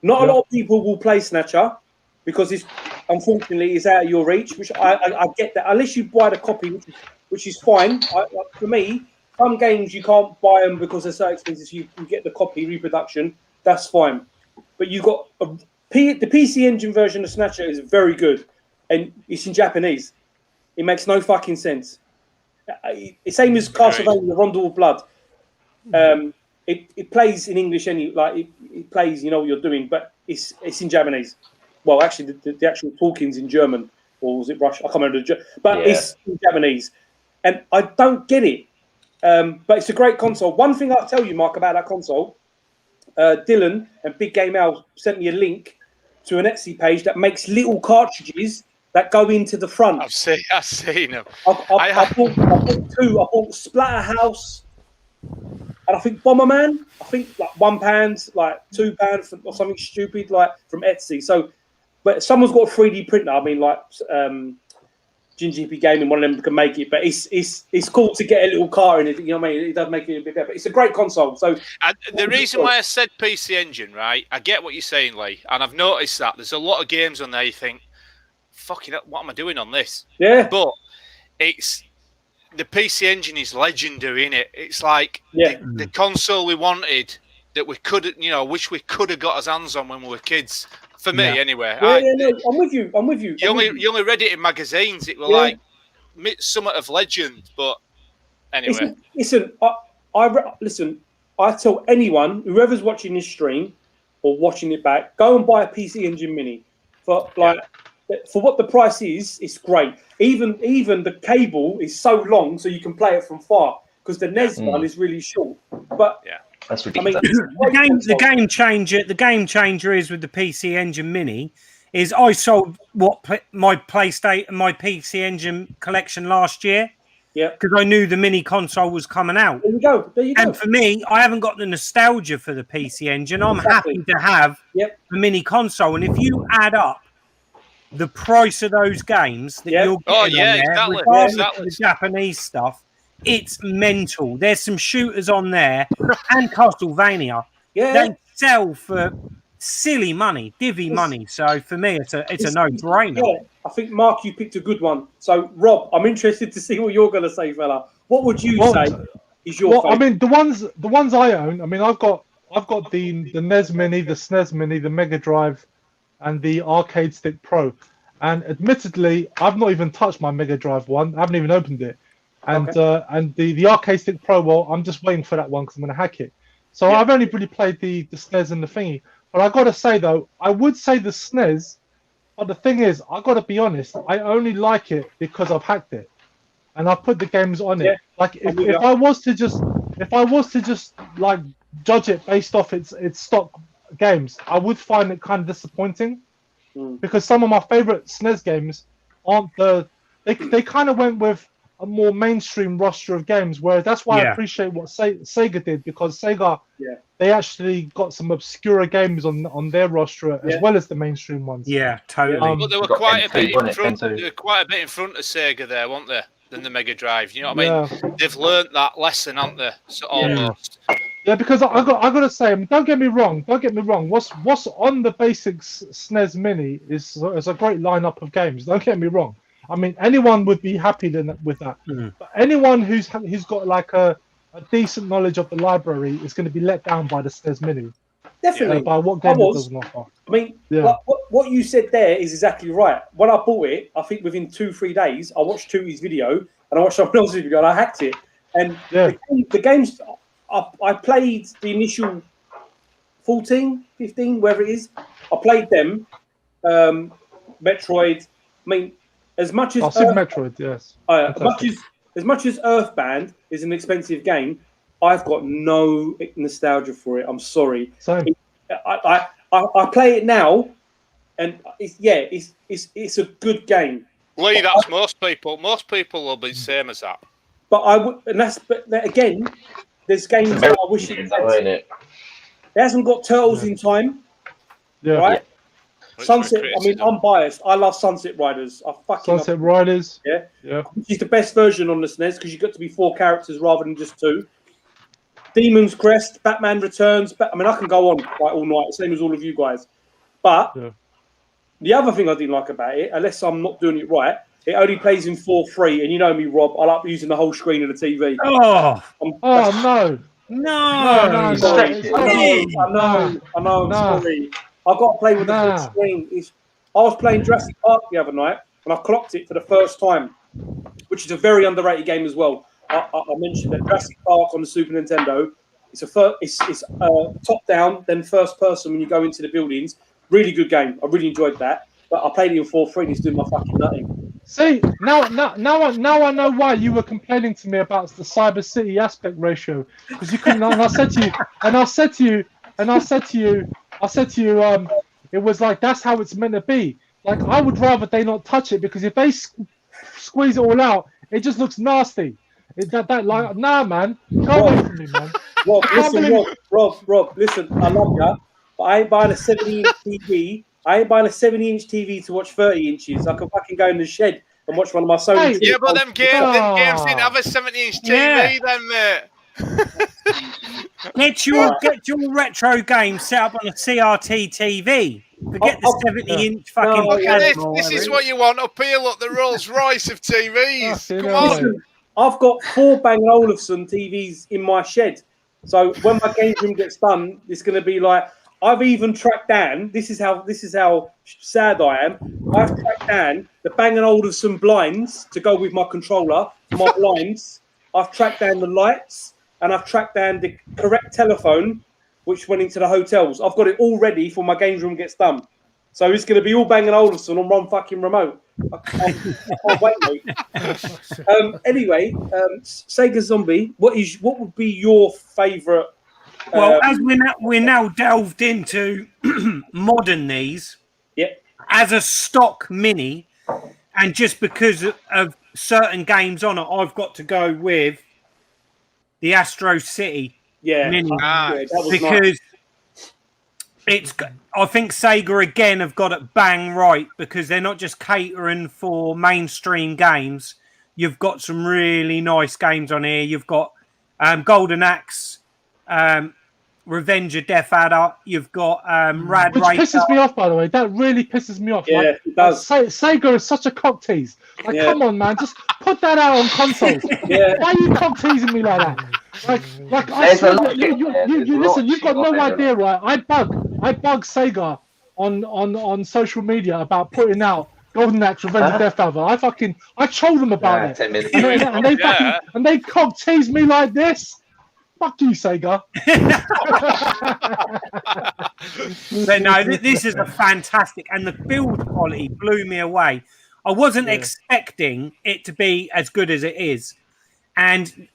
Not a lot of people will play Snatcher because it's unfortunately it's out of your reach, which I get that. Unless you buy the copy, which is fine. For me, some games you can't buy them because they're so expensive. So you can get the copy reproduction. That's fine. But you got the PC Engine version of Snatcher is very good, and it's in Japanese. It makes no fucking sense. It's same as Castlevania: Rondo of Blood. It plays in English it plays, you know what you're doing, but it's in Japanese. Well, actually, the actual talking's in German, or was it Russian? I can't remember. But it's in Japanese, and I don't get it. But it's a great console. One thing I'll tell you, Mark, about that console, Dylan and Big Game Al sent me a link to an Etsy page that makes little cartridges that go into the front. I've seen them. I bought two. I bought Splatterhouse, and I think Bomberman. I think like £1, like £2 or something stupid, like from Etsy. So, but someone's got a 3D printer. I mean, like GP Gaming, one of them can make it. But it's cool to get a little car in it. You know what I mean? It does make it a bit better. But it's a great console. So the reason why I said PC Engine, right? I get what you're saying, Lee, and I've noticed that there's a lot of games on there. You think, fucking, what am I doing on this? Yeah. But it's the PC Engine is legendary, innit? It's like the console we wanted that we could, wish we could have got our hands on when we were kids. For me, anyway. No, I'm with you. You only read it in magazines. It were like somewhat of legend, but anyway. Listen, listen. I tell anyone, whoever's watching this stream or watching it back, go and buy a PC Engine Mini for what the price is. It's great. Even the cable is so long, so you can play it from far. Because the NES one is really short. But that's ridiculous. I mean, the game changer is with the PC Engine Mini. Is I sold my PC Engine collection last year. Yeah. Because I knew the mini console was coming out. There you go. And for me, I haven't got the nostalgia for the PC Engine. I'm happy to have the mini console. And if you add up the price of those games that you're getting on there, regardless of the Japanese stuff, it's mental. There's some shooters on there and Castlevania. They sell for silly money, divvy money. So for me, it's a no-brainer. Yeah, I think Mark, you picked a good one. So Rob, I'm interested to see what you're going to say, fella. What would you say is your favorite? I mean, the ones I own. I mean, I've got the NES Mini, the SNES Mini, the Mega Drive, and the Arcade Stick Pro. And admittedly, I've not even touched my Mega Drive one. I haven't even opened it. And the Arcade Stick Pro, well, I'm just waiting for that one because I'm going to hack it. So I've only really played the SNES and the thingy. But I got to say, though, I would say the SNES, but the thing is, I got to be honest, I only like it because I've hacked it. And I've put the games on it. Like, if I was to just like judge it based off its stock games, I would find it kind of disappointing. Because some of my favorite SNES games aren't they kind of went with a more mainstream roster of games, where that's why I appreciate what Sega did, because Sega they actually got some obscure games on their roster as well as the mainstream ones. Yeah, totally. But they were quite a bit in front. They were quite a bit in front of Sega there, weren't they? Than the Mega Drive. You know what I mean? They've learnt that lesson, haven't they? So almost. Yeah, because I got to say, I mean, don't get me wrong. What's on the basic SNES Mini is a great lineup of games. Don't get me wrong. I mean, anyone would be happy with that. But anyone who's got like a decent knowledge of the library is going to be let down by the SNES Mini. Definitely. By what game it doesn't offer. I mean, like, what you said there is exactly right. When I bought it, I think within 2-3 days, I watched Tootie's video and I watched someone else's video and I hacked it. And the games, I played the initial 14, 15, wherever it is. I played them. Metroid. I mean, as much as Metroid, yes. As much as Earthbound is an expensive game, I've got no nostalgia for it. I'm sorry. Same. I play it now, and it's a good game. Lee, that's most people. Most people will be the same as that. But again, there's games that I wish it had. It hasn't got Turtles in Time. Yeah. Right? Yeah. Sunset, I mean, I'm biased. I love Sunset Riders. I fucking Sunset Riders. Yeah. It's the best version on the SNES because you got to be 4 characters rather than just 2. Demon's Crest, Batman Returns. I mean, I can go on like all night, same as all of you guys. But the other thing I didn't like about it, unless I'm not doing it right, it only plays in 4:3, and you know me, Rob. I like using the whole screen of the TV. Oh no! No, sorry. I know. I'm sorry. I've got to play with the full screen. I was playing Jurassic Park the other night, and I clocked it for the first time, which is a very underrated game as well. I mentioned that Jurassic Park on the Super Nintendo. It's top down, then first person when you go into the buildings. Really good game. I really enjoyed that. But I played it in 4:3 and it's doing my fucking nutting. See, now I know why you were complaining to me about the Cyber City aspect ratio, because you couldn't. And I said to you, it was like that's how it's meant to be. Like I would rather they not touch it because if they squeeze it all out, it just looks nasty. Nah, man, go away from me, man. Rob, listen, I love you, but I ain't buying a 70-inch TV. I ain't buying a 70-inch TV to watch 30 inches. I can fucking go in the shed and watch one of my Sony. Yeah, but them games didn't have a 70-inch TV then, mate. Get your retro game set up on a CRT TV. Forget the 70-inch fucking. This is what you want up here. Look, the Rolls Royce of TVs. Come on. Listen, I've got 4 Bang & Olufsen TVs in my shed. So when my game room gets done, it's going to be like I've even tracked down. This is how sad I am. I've tracked down the Bang & Olufsen blinds to go with my controller. My blinds. I've tracked down the lights, and I've tracked down the correct telephone, which went into the hotels. I've got it all ready for my games room gets done. So it's going to be all Bang & Olufsen on one fucking remote. I can't wait, mate. Anyway, Sega Zombie, what would be your favourite? Well, as we're now delved into modern these, as a stock mini, and just because of certain games on it, I've got to go with the Astro City mini because I think Sega again have got it bang right because they're not just catering for mainstream games. You've got some really nice games on here. You've got Golden Axe, Revenge of Death Adder. You've got Rad Which Racer. pisses me off, by the way. That really pisses me off. Yeah, it does. Sega is such a cock tease. Like, come on, man, just put that out on consoles. Why are you cock teasing me like that? Like I swear, you listen. You've got no idea, right? I bug Sega on social media about putting out Golden Axe Revenge of Death Adder. I troll them about it, 10 minutes. and they cock tease me like this. Fuck you, Sega. But no, this is a fantastic, and the build quality blew me away. I wasn't expecting it to be as good as it is, and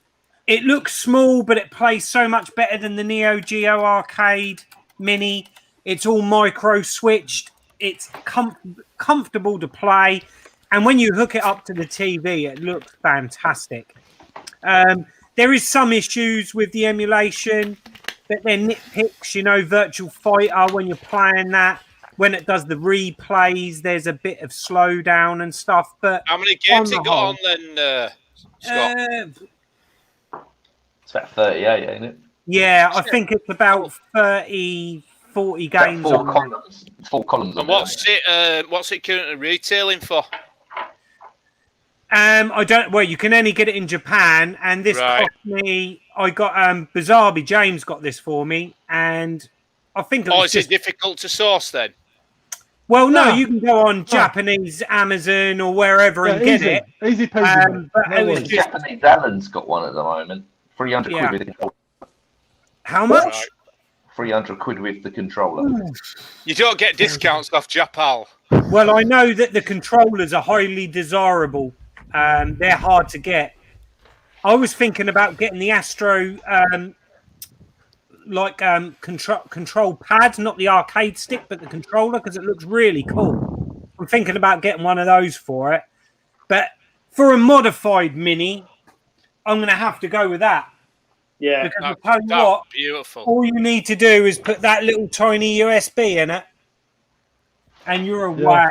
it looks small, but it plays so much better than the Neo Geo Arcade Mini. It's all micro switched. It's comfortable to play, and when you hook it up to the TV, it looks fantastic. There is some issues with the emulation, but they're nitpicks. You know, Virtual Fighter, when you're playing that, when it does the replays, there's a bit of slowdown and stuff. But how many games it got on then, Scott? It's about 38, ain't it? Yeah, I think it's about 30, 40 games. Four columns. And what's it currently retailing for? I don't. Well, you can only get it in Japan, and this cost me. I got Bizarby James got this for me, and I think. Is it difficult to source then? Well, no, you can go on Japanese Amazon or wherever and get it. Easy peasy. But it was just, Japanese Alan's got one at the moment. 300 quid with the controller. How much? 300 quid with the controller. You don't get discounts off Japal. Well, I know that the controllers are highly desirable. They're hard to get. I was thinking about getting the Astro control pad, not the arcade stick, but the controller, because it looks really cool. I'm thinking about getting one of those for it. But for a modified mini, I'm going to have to go with that. Yeah. Because I tell you what, beautiful. all you need to do is put that little tiny USB in it, and you're away.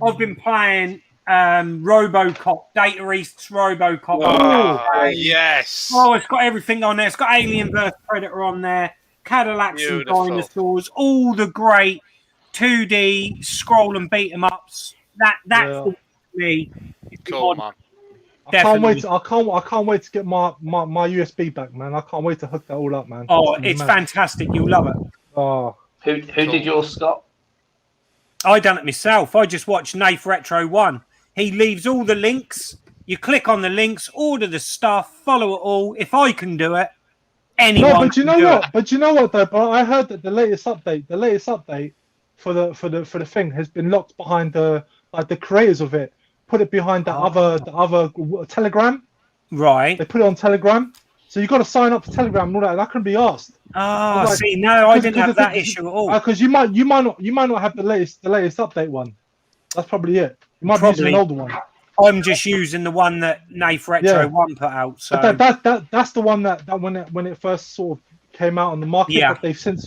I've been playing RoboCop, Data East's RoboCop. Yes. Oh, it's got everything on there. It's got Alien vs Predator on there, Cadillacs Beautiful. and dinosaurs, all the great 2D scroll and beat 'em ups. That's the me. Cool, man. I can't wait. I can't wait to get my USB back, man. I can't wait to hook that all up, man. Oh, it's fantastic. You'll love it. Oh, Who did yours, Scott? I done it myself. I just watched Nath Retro 1. He leaves all the links. You click on the links, order the stuff, follow it all. If I can do it, anyone no, but you know can do what? it. But you know what though? But I heard that the latest update for the thing has been locked behind the creators of it. Put it behind the other Telegram. Right. They put it on Telegram. So you got to sign up for Telegram and all that. And that can be asked. Ah, see, no, I didn't have that issue at all. Because you might not have the latest update one. That's probably it. You might be using an older one. I'm just using the one that Nath Retro 1 put out. So that's the one that when it first sort of came out on the market, but they've since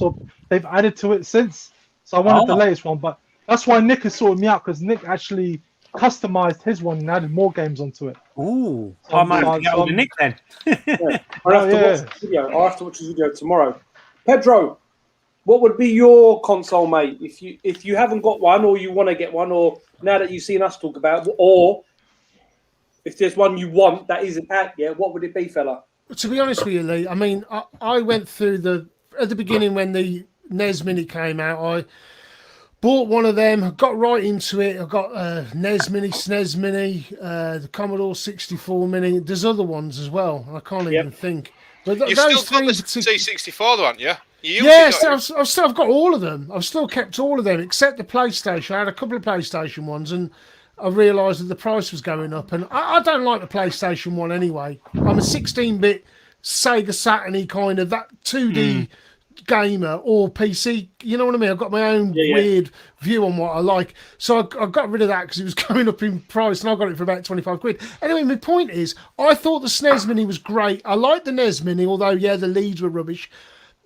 they've added to it since. So I wanted the latest one, but that's why Nick has sorted me out, because Nick actually customized his one and added more games onto it. Ooh, I might have to get hold of Nick then. I'll have to watch his video tomorrow. Pedro, what would be your console, mate? If you haven't got one, or you want to get one, or now that you've seen us talk about, or if there's one you want that isn't out yet, what would it be, fella? To be honest with you, Lee, I mean, I went through at the beginning when the NES Mini came out, I bought one of them, got right into it. I got NES Mini, SNES Mini, the Commodore 64 Mini. There's other ones as well. I can't even think. But You've those still got the three C64 though, haven't you? I've got all of them. I've still kept all of them except the PlayStation. I had a couple of PlayStation ones, and I realised that the price was going up. And I don't like the PlayStation 1 anyway. I'm a 16-bit Sega Saturn-y kind of that 2D gamer or PC. You know what I mean? I've got my own weird view on what I like. So I got rid of that because it was going up in price, and I got it for about 25 quid. Anyway, my point is, I thought the SNES Mini was great. I liked the NES Mini, although, the leads were rubbish.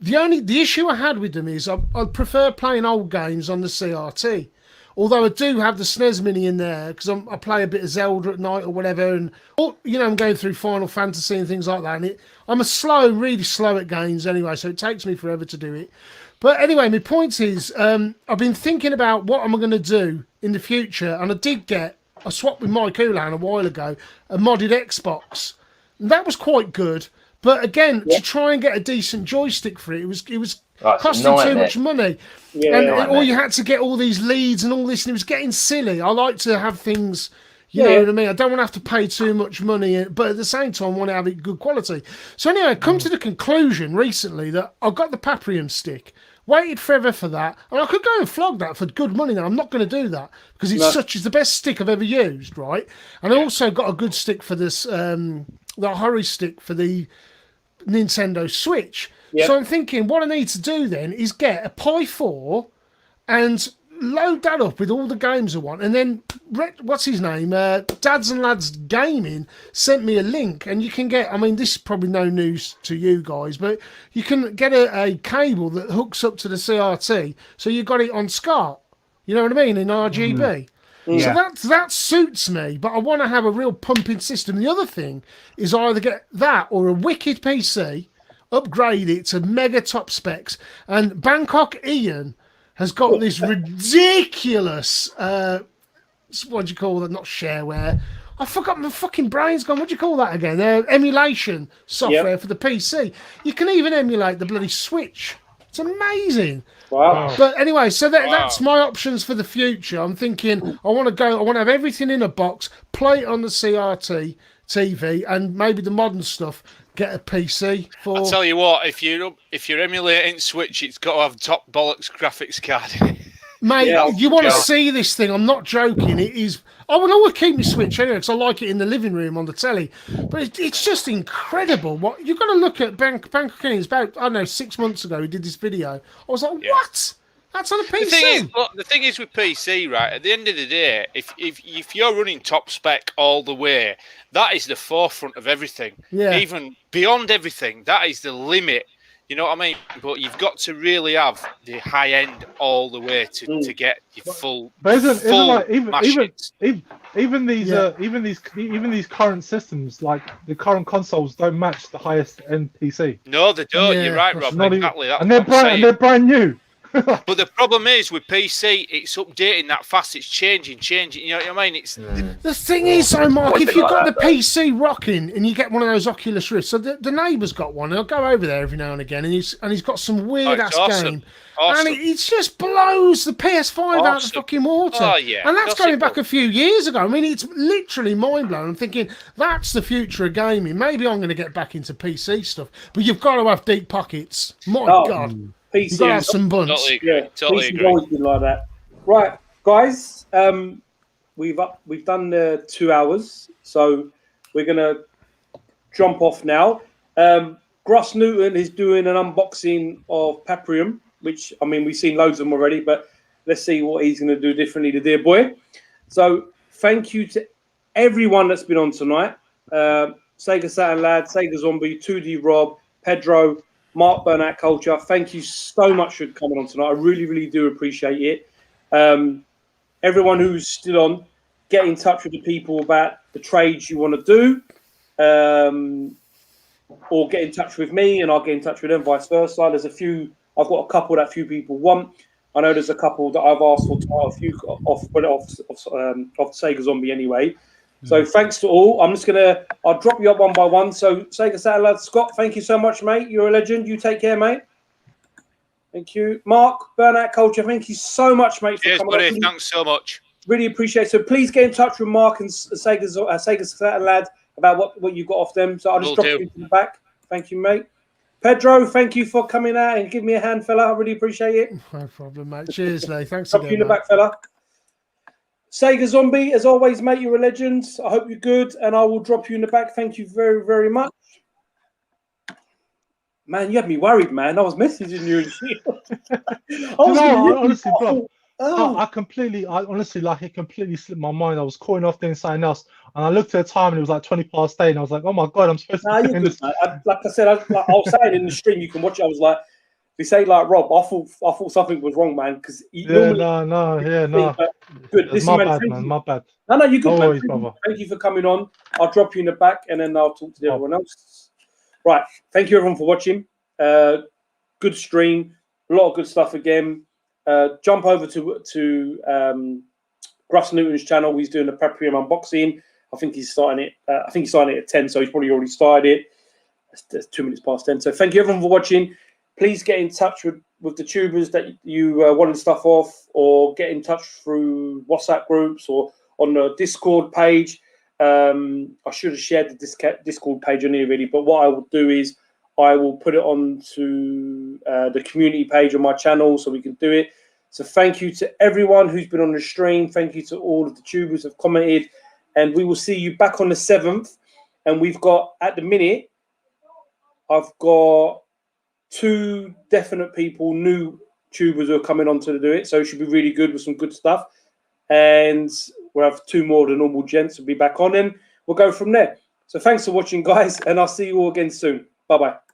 The issue I had with them is I prefer playing old games on the CRT. Although I do have the SNES Mini in there because I play a bit of Zelda at night or whatever, and I'm going through Final Fantasy and things like that. And I'm really slow at games anyway, so it takes me forever to do it. But anyway, my point is, I've been thinking about what am I going to do in the future, and I swapped with Mike Houlihan a while ago a modded Xbox, and that was quite good. But again, to try and get a decent joystick for it, it was costing too much money. Or you had to get all these leads and all this, and it was getting silly. I like to have things, you know what I mean? I don't want to have to pay too much money, but at the same time, I want to have it good quality. So anyway, I come to the conclusion recently that I've got the Paprium stick. Waited forever for that, and I could go and flog that for good money now. I'm not going to do that because it's the best stick I've ever used, right? And I also got a good stick for this, the Hurry stick for the Nintendo Switch. So I'm thinking what I need to do then is get a Pi 4 and load that up with all the games I want. And then, what's his name? Dads and Lads Gaming sent me a link, and you can get, this is probably no news to you guys, but you can get a cable that hooks up to the CRT, so you got it on SCART. You know what I mean? In RGB. So that suits me, but I want to have a real pumping system. The other thing is either get that or a wicked PC, upgrade it to mega top specs, and Bangkok Ian has got this ridiculous, what do you call that? Not shareware. I forgot, my fucking brain's gone. What do you call that again? Emulation software for the PC. You can even emulate the bloody Switch. It's amazing. Wow. But anyway, so that's my options for the future. I'm thinking I want to have everything in a box, play it on the CRT TV, and maybe the modern stuff, get a PC for... I'll tell you what, if you're emulating Switch, it's got to have top bollocks graphics card in it. Mate, you want to see this thing? I'm not joking. It is... I will always keep my Switch anyway because I like it in the living room on the telly. But it's just incredible. What you've got to look at Bangkok Ian. It's about, 6 months ago he did this video. I was like, what? That's on a PC. The thing is with PC, right? At the end of the day, if you're running top spec all the way, that is the forefront of everything. Yeah. Even beyond everything, that is the limit. You know what I mean? But you've got to really have the high end all the way to get your full. But isn't like even these current systems, like the current consoles, don't match the highest end PC. No, they don't. Yeah, You're right, Rob. Exactly. And they're brand new. But the problem is with PC, it's updating that fast. It's changing. You know what I mean? It's the thing is, so Mark, if you've got the PC rocking and you get one of those Oculus Rifts, so the neighbour's got one. I'll go over there every now and again, and he's got some weird ass game, and it just blows the PS5 out of the fucking water. Oh yeah, and that's going back a few years ago. I mean, it's literally mind blowing. I'm thinking that's the future of gaming. Maybe I'm going to get back into PC stuff, but you've got to have deep pockets. My God. PC, you've got to have some bunch. Totally agree. Always been like that. Right, guys. We've done the 2 hours, so we're gonna jump off now. Gross Newton is doing an unboxing of Paprium, which I mean we've seen loads of them already, but let's see what he's gonna do differently, the dear boy. So thank you to everyone that's been on tonight. Sega Saturn Lad, Sega Zombie, 2D Rob, Pedro, Mark Burnout Culture, thank you so much for coming on tonight. I really, really do appreciate it. Everyone who's still on, get in touch with the people about the trades you want to do, or get in touch with me and I'll get in touch with them, vice versa. There's I've got a couple that few people want. I know there's a couple that I've asked for a few off Sega Zombie anyway. So thanks to all. I'll drop you up one by one. So Sega Satellite, Scott, thank you so much, mate. You're a legend. You take care, mate. Thank you. Mark, Burnout Culture, thank you so much, mate. Cheers, buddy. Thanks so much. Really appreciate it. So please get in touch with Mark and Sega Satellite Lad about what you got off them. So I'll just drop you into the back. Thank you, mate. Pedro, thank you for coming out and giving me a hand, fella. I really appreciate it. No problem, mate. Cheers, Lee. Thanks drop again, you in the back, fella. Sega Zombie, as always, mate, you're a legend. I hope you're good, and I will drop you in the back. Thank you very, very much. Man, you had me worried, man. I was messaging you and shit. Honestly, bro. I honestly, like, it completely slipped my mind. I was calling off doing something else, and I looked at the time, and it was like 20 past 8, and I was like, oh my God, I'm supposed to be this. Like I said, I was saying in the stream, you can watch it. I was like, if you say like Rob, I thought something was wrong, man. Because no. Good. Listen, my bad. No, you good, always, man. Thank you for coming on. I'll drop you in the back, and then I'll talk to everyone else. Right. Thank you, everyone, for watching. Good stream. A lot of good stuff again. Jump over to Gross Newton's channel. He's doing a Paprium unboxing. I think he's starting it. At 10, so he's probably already started it. It's 2 minutes past 10. So thank you, everyone, for watching. Please get in touch with the tubers that you wanted stuff off, or get in touch through WhatsApp groups or on the Discord page. I should have shared the Discord page on here really, but what I will do is I will put it onto the community page on my channel so we can do it. So thank you to everyone who's been on the stream. Thank you to all of the tubers who have commented, and we will see you back on the 7th. And we've got, at the minute, I've got 2 definite people, new tubers who are coming on to do it. So it should be really good with some good stuff. And we'll have 2 more of the normal gents will be back on, and we'll go from there. So thanks for watching, guys, and I'll see you all again soon. Bye-bye.